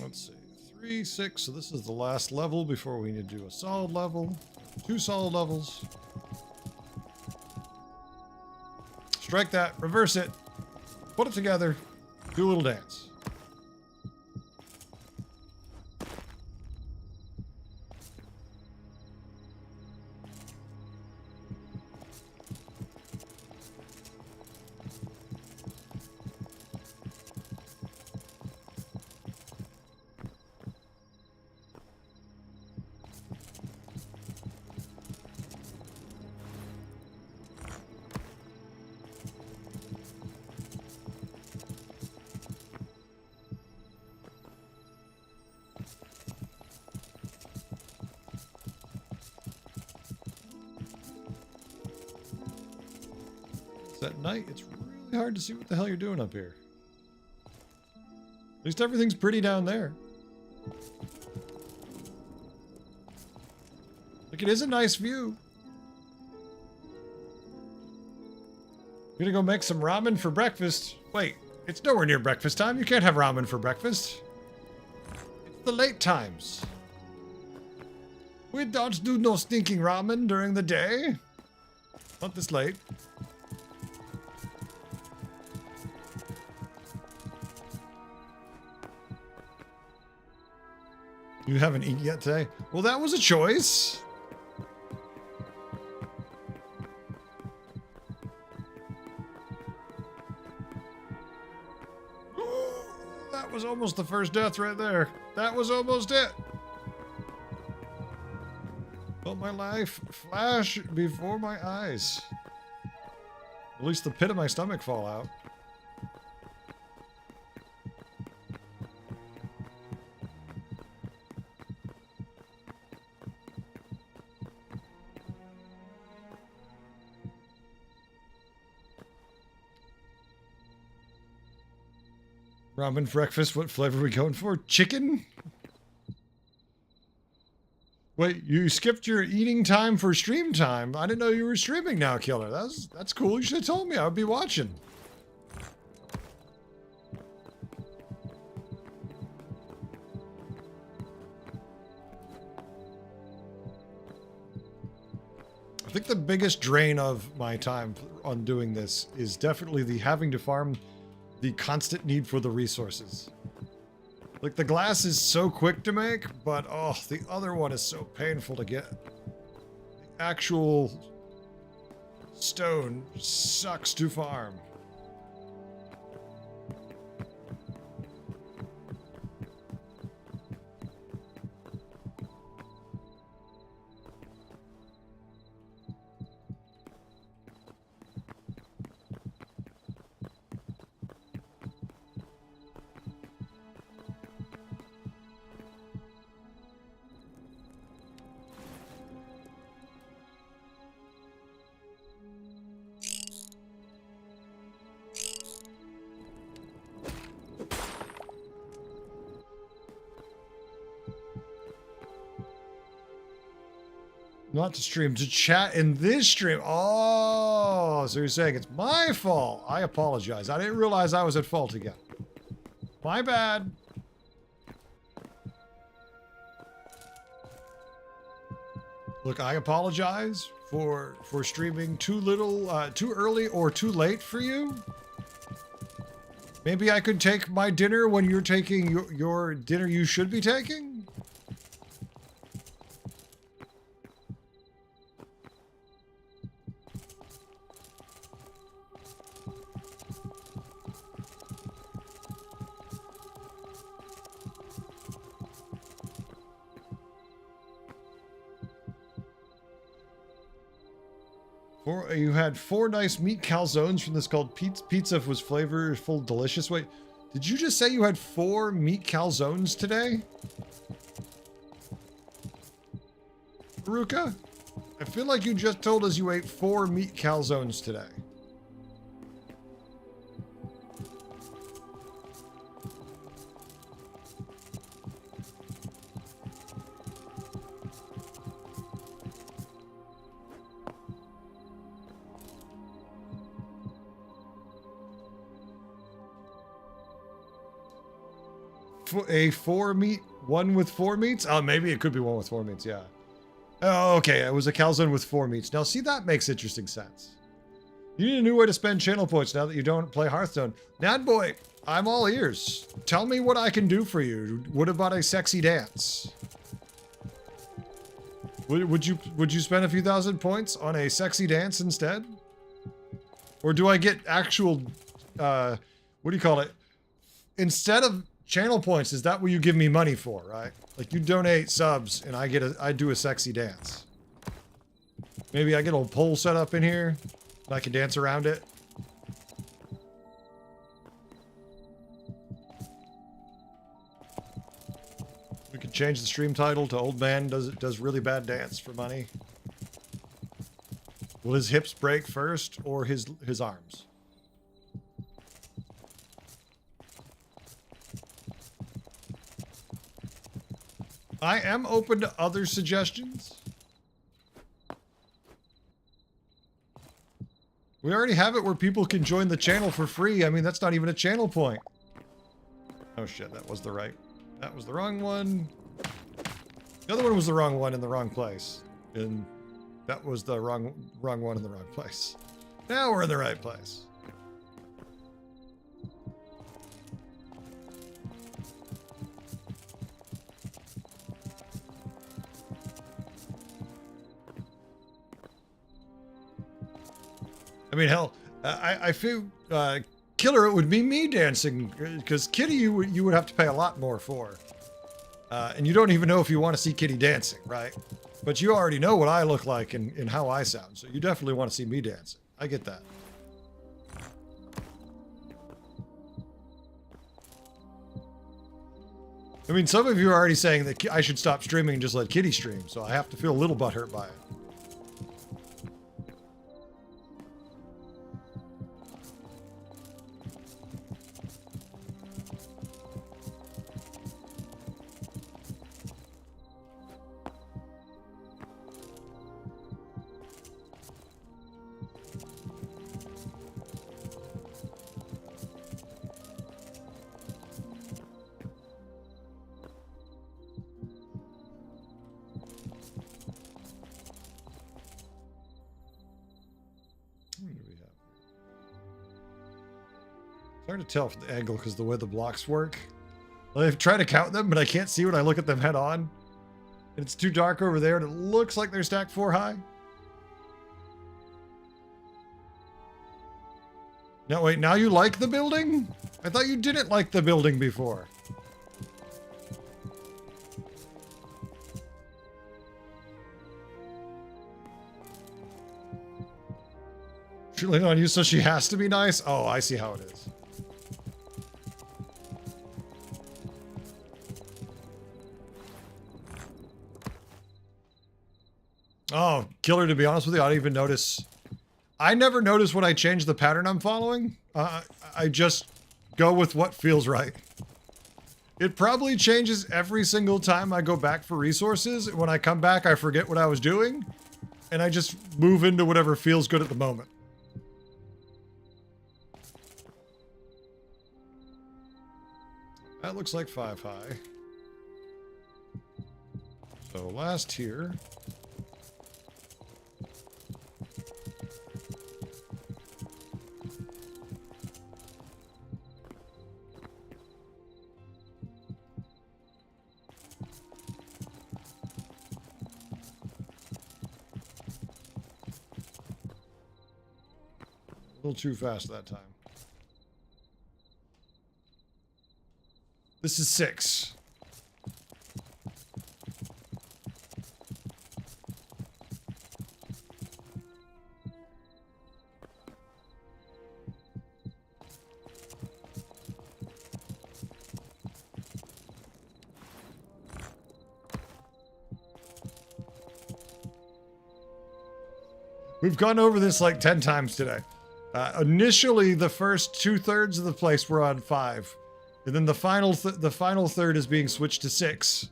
Let's see, 3, 6, so this is the last level before we need to do a solid level. 2 solid levels. Strike that, reverse it, put it together, do a little dance. At night, it's really hard to see what the hell you're doing up here. At least everything's pretty down there. Like, it is a nice view. I'm gonna go make some ramen for breakfast. Wait, It's nowhere near breakfast time. You can't have ramen for breakfast. It's the late times. We don't do no stinking ramen during the day. Not this late. You haven't eaten yet today? Well, that was a choice. That was almost the first death right there. That was almost it. Felt my life flash before my eyes. At least the pit of my stomach fall out. Ramen breakfast, what flavor are we going for? Chicken? Wait, you skipped your eating time for stream time. I didn't know you were streaming now, Killer. That's cool. You should have told me. I would be watching. I think the biggest drain of my time on doing this is definitely the having to farm the constant need for the resources. Like, the glass is so quick to make, but oh, the other one is so painful to get. The actual stone sucks to farm. Not to stream, to chat in this stream. Oh, so you're saying it's my fault. I apologize. I didn't realize I was at fault again. My bad. Look, I apologize for streaming too early or too late for you. Maybe I could take my dinner when you're taking your dinner you should be taking? You had 4 nice meat calzones from this called Pizza was flavorful, delicious. Wait, did you just say you had 4 meat calzones today? Haruka? I feel like you just told us you ate 4 meat calzones today. A 4 meat, one with 4 meats? Oh, maybe it could be one with 4 meats, yeah. Oh, okay, it was a calzone with 4 meats. Now, see, that makes interesting sense. You need a new way to spend channel points now that you don't play Hearthstone. Nadboy, I'm all ears. Tell me what I can do for you. What about a sexy dance? Would you spend a few thousand points on a sexy dance instead? Or do I get actual, what do you call it? Instead of channel points, is that what you give me money for, right? Like, you donate subs and I do a sexy dance. Maybe I get a little pole set up in here and I can dance around it. We could change the stream title to Old Man does really bad dance for money. Will his hips break first or his arms? I am open to other suggestions. We already have it where people can join the channel for free. I mean, that's not even a channel point. Oh shit, that was the wrong one. The other one was the wrong one in the wrong place. And that was the wrong one in the wrong place. Now we're in the right place. I mean, hell, I feel killer it would be me dancing, because Kitty you would have to pay a lot more for. And you don't even know if you want to see Kitty dancing, right? But you already know what I look like and how I sound, so you definitely want to see me dancing. I get that. I mean, some of you are already saying that I should stop streaming and just let Kitty stream, so I have to feel a little butthurt by it. Hard to tell from the angle because the way the blocks work. I've tried to count them, but I can't see when I look at them head on. And it's too dark over there, and it looks like they're stacked 4 high. Now wait, now you like the building? I thought you didn't like the building before. She leaned on you, so she has to be nice? Oh, I see how it is. Oh, killer, to be honest with you, I don't even notice. I never notice when I change the pattern I'm following. I just go with what feels right. It probably changes every single time I go back for resources. When I come back, I forget what I was doing, and I just move into whatever feels good at the moment. That looks like 5 high. So last here. A little too fast that time. This is 6. We've gone over this like 10 times today. Initially, the first 2/3 of the place were on 5. And then the final third is being switched to 6.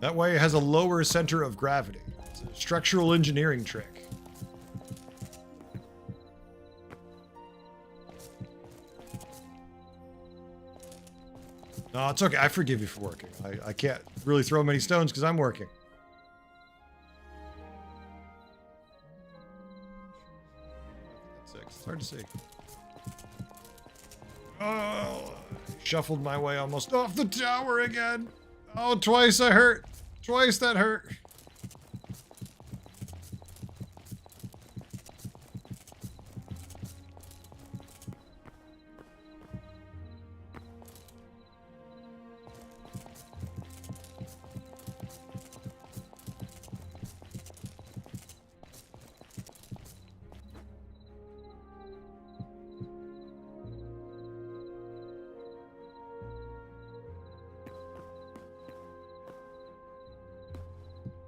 That way it has a lower center of gravity. It's a structural engineering trick. No, it's okay. I forgive you for working. I can't really throw many stones because I'm working. It's hard to see. Oh, shuffled my way almost off the tower again. Oh, twice I hurt. Twice that hurt.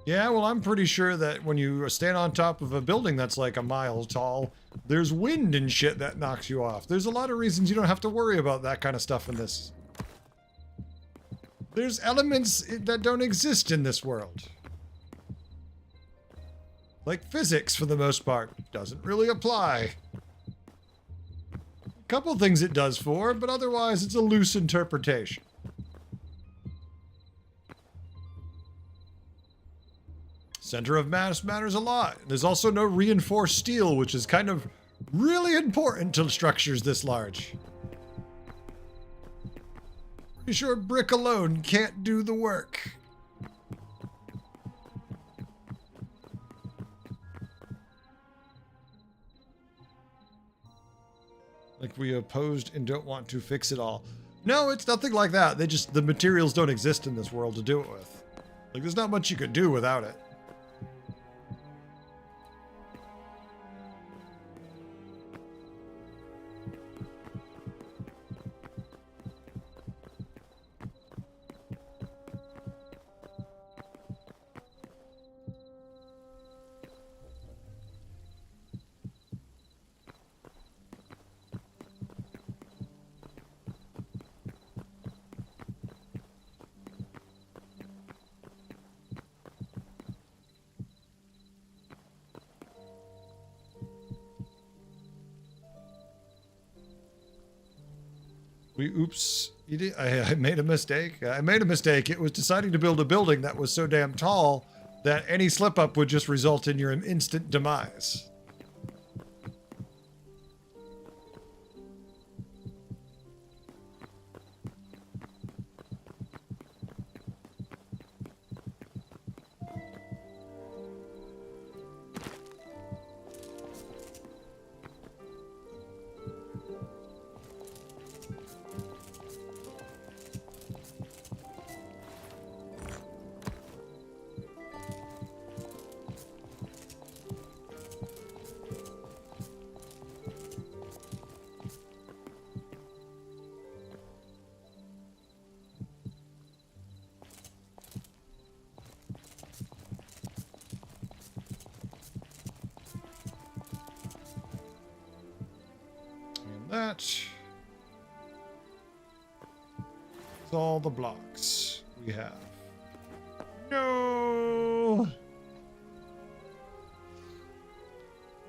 Yeah, well, I'm pretty sure that when you stand on top of a building that's like a mile tall, there's wind and shit that knocks you off. There's a lot of reasons you don't have to worry about that kind of stuff in this. There's elements that don't exist in this world. Like physics, for the most part, doesn't really apply. A couple things it does for, but otherwise it's a loose interpretation. Center of mass matters a lot. There's also no reinforced steel, which is kind of really important to structures this large. Pretty sure brick alone can't do the work. Like we opposed and don't want to fix it all. No, it's nothing like that. The materials don't exist in this world to do it with. Like there's not much you could do without it. Oops, I made a mistake. I made a mistake. It was deciding to build a building that was so damn tall that any slip up would just result in your instant demise. That is all the blocks we have. No!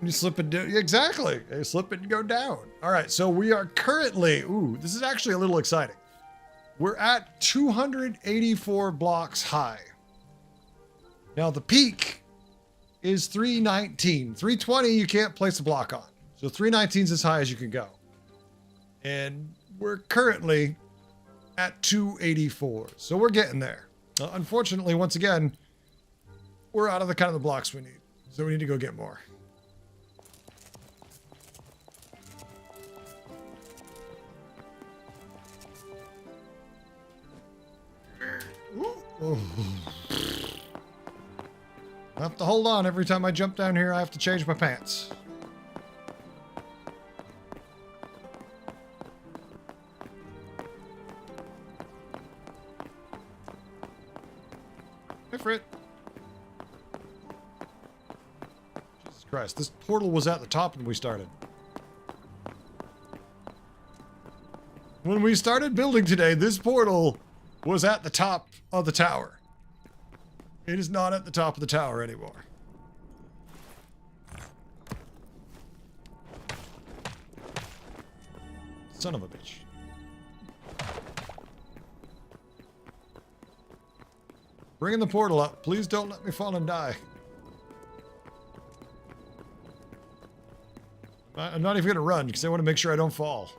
You slip and do exactly. You slip and go down. All right, so we are currently. Ooh, this is actually a little exciting. We're at 284 blocks high. Now the peak is 319. 320 you can't place a block on. So 319 is as high as you can go. And we're currently at 284. So we're getting there. Unfortunately, once again, we're out of the kind of the blocks we need. So we need to go get more. Ooh. I have to hold on every time I jump down here. I have to change my pants. Hey, Frit. Jesus Christ, this portal was at the top when we started. When we started building today, this portal was at the top of the tower. It is not at the top of the tower anymore. Son of a bitch. Bringing the portal up. Please don't let me fall and die. I'm not even going to run because I want to make sure I don't fall.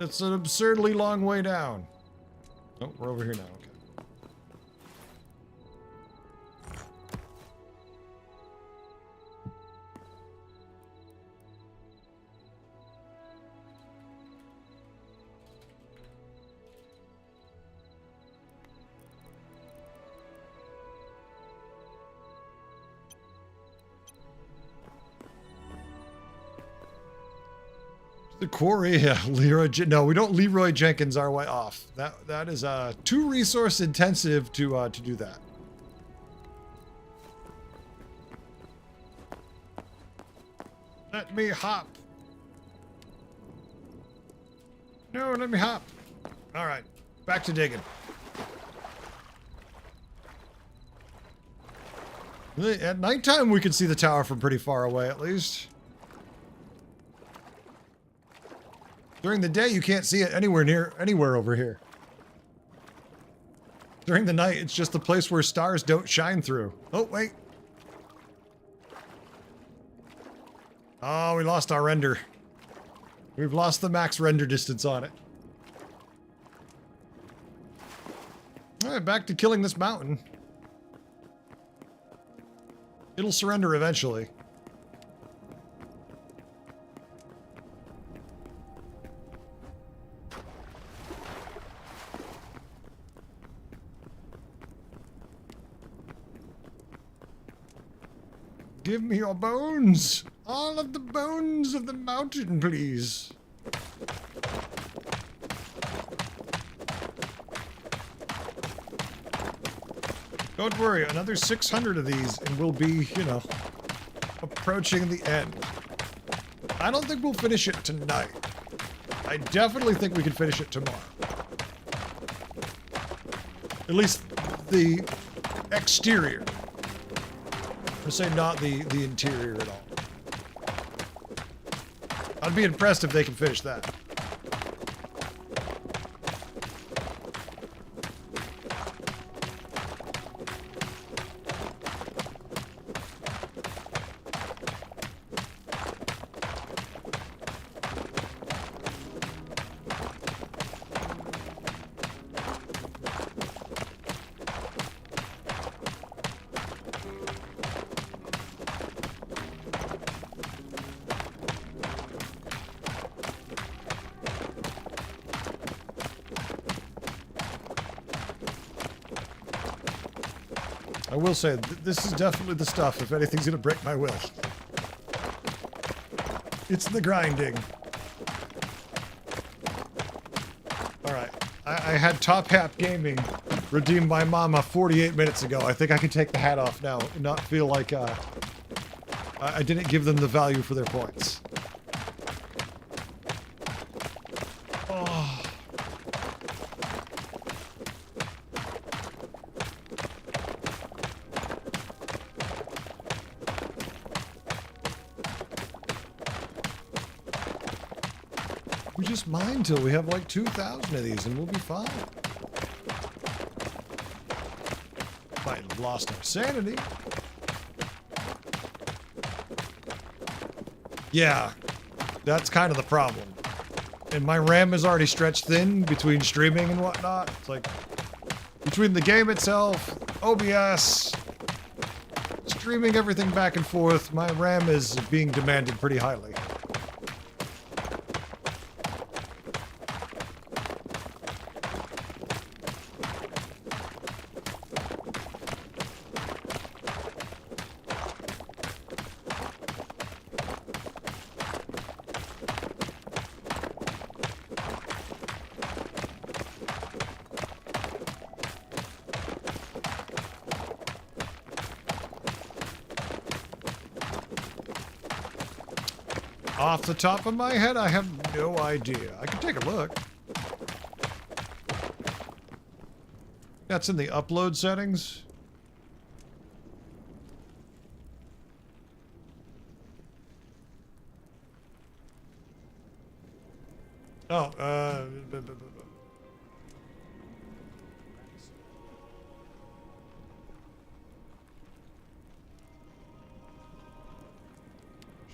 It's an absurdly long way down. Oh, we're over here now. Okay. The quarry, yeah, no, we don't Leroy Jenkins our way off. That is too resource intensive to do that. Let me hop. No, let me hop. All right, back to digging. At nighttime, we can see the tower from pretty far away, at least. During the day, you can't see it anywhere over here. During the night, it's just the place where stars don't shine through. Oh, wait. Oh, we lost our render. We've lost the max render distance on it. All right, back to killing this mountain. It'll surrender eventually. Give me your bones! All of the bones of the mountain, please. Don't worry, another 600 of these and we'll be, you know, approaching the end. I don't think we'll finish it tonight. I definitely think we can finish it tomorrow. At least the exterior. I say not the interior at all. I'd be impressed if they can finish that. I will say, this is definitely the stuff if anything's gonna break my will. It's the grinding. Alright, I had Top Hat Gaming redeem my mama 48 minutes ago. I think I can take the hat off now and not feel like I didn't give them the value for their points. Oh. We just mine till we have like 2,000 of these and we'll be fine. Might have lost our sanity. Yeah, that's kind of the problem. And my RAM is already stretched thin between streaming and whatnot. It's like, between the game itself, OBS, streaming everything back and forth, my RAM is being demanded pretty highly. Off the top of my head, I have no idea. I can take a look. That's in the upload settings. Oh,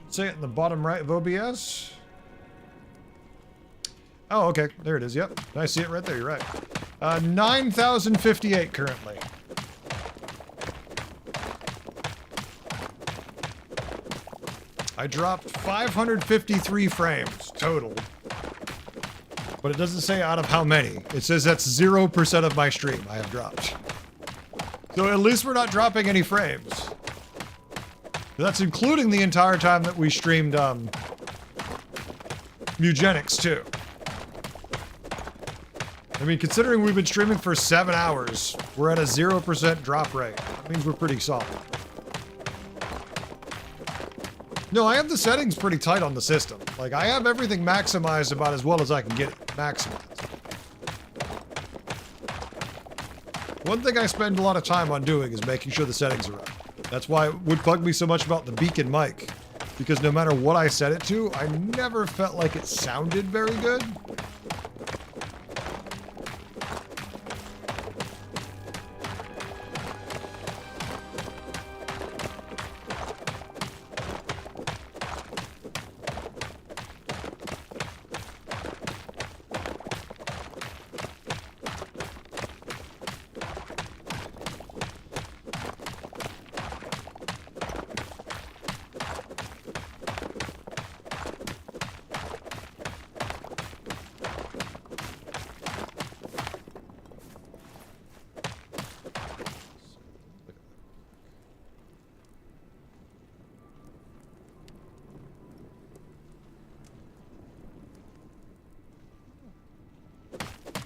say it in the bottom right of OBS. Oh, okay. There it is. Yep. I see it right there. You're right. 9,058 currently. I dropped 553 frames total. But it doesn't say out of how many. It says that's 0% of my stream I have dropped. So at least we're not dropping any frames. That's including the entire time that we streamed Mugenics too. I mean, considering we've been streaming for 7 hours, we're at a 0% drop rate. That means we're pretty solid. No, I have the settings pretty tight on the system. Like, I have everything maximized about as well as I can get it maximized. One thing I spend a lot of time on doing is making sure the settings are right. That's why it would bug me so much about the beacon mic. Because no matter what I set it to, I never felt like it sounded very good.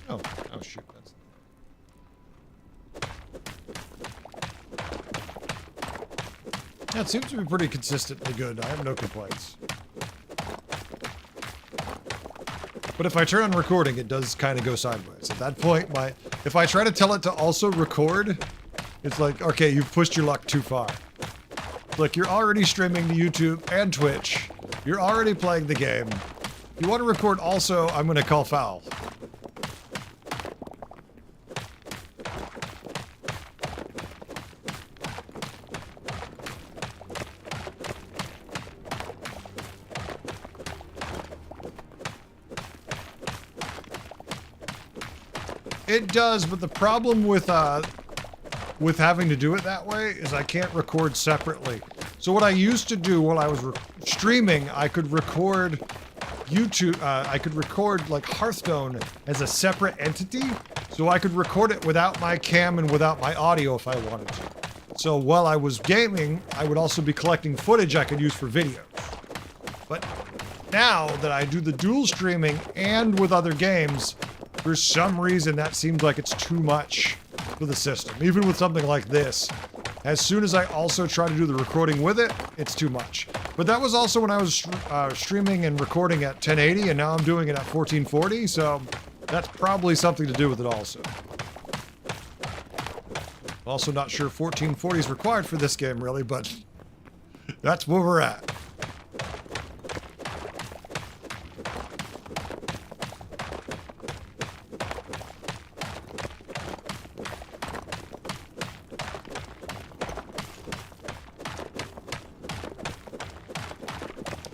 Oh shoot, that's... Yeah, it seems to be pretty consistently good. I have no complaints. But if I turn on recording, it does kind of go sideways. At that point, if I try to tell it to also record, it's like, okay, you've pushed your luck too far. Look, you're already streaming to YouTube and Twitch. You're already playing the game. If you want to record also, I'm going to call foul. It does, but the problem with having to do it that way is I can't record separately. So what I used to do while I was streaming, I could record YouTube, I could record like Hearthstone as a separate entity, so I could record it without my cam and without my audio if I wanted to. So while I was gaming, I would also be collecting footage I could use for videos. But now that I do the dual streaming and with other games, for some reason that seems like it's too much for the system. Even with something like this, as soon as I also try to do the recording with it, it's too much. But that was also when I was streaming and recording at 1080, and now I'm doing it at 1440, so that's probably something to do with it also. Also not sure 1440 is required for this game really, but that's where we're at.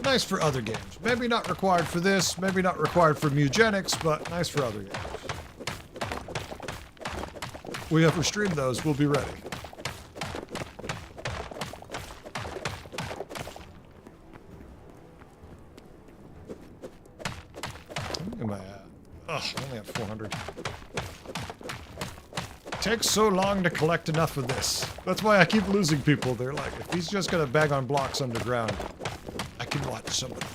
Nice for other games. Maybe not required for this, maybe not required for Mugenics, but nice for other games. We ever stream those, we'll be ready. Where am I at? Ugh, I only have 400. Takes so long to collect enough of this. That's why I keep losing people. They're like, if he's just gonna bag on blocks underground, I can watch some of them.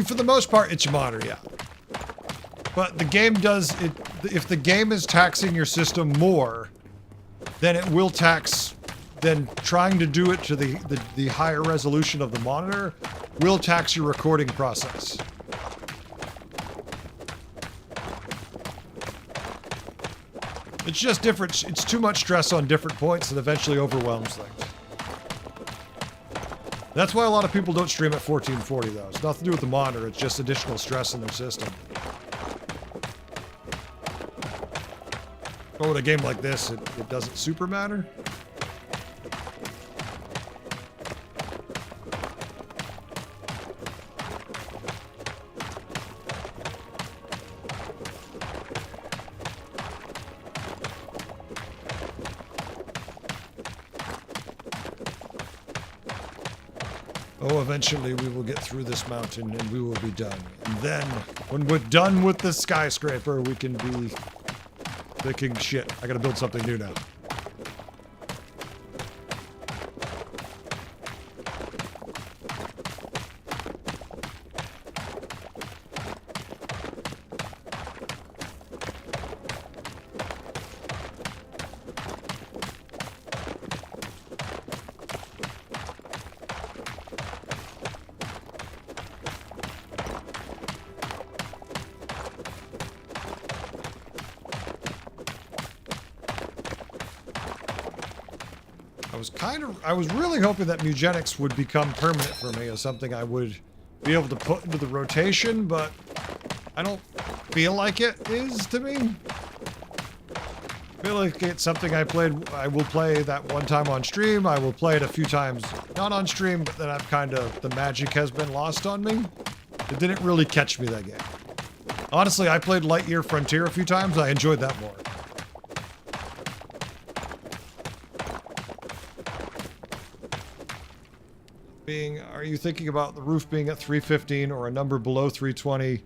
For the most part, it's your monitor, yeah. But the game does it. If the game is taxing your system more, then it will tax. Then trying to do it to the higher resolution of the monitor will tax your recording process. It's just different. It's too much stress on different points and eventually overwhelms things. That's why a lot of people don't stream at 1440 though. It's nothing to do with the monitor, it's just additional stress in their system. But with a game like this, it doesn't super matter. Oh, eventually we will get through this mountain and we will be done. And then, when we're done with the skyscraper, we can be thinking, shit, I gotta build something new now. I was really hoping that Mugenics would become permanent for me as something I would be able to put into the rotation, but I don't feel like it is to me. I feel like it's something I will play that one time on stream. I will play it a few times not on stream, but then the magic has been lost on me. It didn't really catch me that game. Honestly, I played Lightyear Frontier a few times. I enjoyed that more. Are you thinking about the roof being at 315 or a number below 320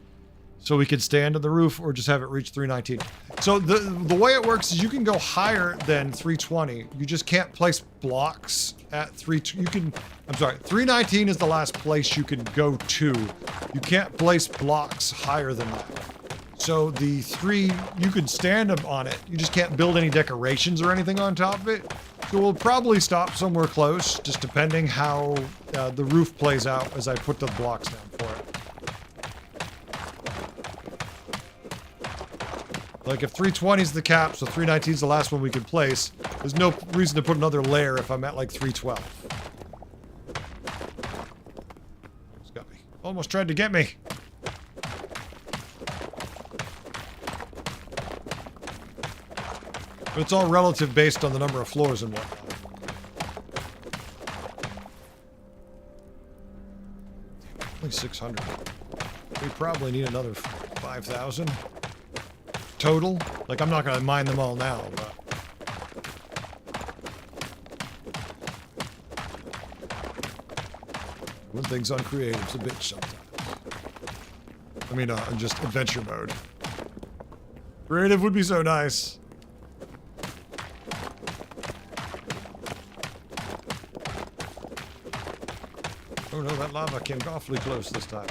so we could stand on the roof, or just have it reach 319? So the way it works is you can go higher than 320. You just can't place blocks at 319 is the last place you can go to. You can't place blocks higher than that. So you can stand on it. You just can't build any decorations or anything on top of it. So we'll probably stop somewhere close, just depending how the roof plays out as I put the blocks down for it. Like if 320 is the cap, so 319 is the last one we could place, there's no reason to put another layer if I'm at like 312. It's got me. Almost tried to get me. But it's all relative based on the number of floors and whatnot. Only 600. We probably need another 5,000 total. Like, I'm not going to mine them all now, but... When things on creative's a bitch sometimes. I mean, just adventure mode. Creative would be so nice. Oh no, that lava came awfully close this time.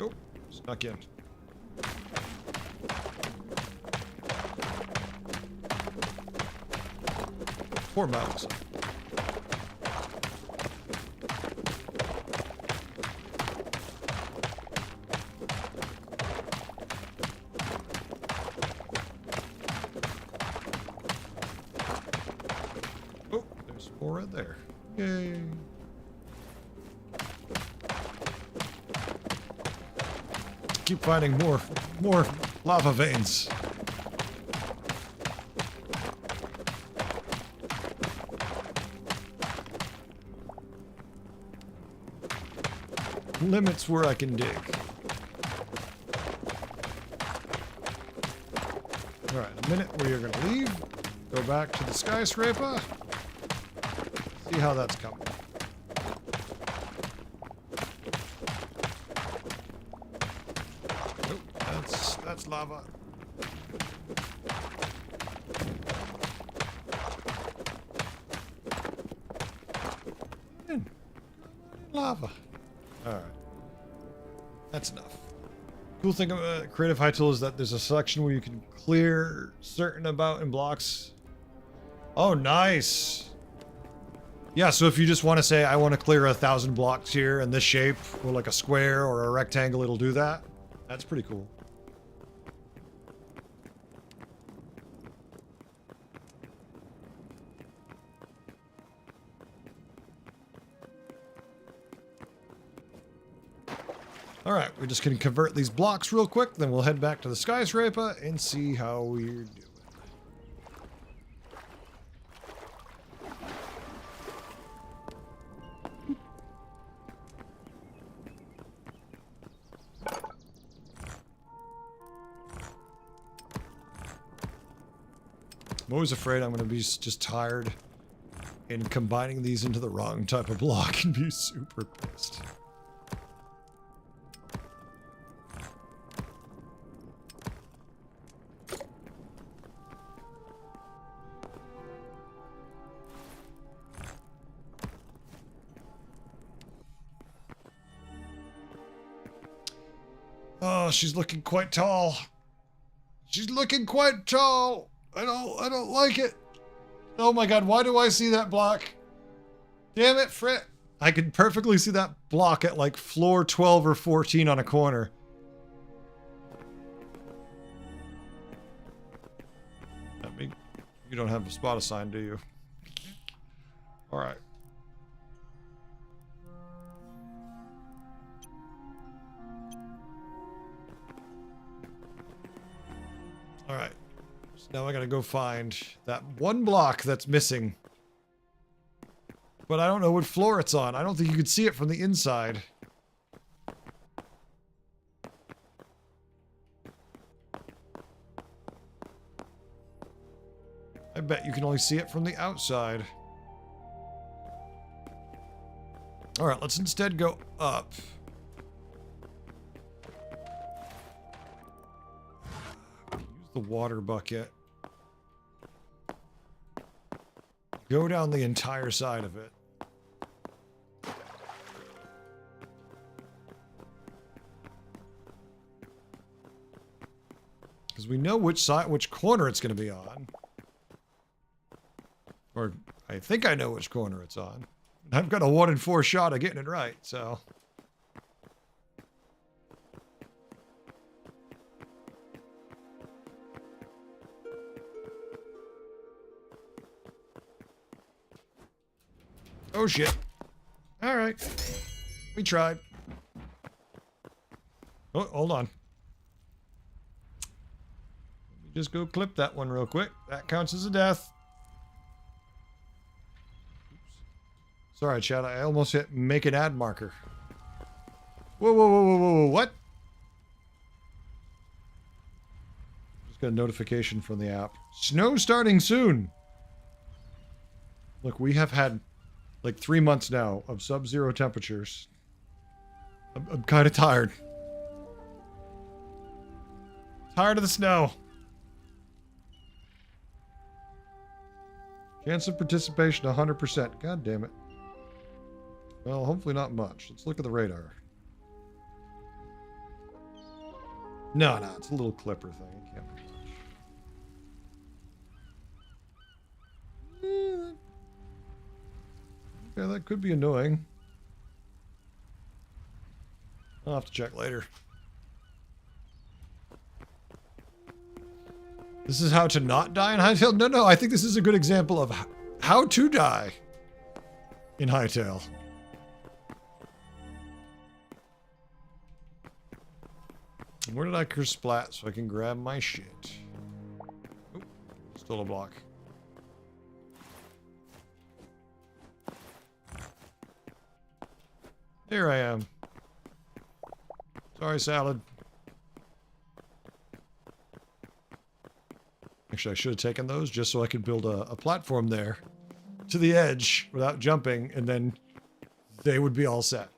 Oh, snuck in. Poor mouse. There. Yay. Keep finding more lava veins. Limits where I can dig. Alright, a minute where you're gonna leave. Go back to the skyscraper. See how that's coming. Nope, that's lava. Lava. Alright. That's enough. Cool thing about Creative High Tool is that there's a section where you can clear certain in blocks. Oh, nice. Yeah, so if you just want to say, I want to clear 1,000 blocks here in this shape, or like a square or a rectangle, it'll do that. That's pretty cool. Alright, we're just going to convert these blocks real quick, then we'll head back to the skyscraper and see how we're doing. I'm always afraid I'm going to be just tired and combining these into the wrong type of block and be super pissed. Oh, she's looking quite tall. She's looking quite tall. I don't like it. Oh my god, why do I see that block? Damn it, Frit. I could perfectly see that block at like floor 12 or 14 on a corner. I mean, you don't have a spot assigned, do you? All right. All right. So now I gotta go find that one block that's missing. But I don't know what floor it's on. I don't think you could see it from the inside. I bet you can only see it from the outside. All right, let's instead go up. Use the water bucket. Go down the entire side of it. Because we know which side, which corner it's going to be on. Or I think I know which corner it's on. I've got a 1 in 4 shot of getting it right, so. Oh shit. All right. We tried. Oh, hold on. Let me just go clip that one real quick. That counts as a death. Oops. Sorry, Chad. I almost hit make an ad marker. Whoa, whoa, whoa, whoa, whoa, what? Just got a notification from the app. Snow starting soon. Look, we have had like 3 months now of sub-zero temperatures. I'm kind of tired. Tired of the snow. Chance of participation 100%. God damn it. Well, hopefully not much. Let's look at the radar. No, it's a little clipper thing. It can't be much. Yeah, that could be annoying. I'll have to check later. This is how to not die in Hytale? No, I think this is a good example of how to die in Hytale. Where did I kersplat so I can grab my shit? Oh, still a block. Here I am. Sorry, salad. Actually, I should have taken those just so I could build a platform there to the edge without jumping, and then they would be all set.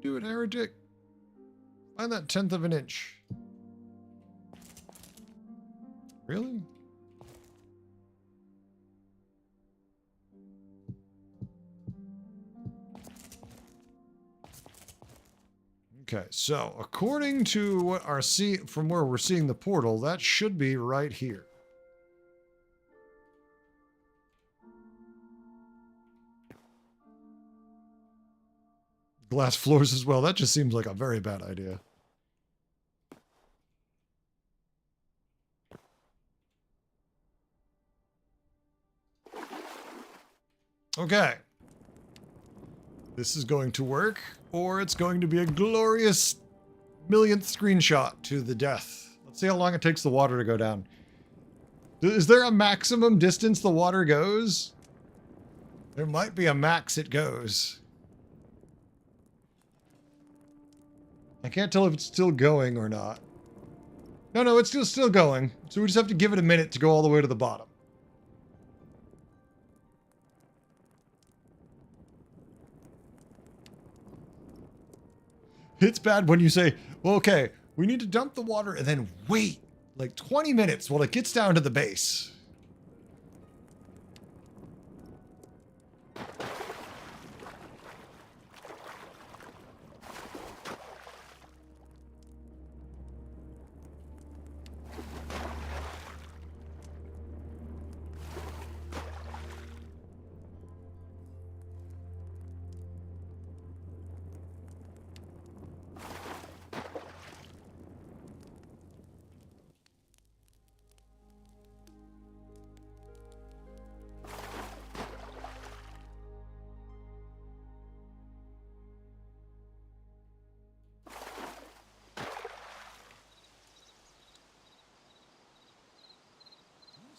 Do it, heretic. Find that 1/10 of an inch. Really? Okay, so according to what from where we're seeing the portal, that should be right here. Glass floors as well. That just seems like a very bad idea. Okay. This is going to work, or it's going to be a glorious millionth screenshot to the death. Let's see how long it takes the water to go down. Is there a maximum distance the water goes? There might be a max it goes. I can't tell if it's still going or not. No, it's still going. So we just have to give it a minute to go all the way to the bottom. It's bad when you say, well, okay, we need to dump the water and then wait like 20 minutes while it gets down to the base.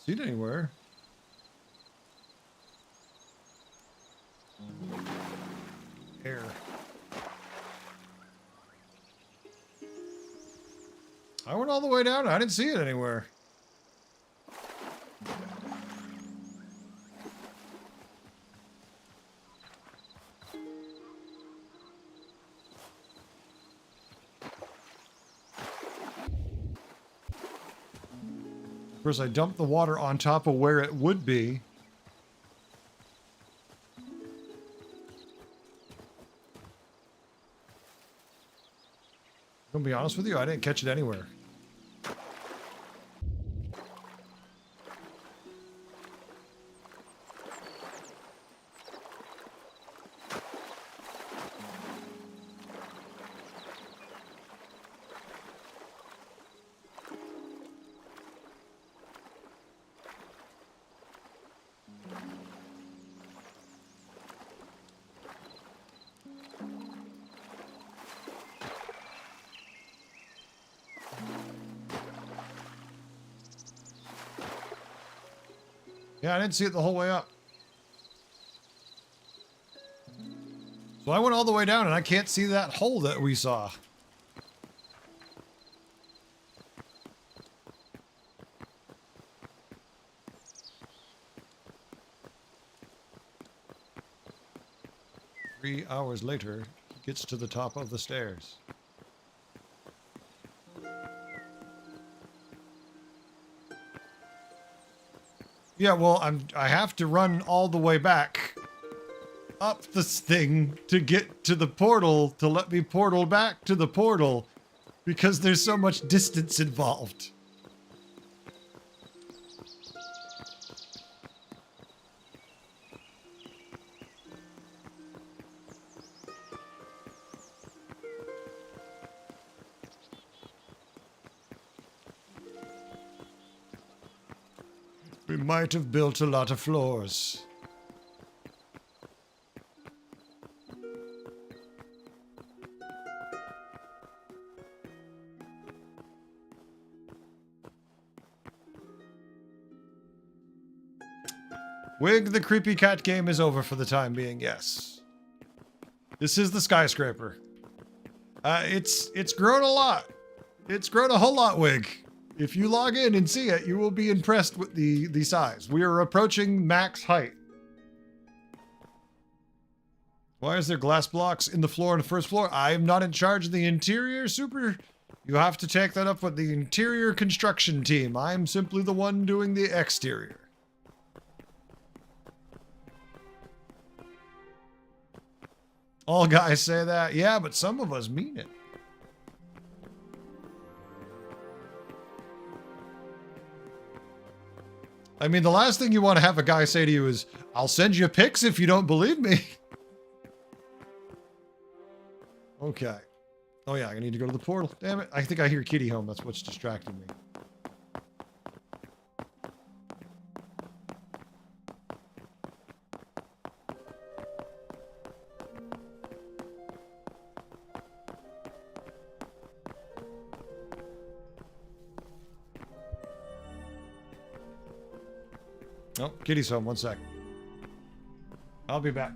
See it anywhere. Air. I went all the way down. I didn't see it anywhere. Of course, I dumped the water on top of where it would be. I'm gonna be honest with you, I didn't catch it anywhere. Yeah, I didn't see it the whole way up. So I went all the way down and I can't see that hole that we saw. Three hours later, he gets to the top of the stairs. Yeah, well, I have to run all the way back up this thing to get to the portal to let me portal back to the portal because there's so much distance involved. We might have built a lot of floors. Wig, the creepy cat game is over for the time being, yes. This is the skyscraper. It's grown a lot. It's grown a whole lot, Wig. If you log in and see it, you will be impressed with the size. We are approaching max height. Why is there glass blocks in the floor on the first floor? I am not in charge of the interior, Super. You have to take that up with the interior construction team. I'm simply the one doing the exterior. All guys say that. Yeah, but some of us mean it. I mean, the last thing you want to have a guy say to you is, I'll send you pics if you don't believe me. Okay. Oh yeah, I need to go to the portal. Damn it. I think I hear Kitty home. That's what's distracting me. Oh, Kitty's home. 1 sec. I'll be back.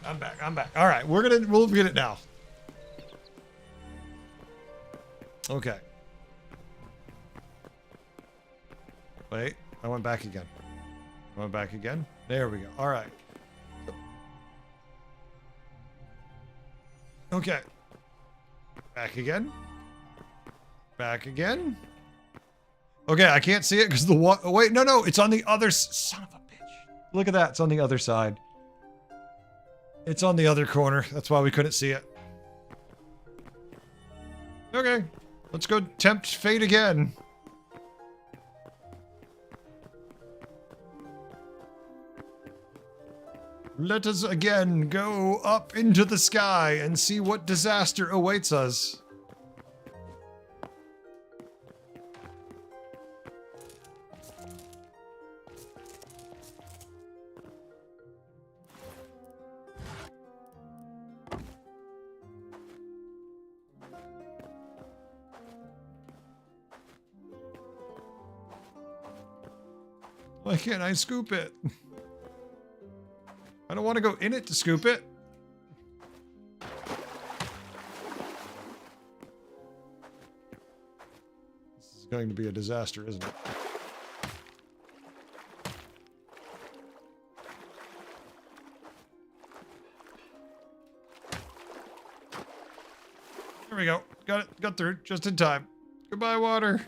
I'm back. I'm back. All right, we'll get it now. Okay. Wait, I went back again. I went back again. There we go. All right. Okay. Back again. Back again. Okay, I can't see it because the what? Oh, wait, no, it's on the other. Son of a bitch! Look at that. It's on the other side. It's on the other corner. That's why we couldn't see it. Okay, let's go tempt fate again. Let us again go up into the sky and see what disaster awaits us. Why can't I scoop it? I don't want to go in it to scoop it. This is going to be a disaster, isn't it? There we go. Got it. Got through just in time. Goodbye, water.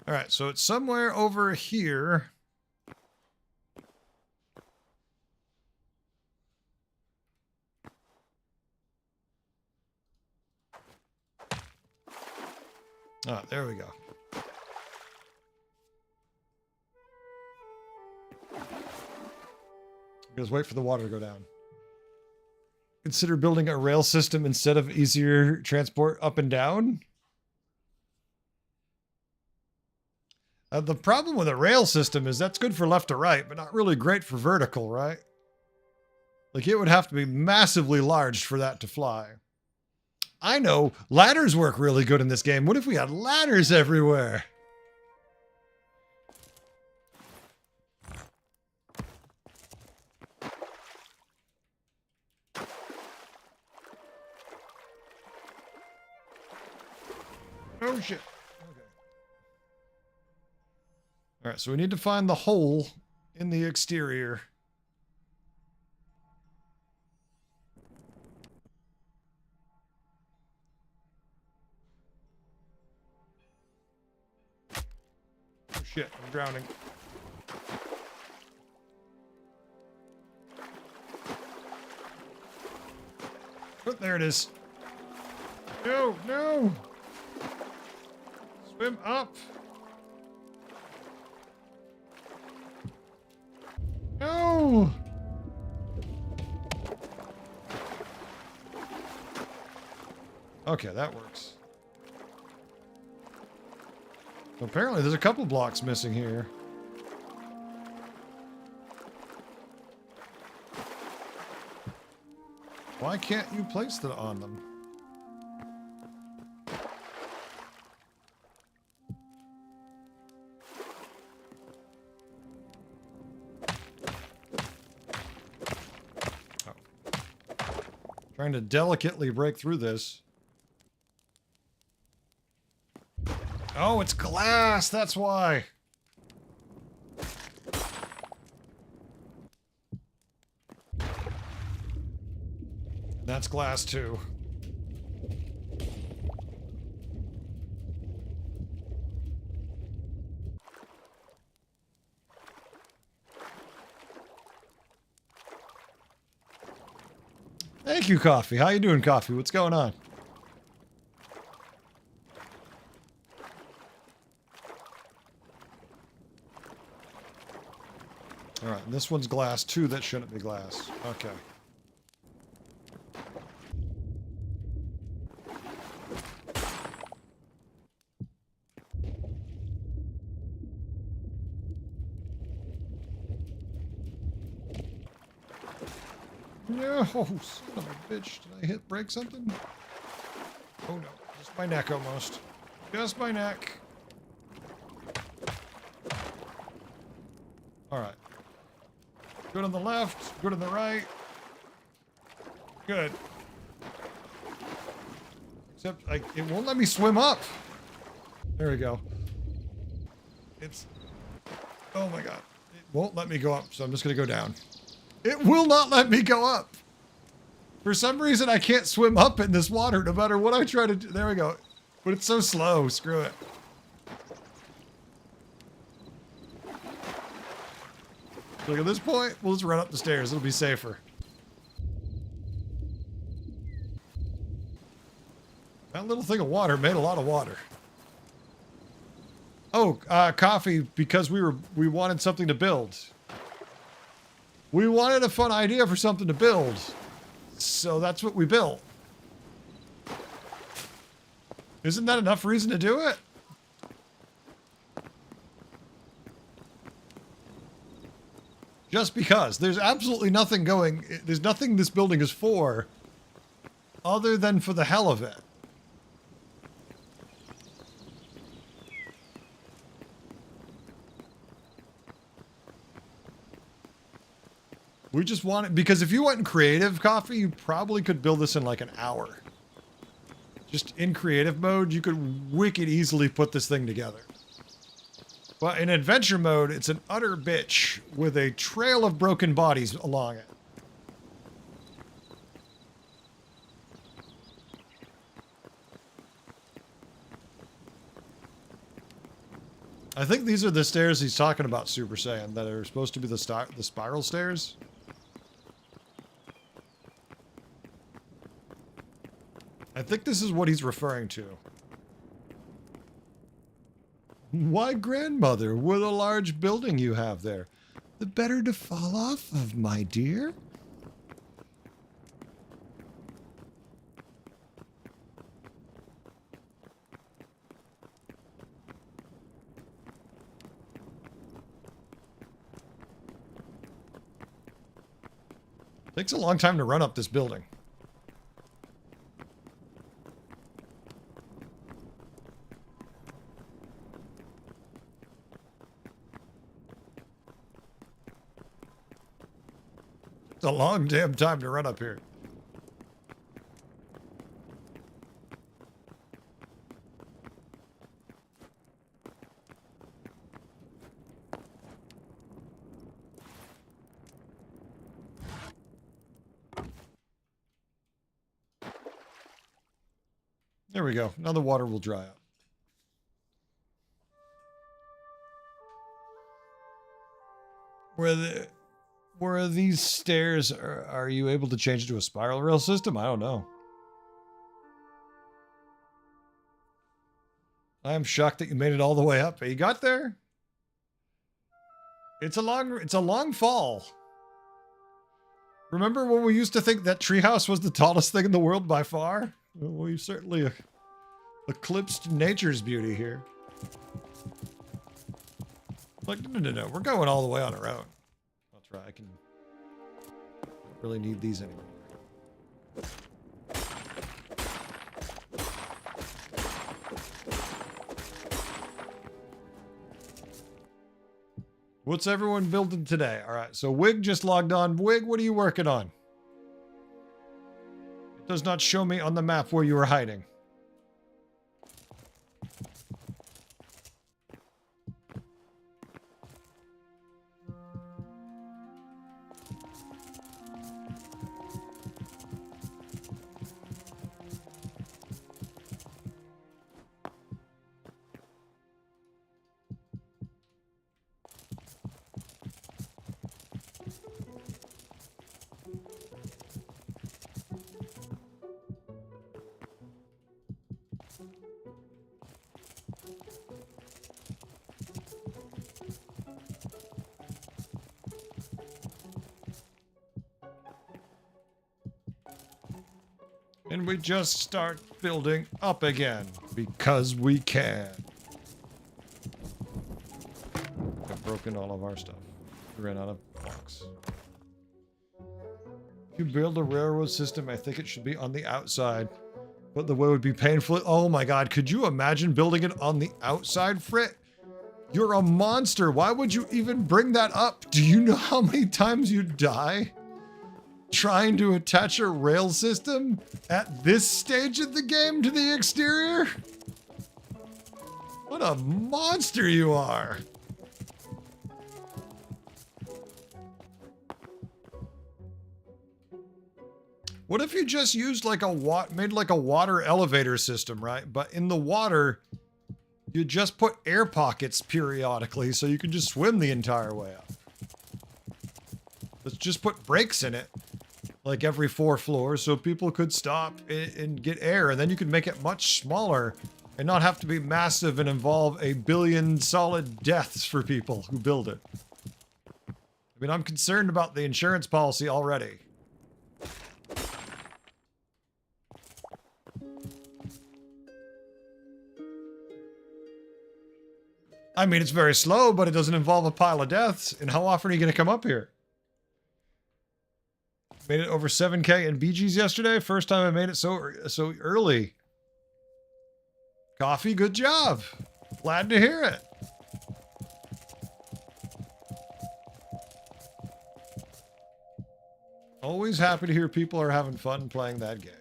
All right, so it's somewhere over here. Ah, there we go. Just wait for the water to go down. Consider building a rail system instead of easier transport up and down. The problem with a rail system is that's good for left to right, but not really great for vertical, right? Like, it would have to be massively large for that to fly. I know, ladders work really good in this game. What if we had ladders everywhere? Oh, shit. All right, so we need to find the hole in the exterior. Oh shit, I'm drowning. Oh, there it is. No, no! Swim up! No! Okay, that works. Apparently there's a couple blocks missing here. Why can't you place that on them? Trying to delicately break through this. Oh, it's glass. That's why. That's glass too. Thank you, Coffee. How you doing, Coffee? What's going on? All right, and this one's glass too. That shouldn't be glass. Okay. No, son of a bitch. Did I break something? Oh no, just my neck almost. Just my neck. Good on the left. Good on the right. Good. Except it won't let me swim up. There we go. Oh my god. It won't let me go up, so I'm just gonna go down. It will not let me go up. For some reason, I can't swim up in this water no matter what I try to do. There we go. But it's so slow. Screw it. Look, at this point, we'll just run up the stairs. It'll be safer. That little thing of water made a lot of water. Oh, coffee, because we wanted something to build. We wanted a fun idea for something to build. So that's what we built. Isn't that enough reason to do it? Just because. There's absolutely nothing there's nothing this building is for other than for the hell of it. We just want it because if you went in creative, Coffee, you probably could build this in like an hour. Just in creative mode, you could wicked easily put this thing together. But in adventure mode, it's an utter bitch with a trail of broken bodies along it. I think these are the stairs he's talking about, Super Saiyan, that are supposed to be the spiral stairs. I think this is what he's referring to. Why, grandmother, what a large building you have there. The better to fall off of, my dear. Takes a long time to run up this building. It's a long damn time to run up here. There we go. Now the water will dry up. Where these stairs are you able to change it to a spiral rail system? I don't know. I am shocked that you made it all the way up. You got there? It's a long fall. Remember when we used to think that treehouse was the tallest thing in the world by far? Well, we've certainly eclipsed nature's beauty here. Like, no, we're going all the way on our own. I'll try. I don't really need these anymore. What's everyone building today? All right, so Wig just logged on. Wig, what are you working on? It does not show me on the map where you are hiding. And we just start building up again because we can. I've broken all of our stuff. We ran out of blocks. If you build a railroad system, I think it should be on the outside. But the way would be painful. Oh my god, could you imagine building it on the outside, Frit? You're a monster. Why would you even bring that up? Do you know how many times you die trying to attach a rail system at this stage of the game to the exterior? What a monster you are. What if you just used like made like a water elevator system, right? But in the water, you just put air pockets periodically so you can just swim the entire way up. Let's just put brakes in it, like every 4 floors, so people could stop and get air, and then you could make it much smaller and not have to be massive and involve a billion solid deaths for people who build it. I mean, I'm concerned about the insurance policy already. I mean, it's very slow, but it doesn't involve a pile of deaths. And how often are you going to come up here? Made it over 7K in BGs yesterday. First time I made it so early. Coffee, good job. Glad to hear it. Always happy to hear people are having fun playing that game.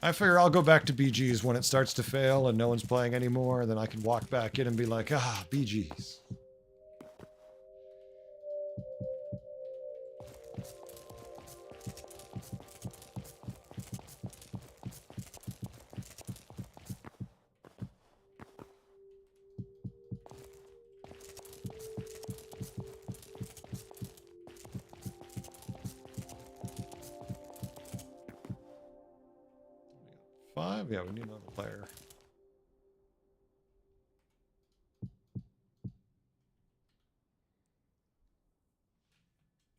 I figure I'll go back to BGs when it starts to fail and no one's playing anymore. Then I can walk back in and be like, ah, BGs. Yeah, we need another player.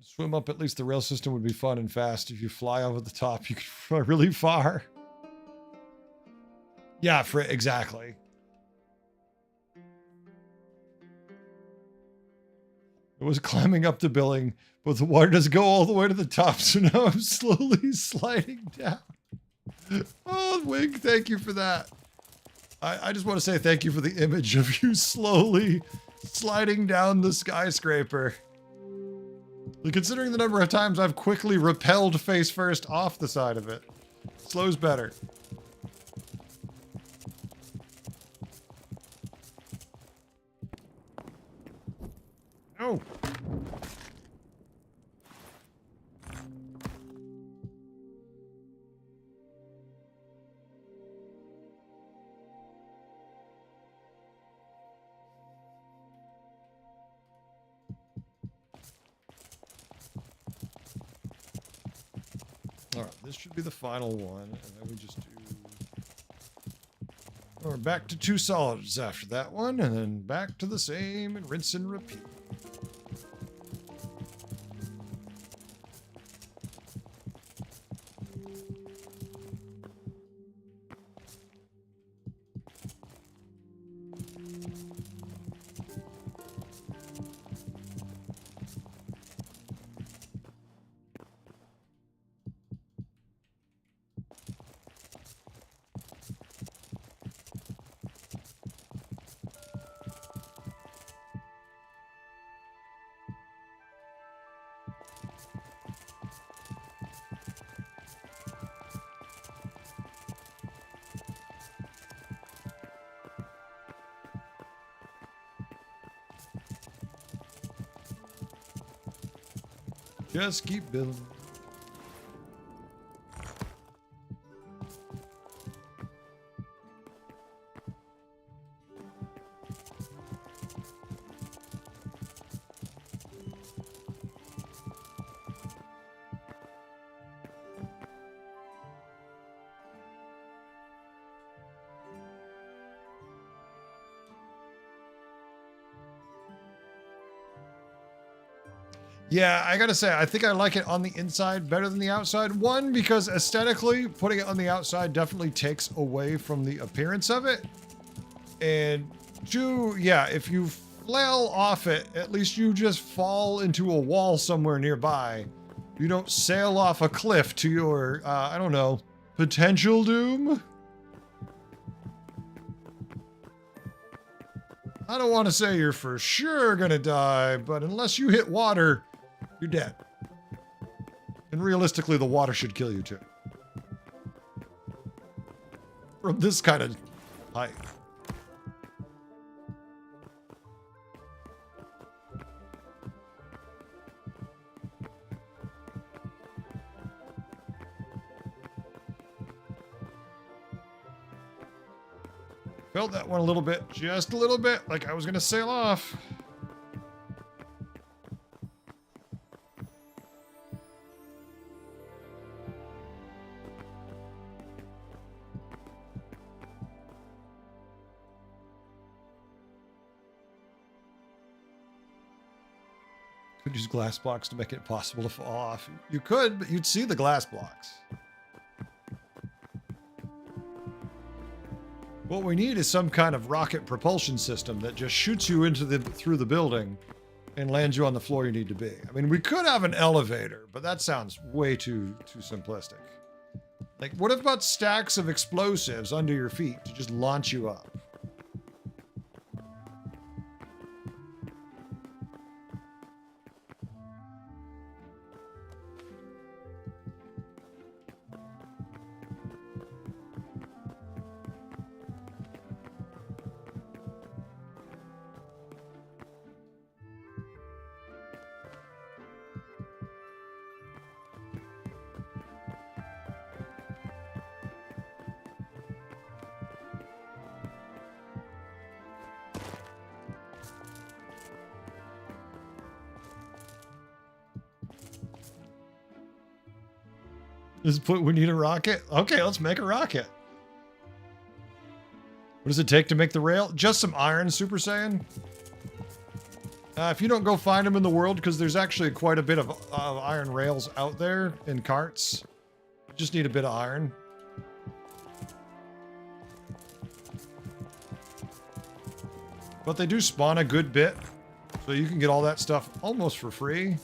Swim up at least the rail system would be fun and fast. If you fly over the top, you can fly really far. Yeah, exactly. It was climbing up the building, but the water doesn't go all the way to the top, so now I'm slowly sliding down. Oh, Wink, thank you for that. I just want to say thank you for the image of you slowly sliding down the skyscraper. Considering the number of times I've quickly rappelled face first off the side of it, slow's better. Oh. All right, this should be the final one, and then we just do... We're back to 2 solids after that one, and then back to the same, and rinse and repeat. Just keep building. Yeah, I gotta say, I think I like it on the inside better than the outside. One, because aesthetically, putting it on the outside definitely takes away from the appearance of it. And 2, yeah, if you flail off it, at least you just fall into a wall somewhere nearby. You don't sail off a cliff to your, I don't know, Potential doom? I don't want to say you're for sure gonna die, but unless you hit water, you're dead. And realistically, the water should kill you too. From this kind of height. Felt that one a little bit, just a little bit, like I was gonna sail off. Could use glass blocks to make it possible to fall off. You could, but you'd see the glass blocks. What we need is some kind of rocket propulsion system that just shoots you through the building and lands you on the floor you need to be. I mean, we could have an elevator, but that sounds way too simplistic. Like, what about stacks of explosives under your feet to just launch you up? We need a rocket? Okay, let's make a rocket. What does it take to make the rail? Just some iron, Super Saiyan. If you don't go find them in the world, because there's actually quite a bit of iron rails out there in carts. You just need a bit of iron. But they do spawn a good bit, so you can get all that stuff almost for free.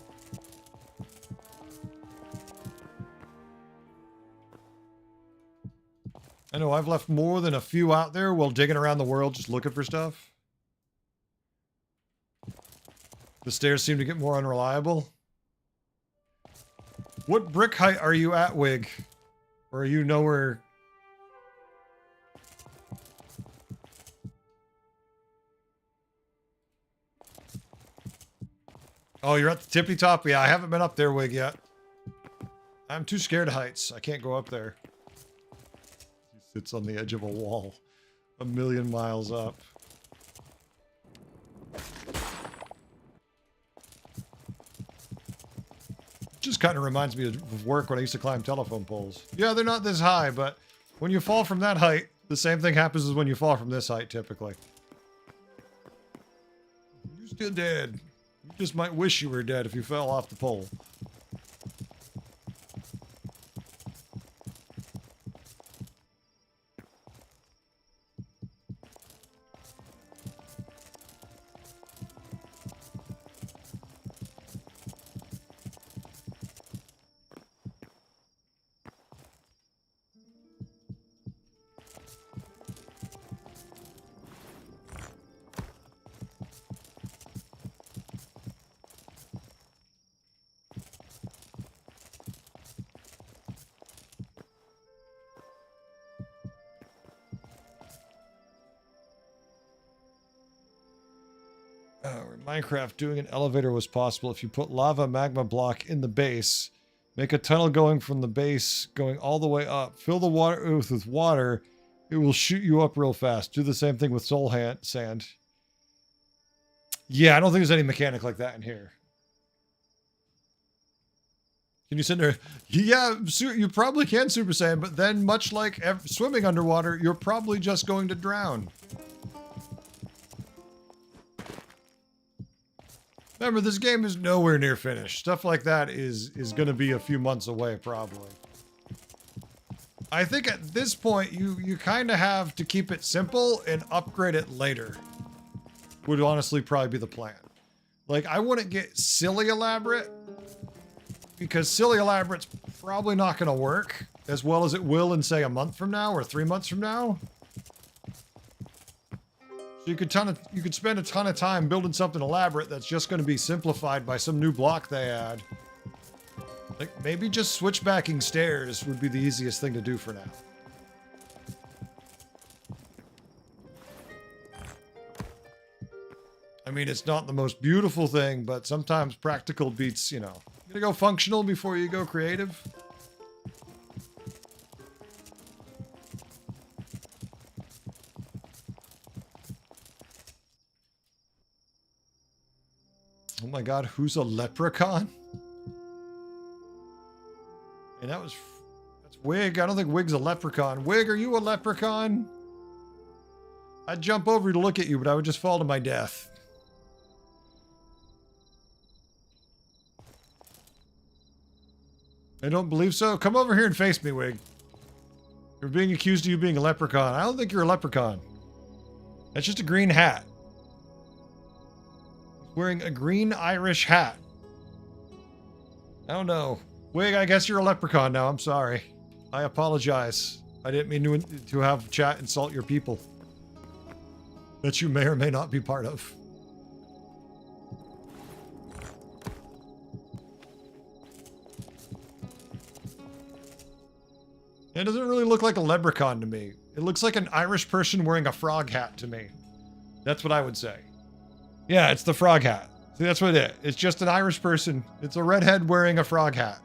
I know I've left more than a few out there while digging around the world just looking for stuff. The stairs seem to get more unreliable. What brick height are you at, Wig? Or are you nowhere? Oh, you're at the tippy top? Yeah, I haven't been up there, Wig, yet. I'm too scared of heights. I can't go up there. Sits on the edge of a wall, 1,000,000 miles up. Just kind of reminds me of work when I used to climb telephone poles. Yeah, they're not this high, but when you fall from that height, the same thing happens as when you fall from this height, typically. You're still dead. You just might wish you were dead if you fell off the pole. Minecraft, doing an elevator was possible if you put lava magma block in the base, make a tunnel going from the base, going all the way up, fill the water with water, it will shoot you up real fast. Do the same thing with soul sand. Yeah, I don't think there's any mechanic like that in here. Can you send her? Yeah, you probably can, Super Saiyan, but then much like swimming underwater, you're probably just going to drown. Remember, this game is nowhere near finished. Stuff like that is going to be a few months away, probably. I think at this point, you kind of have to keep it simple and upgrade it later. Would honestly probably be the plan. Like, I wouldn't get silly elaborate, because silly elaborate's probably not going to work. as well as it will in, say, a month from now or 3 months from now. So you could spend a ton of time building something elaborate that's just going to be simplified by some new block they add. Like, maybe just switchbacking stairs would be the easiest thing to do for now. I mean, it's not the most beautiful thing, but sometimes practical beats, you know. You gotta go functional before you go creative. Oh my god, who's a leprechaun? And that's Wig. I don't think Wig's a leprechaun. Wig, are you a leprechaun? I'd jump over to look at you, but I would just fall to my death. I don't believe so. Come over here and face me, Wig. You're being accused of you being a leprechaun. I don't think you're a leprechaun. That's just a green hat. He's wearing a green Irish hat. I don't know. Wig, I guess you're a leprechaun now. I'm sorry. I apologize. I didn't mean to have chat insult your people that you may or may not be part of. It doesn't really look like a leprechaun to me. It looks like an Irish person wearing a frog hat to me. That's what I would say. Yeah, it's the frog hat. See, that's what it is. It's just an Irish person. It's a redhead wearing a frog hat.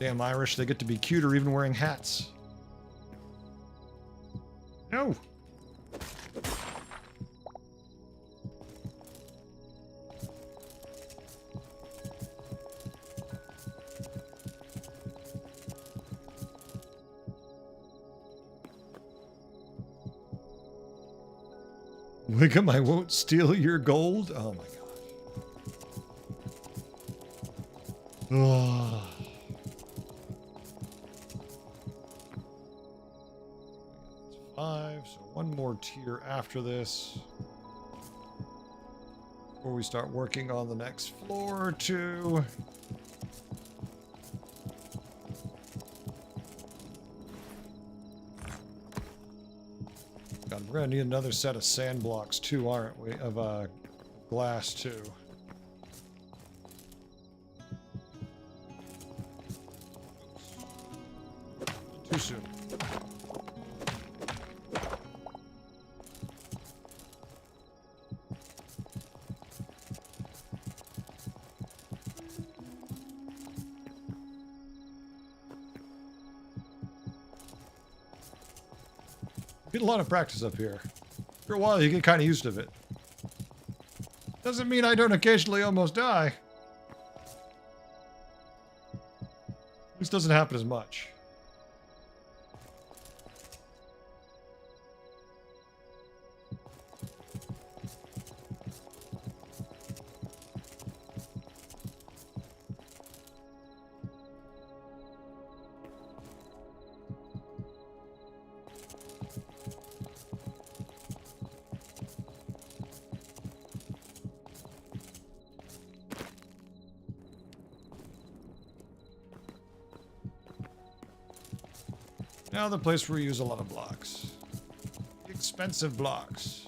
Damn Irish, they get to be cuter even wearing hats. No. Wiggum, I won't steal your gold. Oh my god. Oh. That's 5, so one more tier after this. Before we start working on the next floor or two. God, we're gonna need another set of sand blocks too, aren't we? Of glass too. Too soon. Get a lot of practice up here. For a while, you get kind of used to it. Doesn't mean I don't occasionally almost die. This doesn't happen as much. Now the place where we use a lot of blocks. Expensive blocks.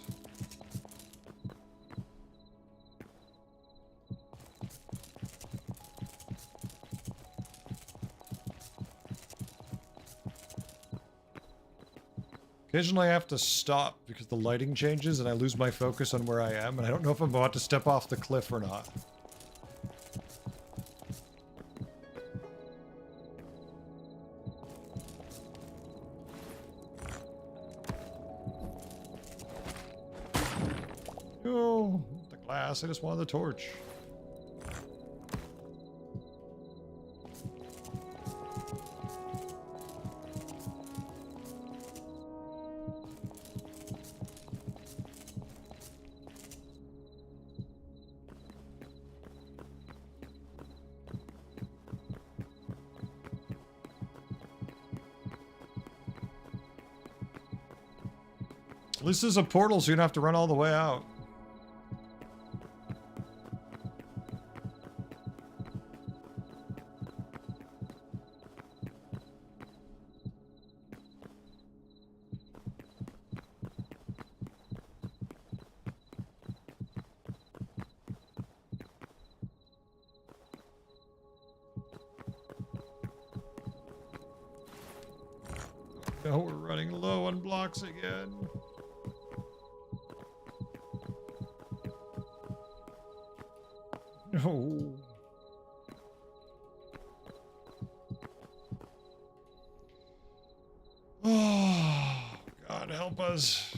Occasionally I have to stop because the lighting changes and I lose my focus on where I am, and I don't know if I'm about to step off the cliff or not. Oh, the glass. I just wanted the torch. At least there's a portal so you don't have to run all the way out. No, we're running low on blocks again. No. Oh, God help us.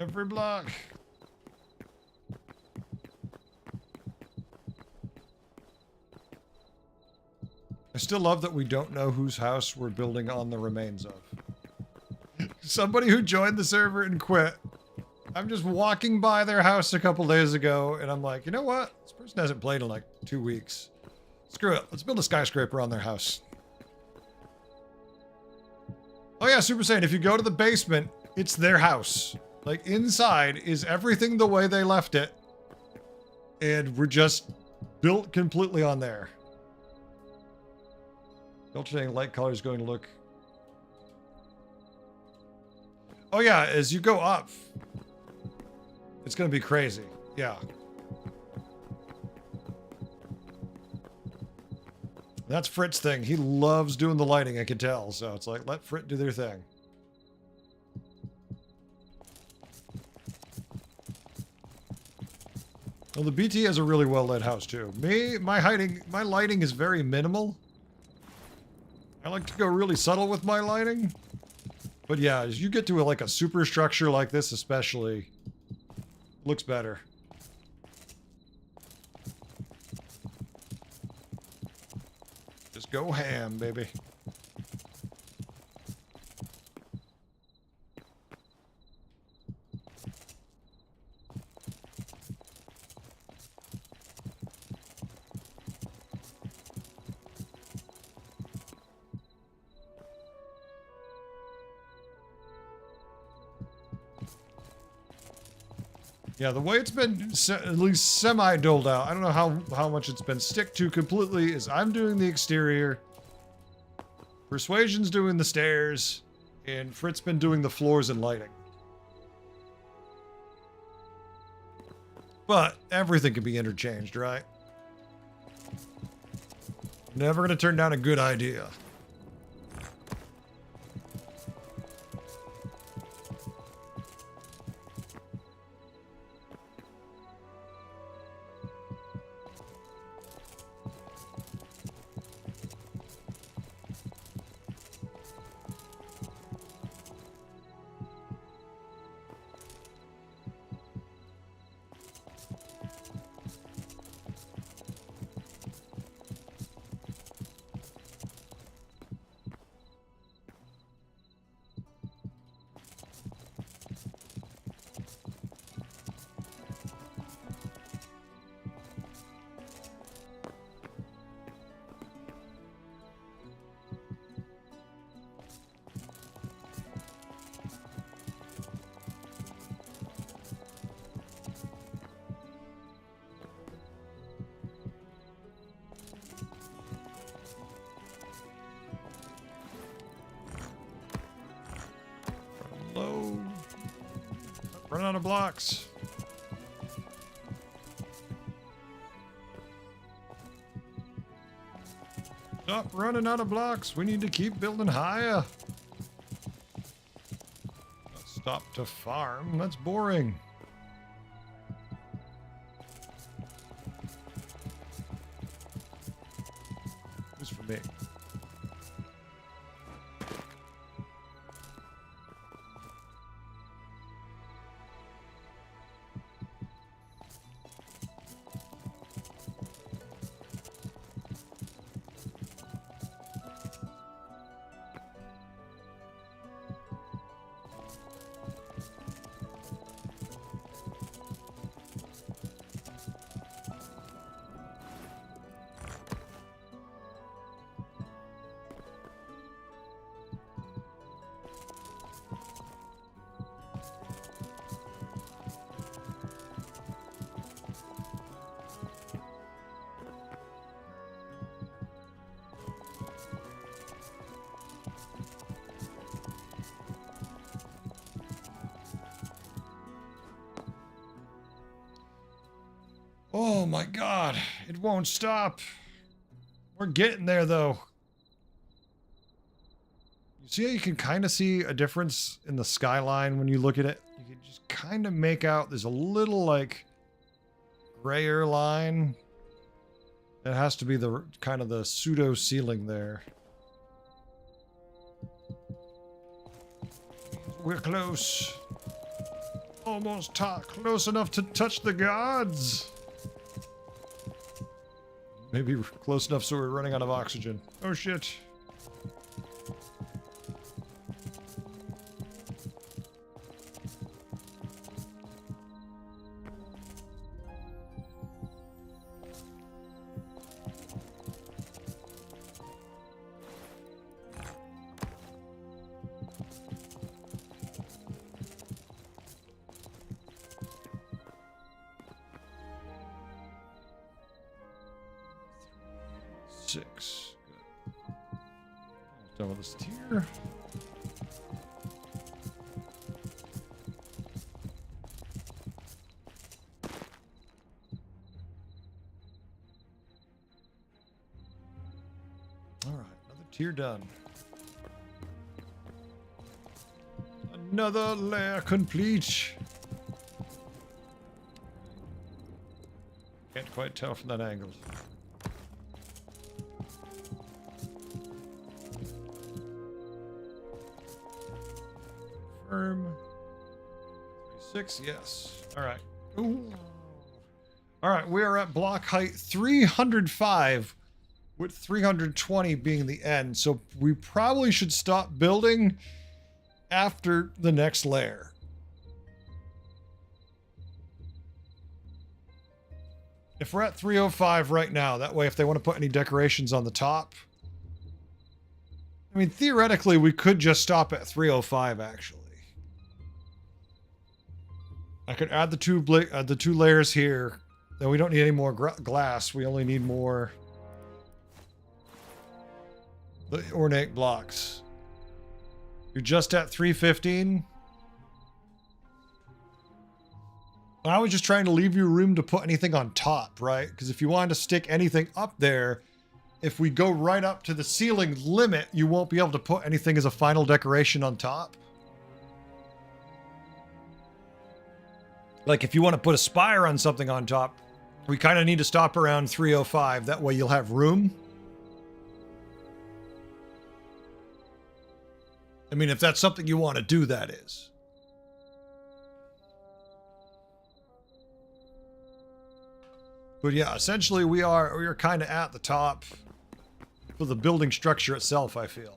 Every block. I still love that we don't know whose house we're building on the remains of. Somebody who joined the server and quit. I'm just walking by their house a couple days ago, and I'm like, you know what? This person hasn't played in like 2 weeks. Screw it. Let's build a skyscraper on their house. Oh yeah, Super Saiyan, if you go to the basement, it's their house. Like, inside is everything the way they left it. And we're just built completely on there. Alternating light color is going to look... Oh yeah, as you go up, it's going to be crazy. Yeah. That's Frit's thing. He loves doing the lighting, I can tell. So it's like, let Frit do their thing. Well, the BT has a really well-lit house, too. My lighting is very minimal. I like to go really subtle with my lighting. But yeah, as you get to like a superstructure like this especially, looks better. Just go ham, baby. Yeah, the way it's been at least semi-doled out, I don't know how much it's been stick to completely, is I'm doing the exterior, Persuasion's doing the stairs, and Frit's been doing the floors and lighting. But everything can be interchanged, right? Never gonna turn down a good idea. Low. Run out of blocks. Stop running out of blocks. We need to keep building higher. Stop to farm. That's boring. Just for me. Oh my God, it won't stop. We're getting there though. You see how you can kind of see a difference in the skyline when you look at it? You can just kind of make out there's a little like grayer line. That has to be the kind of the pseudo ceiling there. We're close. Almost close enough to touch the gods. Maybe close enough so we're running out of oxygen. Oh shit. Six. Good. Done with this tier. All right, another tier done. Another layer complete. Can't quite tell from that angle. Confirm. 36, yes. All right. Ooh. All right, we are at block height 305, with 320 being the end. So we probably should stop building after the next layer. If we're at 305 right now, that way if they want to put any decorations on the top, I mean, theoretically, we could just stop at 305, actually. I could add the two layers here. Then we don't need any more glass. We only need more the ornate blocks. You're just at 315. I was just trying to leave you room to put anything on top, right? Because if you wanted to stick anything up there, if we go right up to the ceiling limit, you won't be able to put anything as a final decoration on top. Like if you want to put a spire on something on top, we kind of need to stop around 305. That way you'll have room. I mean, if that's something you want to do, that is. But yeah, essentially we are kind of at the top for the building structure itself, I feel.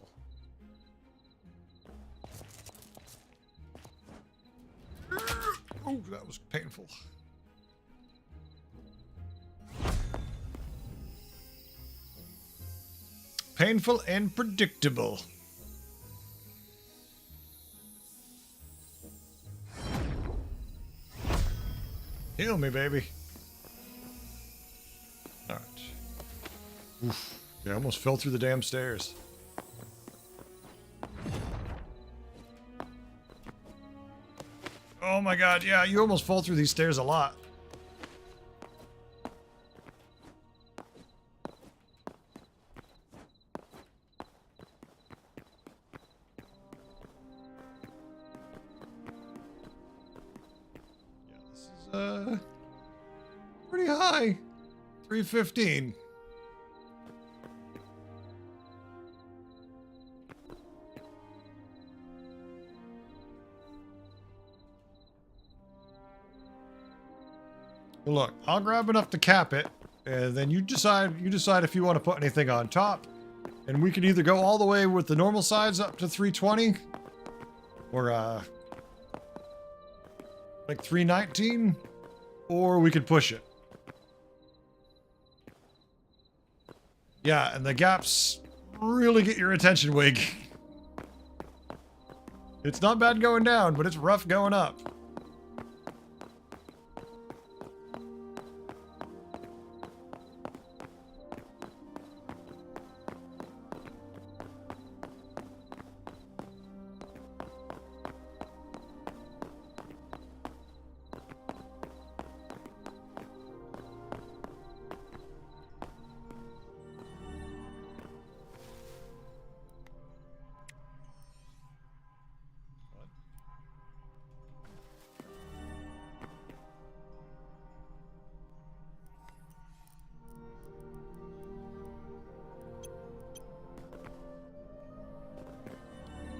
Oh, that was painful. Painful and predictable. Heal me, baby. All right. Oof. Yeah, I almost fell through the damn stairs. Oh my god, yeah, you almost fall through these stairs a lot. Yeah, this is, pretty high. 315. Well, look, I'll grab enough to cap it, and then you decide if you want to put anything on top. And we can either go all the way with the normal sides up to 320, or like 319, or we could push it. Yeah, and the gaps really get your attention, Wig. It's not bad going down, but it's rough going up.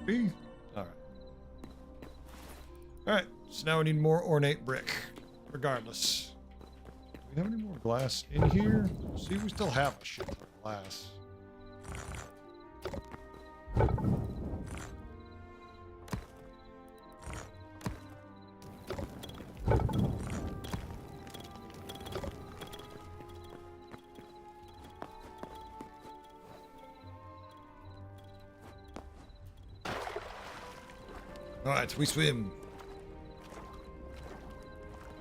be. Alright. Alright, so now we need more ornate brick. Regardless. Do we have any more glass in here? See, we still have a shit ton of glass. Alright, we swim.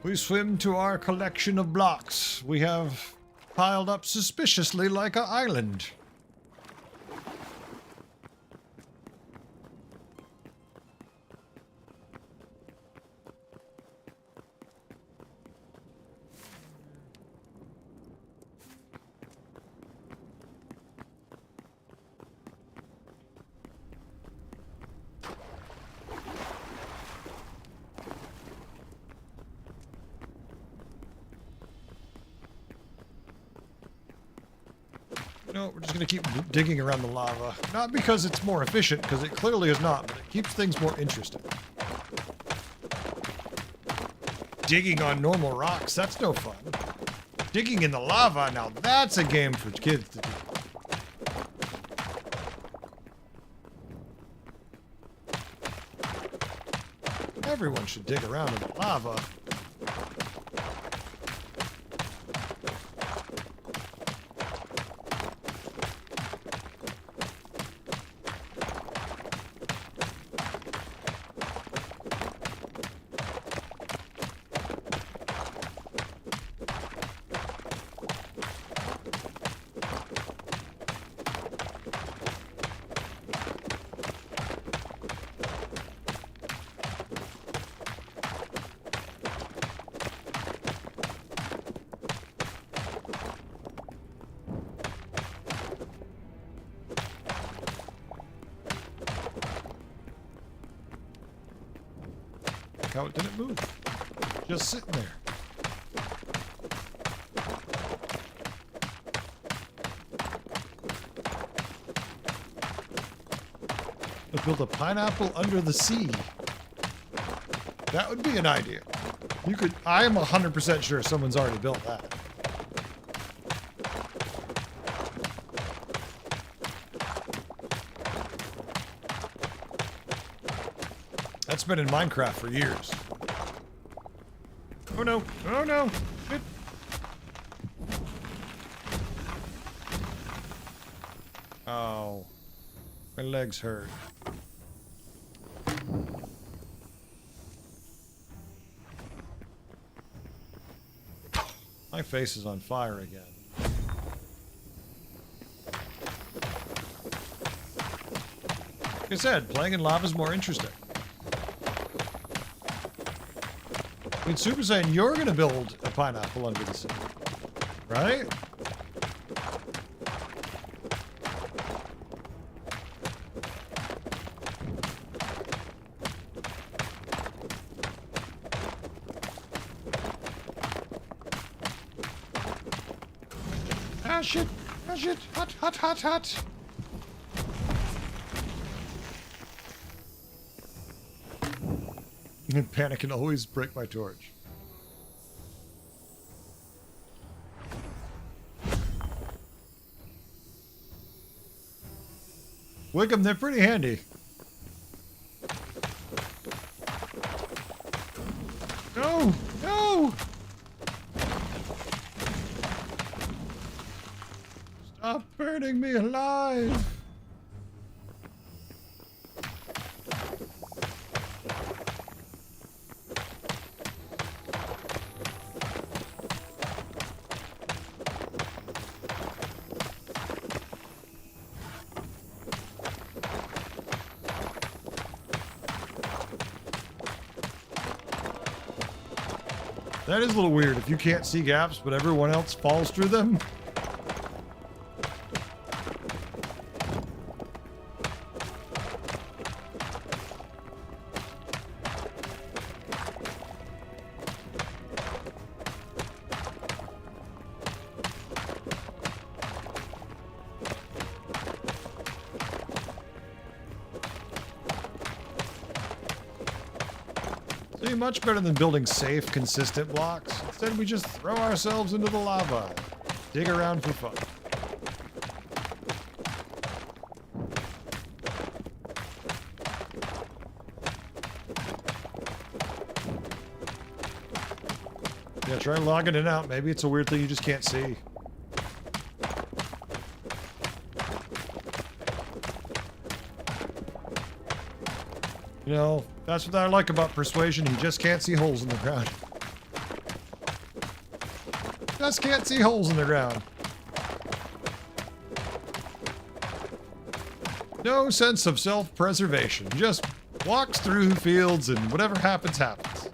We swim to our collection of blocks. We have piled up suspiciously like an island. No, we're just going to keep digging around the lava. Not because it's more efficient, because it clearly is not, but it keeps things more interesting. Digging on normal rocks, that's no fun. Digging in the lava, now that's a game for kids to do. Everyone should dig around in the lava. How it didn't move. Just sitting there. Let's build a pineapple under the sea. That would be an idea. You could, I am 100% sure someone's already built that. That's been in Minecraft for years. Oh no! Oh no! Shit. Oh. My legs hurt. My face is on fire again. Like I said, playing in lava is more interesting. I mean, Super Saiyan, you're gonna build a pineapple under the sea, right? Ah, shit! Ah, shit! Hot, hot, hot, hot! Panic can always break my torch. Wickham, they're pretty handy. No! No! Stop burning me alive! That is a little weird if you can't see gaps, but everyone else falls through them. Be much better than building safe, consistent blocks. Instead, we just throw ourselves into the lava. Dig around for fun. Yeah, try logging it out. Maybe it's a weird thing you just can't see. You know, that's what I like about Persuasion. You just can't see holes in the ground. Just can't see holes in the ground. No sense of self-preservation. Just walks through fields and whatever happens, happens.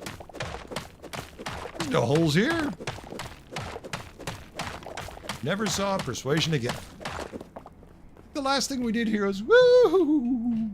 There's no holes here. Never saw Persuasion again. The last thing we did here was woo!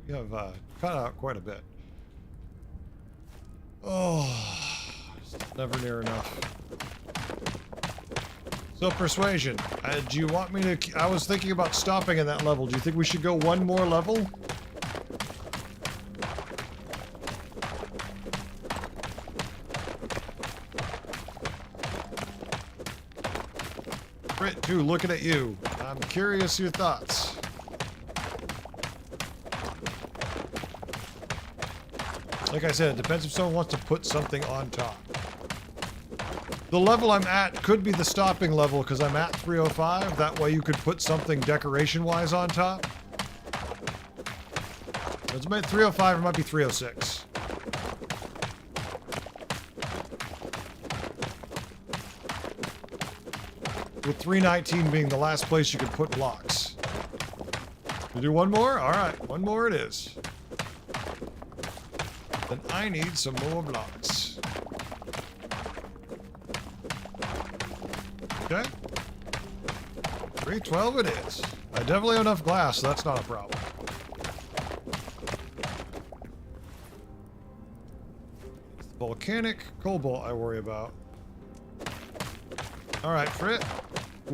We have cut out quite a bit. Oh, it's never near enough. So Persuasion, do you want me to... I was thinking about stopping in that level. Do you think we should go one more level? Brit, too, looking at you. I'm curious your thoughts. Like I said, it depends if someone wants to put something on top. The level I'm at could be the stopping level because I'm at 305. That way you could put something decoration-wise on top. It's about 305, it might be 306. With 319 being the last place you could put blocks. You do one more? Alright, one more it is. Then I need some more blocks. Okay. 312 it is. I definitely have enough glass, so that's not a problem. It's the volcanic cobalt I worry about. Alright, Frit.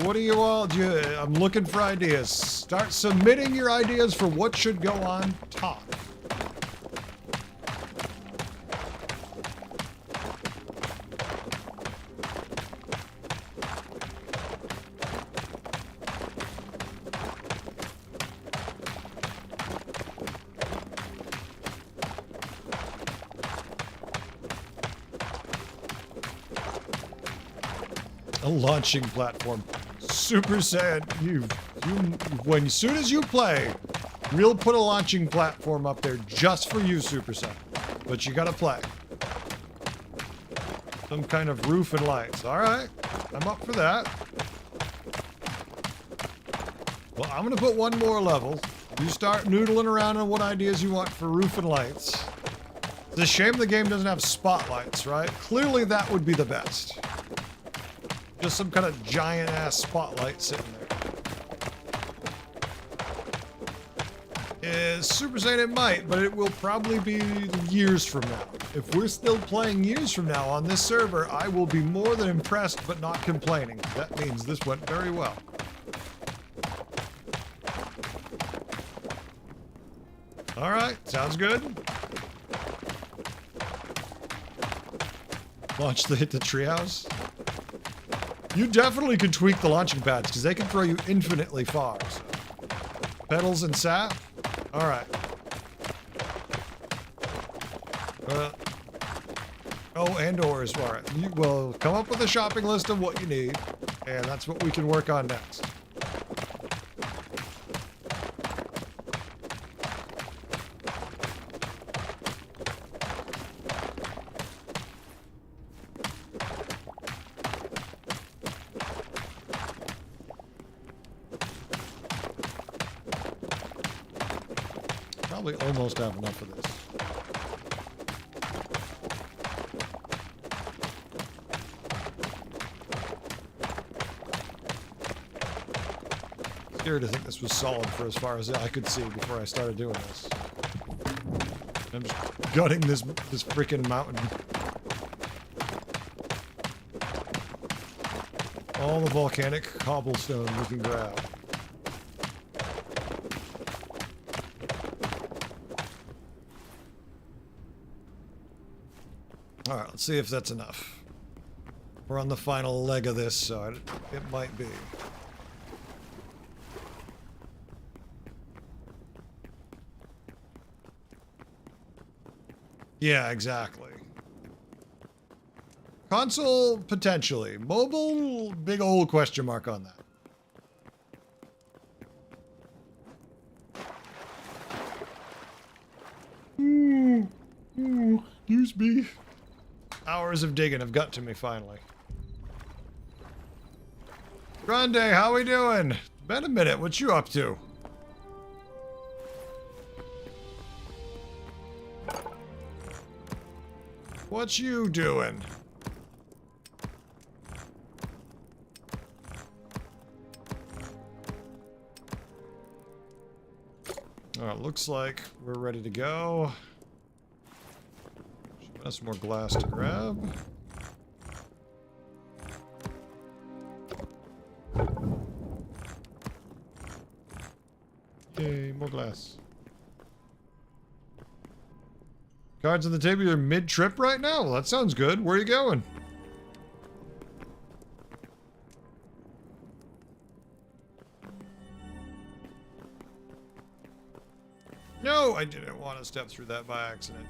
What do you all do? I'm looking for ideas. Start submitting your ideas for what should go on top. A launching platform. Super sad. As soon as you play, we'll put a launching platform up there just for you, Super Saiyan. But you gotta play. Some kind of roof and lights. Alright. I'm up for that. Well, I'm gonna put one more level. You start noodling around on what ideas you want for roof and lights. It's a shame the game doesn't have spotlights, right? Clearly that would be the best. Just some kind of giant-ass spotlight sitting there. Super Saiyan it might, but it will probably be years from now. If we're still playing years from now on this server, I will be more than impressed, but not complaining. That means this went very well. Alright, sounds good. Hit the treehouse. You definitely can tweak the launching pads because they can throw you infinitely far. So. Petals and sap. All right. Oh, and or as well. You will come up with a shopping list of what you need, and that's what we can work on next. Probably almost have enough of this. Scared to think this was solid for as far as I could see before I started doing this. I'm just gutting this freaking mountain. All the volcanic cobblestone we can grab. All right, let's see if that's enough. We're on the final leg of this, so it might be. Yeah, exactly. Console, potentially. Mobile, big old question mark on that. Excuse me. Hours of digging have got to me finally. Grande, how we doing? Been a minute. What you up to? What you doing? Alright, looks like we're ready to go. That's more glass to grab. Yay, more glass. Cards on the table, you're mid-trip right now? Well, that sounds good. Where are you going? No, I didn't want to step through that by accident.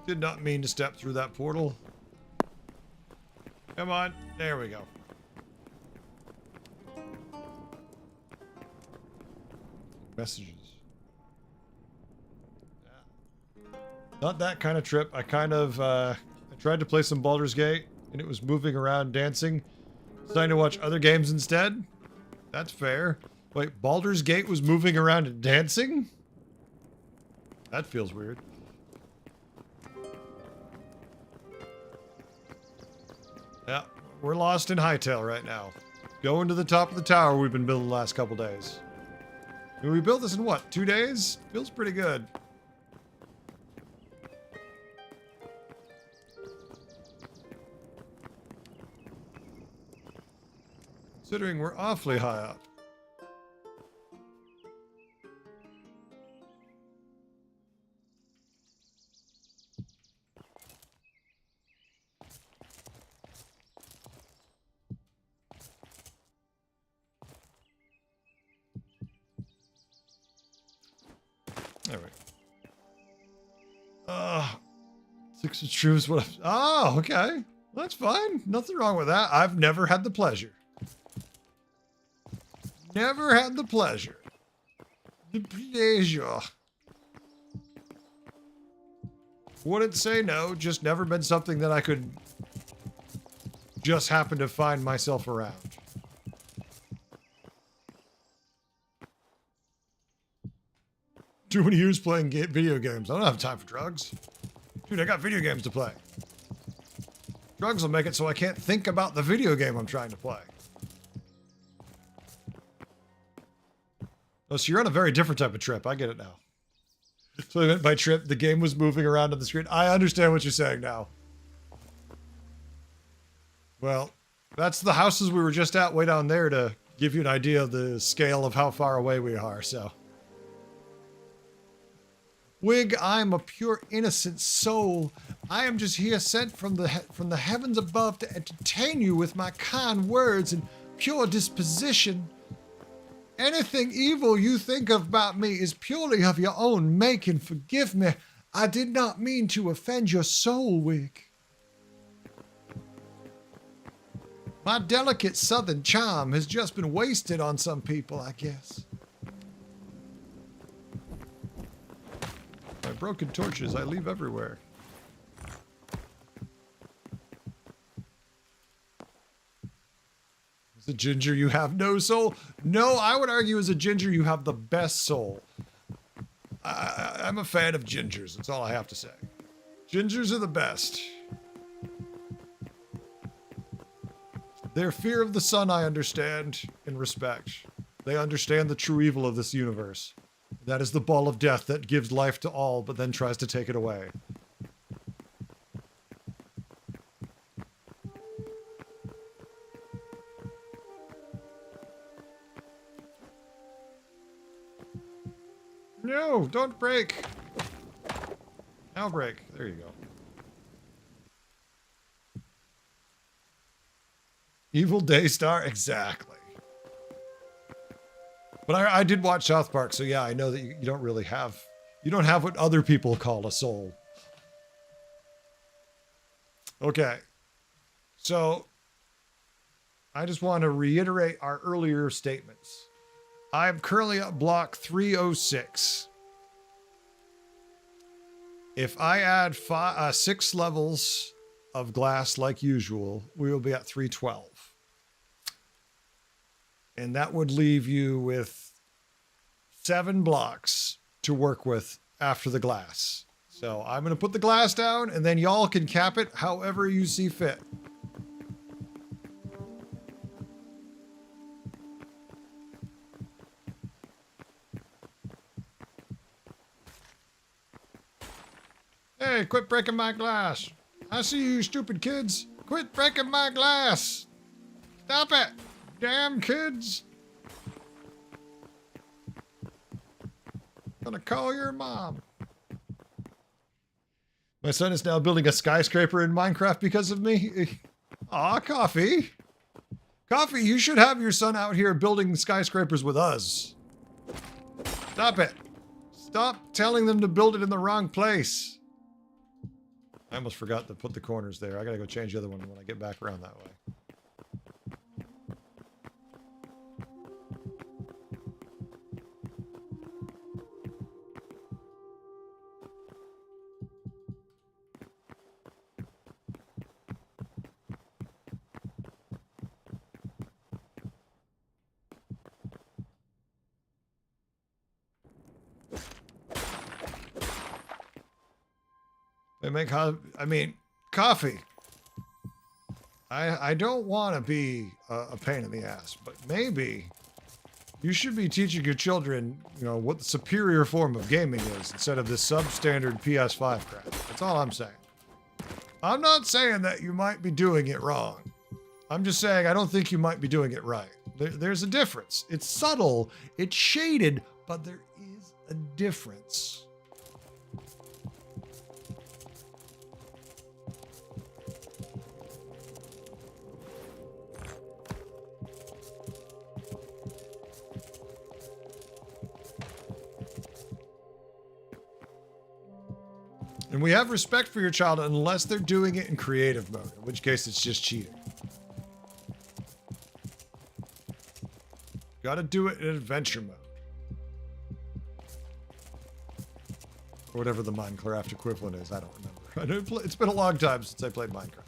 Did not mean to step through that portal. Come on. There we go. Messages. Not that kind of trip. I kind of, I tried to play some Baldur's Gate, and it was moving around dancing. Decided to watch other games instead. That's fair. Wait, Baldur's Gate was moving around and dancing? That feels weird. Yeah, we're lost in Hightail right now. Going to the top of the tower we've been building the last couple days. And we built this in what, 2 days? Feels pretty good. Considering we're awfully high up. There we go. 6 of truths. What? Oh, okay. That's fine. Nothing wrong with that. I've never had the pleasure. Never had the pleasure. The pleasure. Wouldn't say no. Just never been something that I could just happen to find myself around. Too many years playing video games. I don't have time for drugs. Dude, I got video games to play. Drugs will make it so I can't think about the video game I'm trying to play. Oh, so you're on a very different type of trip. I get it now. So I meant by trip, the game was moving around on the screen. I understand what you're saying now. Well, that's the houses we were just at way down there to give you an idea of the scale of how far away we are, so. Wig, I am a pure innocent soul. I am just here sent from the heavens above to entertain you with my kind words and pure disposition. Anything evil you think of about me is purely of your own making. Forgive me. I did not mean to offend your soul, Wick. My delicate southern charm has just been wasted on some people, I guess. My broken torches I leave everywhere. As a ginger, you have no soul? No, I would argue as a ginger, you have the best soul. I'm a fan of gingers. That's all I have to say. Gingers are the best. Their fear of the sun, I understand and respect. They understand the true evil of this universe. That is the ball of death that gives life to all, but then tries to take it away. No, don't break. Now break. There you go. Evil Daystar? Exactly. But I did watch South Park, so yeah, I know that you don't really have... You don't have what other people call a soul. Okay. So, I just want to reiterate our earlier statements. I'm currently at block 306. If I add 6 levels of glass like usual, we will be at 312. And that would leave you with 7 blocks to work with after the glass. So I'm going to put the glass down, and then y'all can cap it however you see fit. Hey, quit breaking my glass. I see you stupid kids. Quit breaking my glass. Stop it. Damn kids. I'm gonna call your mom. My son is now building a skyscraper in Minecraft because of me. Aw, Coffee. Coffee, you should have your son out here building skyscrapers with us. Stop it. Stop telling them to build it in the wrong place. I almost forgot to put the corners there. I gotta go change the other one when I get back around that way. Coffee. I don't want to be a pain in the ass, but maybe you should be teaching your children, you know, what the superior form of gaming is instead of this substandard PS5 crap. That's all I'm saying. I'm not saying that you might be doing it wrong. I'm just saying I don't think you might be doing it right. There's a difference. It's subtle, it's shaded, but there is a difference. And we have respect for your child unless they're doing it in creative mode, in which case it's just cheating. Gotta do it in adventure mode. Or whatever the Minecraft equivalent is, I don't remember. It's been a long time since I played Minecraft.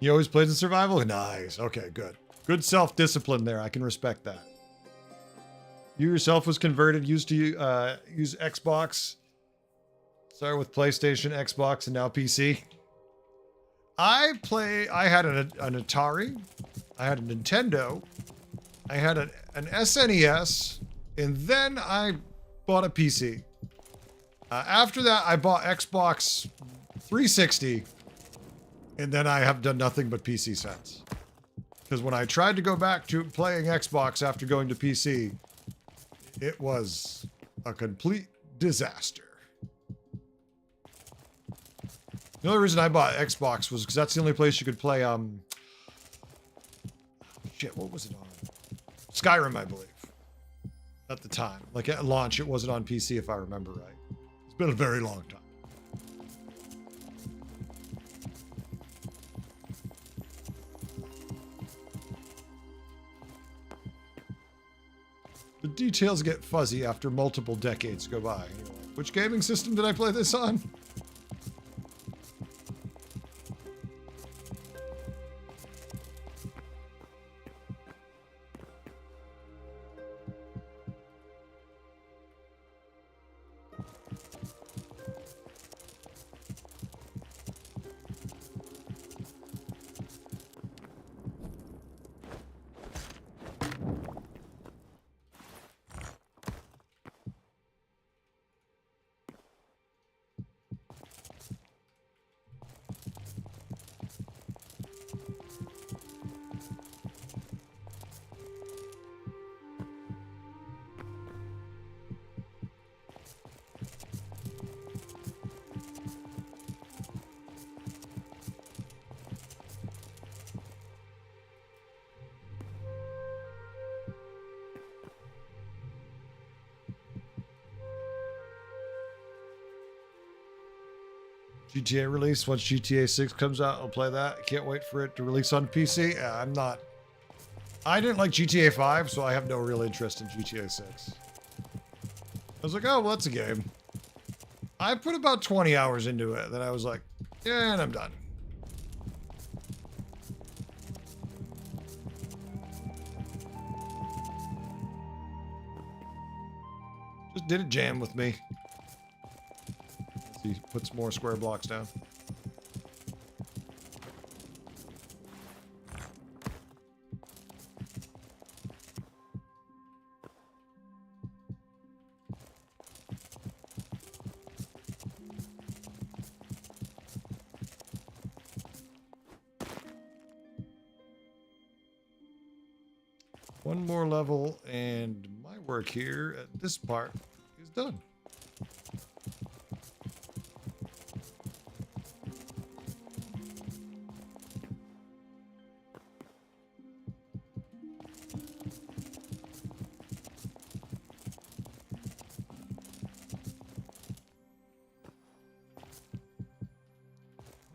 You always played in survival? Nice. Okay, good. Good self-discipline there. I can respect that. You yourself was converted, used to use Xbox. Started with PlayStation, Xbox, and now PC. I had an Atari. I had a Nintendo. I had an SNES. And then I bought a PC. After that, I bought Xbox 360, and then I have done nothing but PC since. Because when I tried to go back to playing Xbox after going to PC, it was a complete disaster. The only reason I bought Xbox was because that's the only place you could play, shit, what was it on? Skyrim, I believe. At the time. Like at launch, it wasn't on PC if I remember right. It's been a very long time. The details get fuzzy after multiple decades go by. Anyway, which gaming system did I play this on? GTA release. Once GTA 6 comes out, I'll play that. Can't wait for it to release on PC. I didn't like GTA 5, so I have no real interest in GTA 6. I was like, oh, well, that's a game. I put about 20 hours into it. Then I was like, yeah, and I'm done. Just didn't jam with me. He puts more square blocks down. One more level and my work here at this part is done.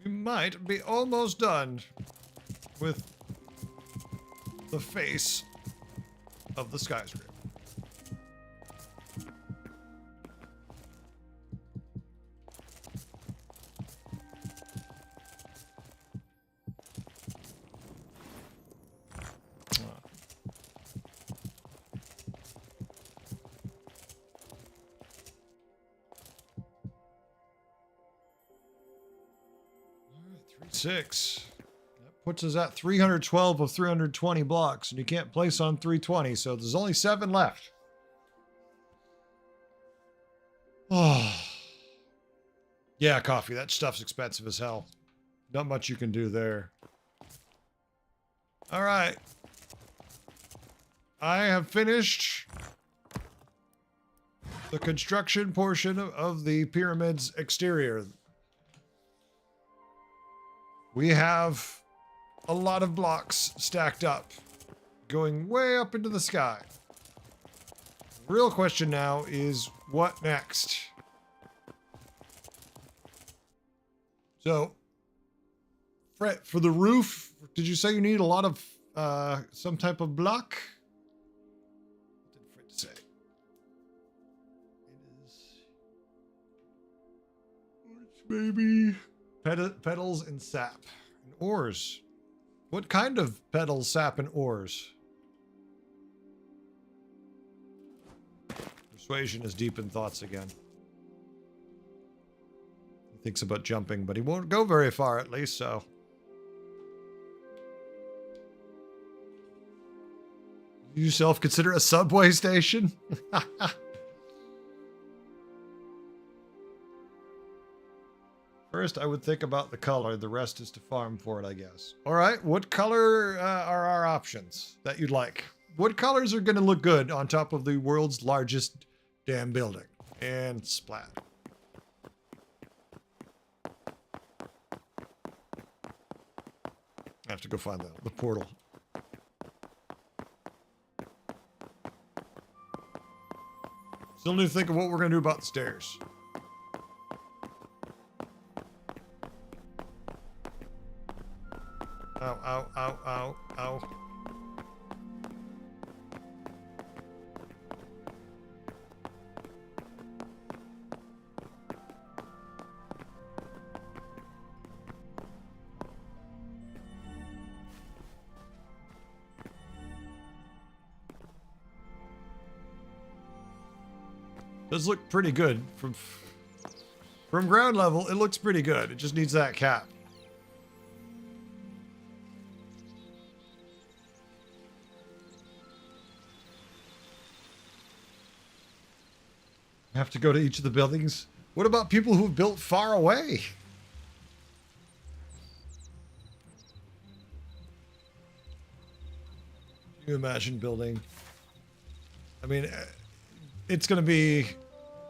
Might be almost done with the face of the skyscraper. Six. That puts us at 312 of 320 blocks, and you can't place on 320, so there's only 7 left. Oh. Yeah, coffee. That stuff's expensive as hell. Not much you can do there. All right. I have finished the construction portion of the pyramid's exterior. We have a lot of blocks stacked up, going way up into the sky. The real question now is, what next? So, Fred, for the roof, did you say you need a lot of some type of block? What did Fred say? It is maybe petals and sap and ores. What kind of petals, sap, and ores? Persuasion is deep in thoughts again. He thinks about jumping, but he won't go very far at least, so. You yourself consider a subway station? First, I would think about the color. The rest is to farm for it, I guess. All right, what color are our options that you'd like? What colors are going to look good on top of the world's largest damn building? And splat. I have to go find the portal. Still need to think of what we're going to do about the stairs. Ow, ow, ow, ow, ow. Does look pretty good from ground level. It looks pretty good. It just needs that cap. Have to go to each of the buildings. What about people who've built far away? Can you imagine building? I mean, it's going to be...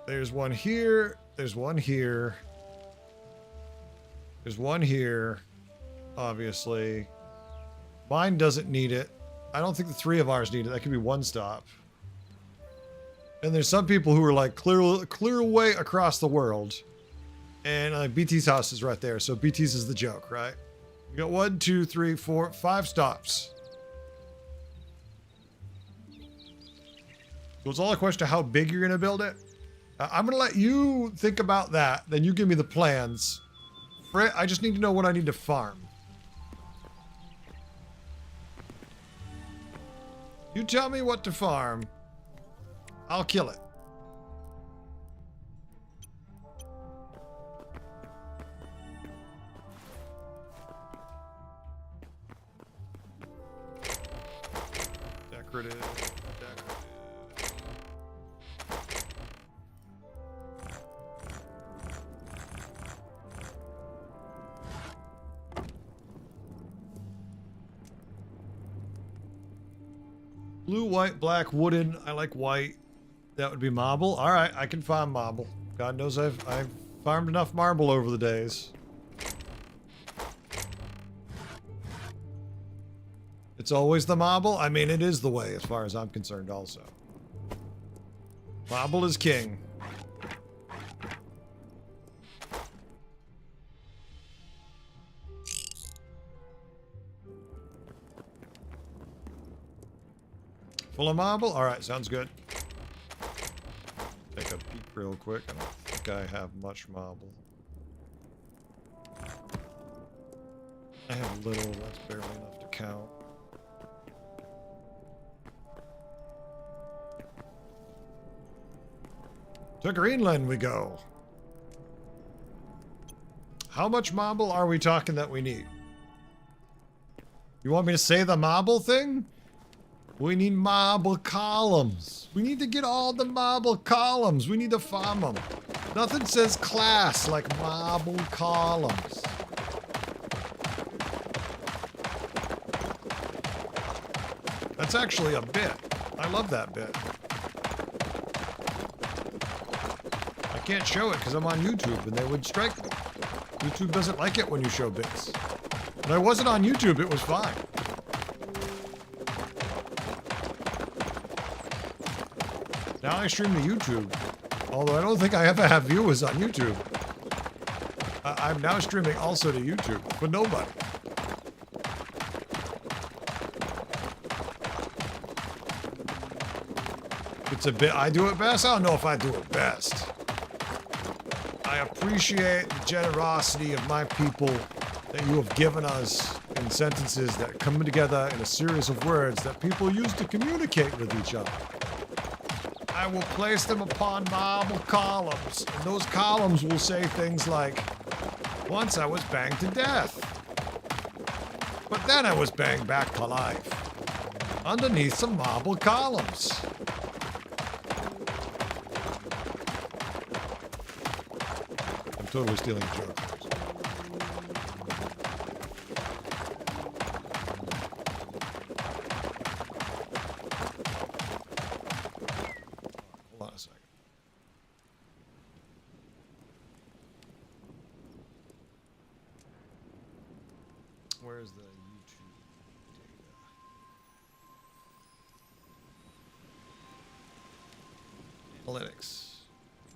There's one here. There's one here. There's one here. Obviously. Mine doesn't need it. I don't think the three of ours need it. That could be one stop. And there's some people who are like clear away across the world. And BT's house is right there. So BT's is the joke, right? We got 1, 2, 3, 4, 5 stops. So it's all a question of how big you're going to build it. I'm going to let you think about that. Then you give me the plans. I just need to know what I need to farm. You tell me what to farm. I'll kill it. Decorative. Blue, white, black, wooden. I like white. That would be marble. All right, I can farm marble. God knows I've farmed enough marble over the days. It's always the marble. I mean, it is the way as far as I'm concerned also. Marble is king. Full of marble? All right, sounds good. Take a peek real quick. I don't think I have much marble. I have a little. That's barely enough to count. To Greenland we go. How much marble are we talking that we need? You want me to say the marble thing? We need marble columns. We need to get all the marble columns. We need to farm them. Nothing says class like marble columns. That's actually a bit. I love that bit. I can't show it because I'm on YouTube and they would strike me. YouTube doesn't like it when you show bits. When I wasn't on YouTube, it was fine. Now I stream to YouTube, although I don't think I ever have viewers on YouTube. I'm now streaming also to YouTube, but nobody. It's a bit, I do it best? I don't know if I do it best. I appreciate the generosity of my people that you have given us in sentences that come together in a series of words that people use to communicate with each other. I will place them upon marble columns, and those columns will say things like, once I was banged to death, but then I was banged back to life, underneath some marble columns. I'm totally stealing a joke. Where's the YouTube data? Analytics.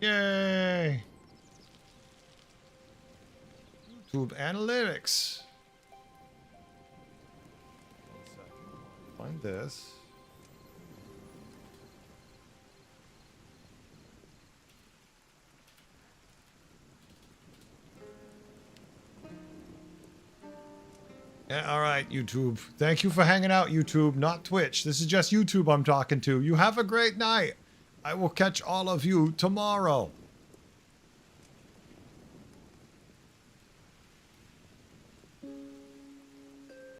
Yay! YouTube analytics. One second. Find this. Yeah, all right, YouTube. Thank you for hanging out, YouTube, not Twitch. This is just YouTube I'm talking to. You have a great night. I will catch all of you tomorrow.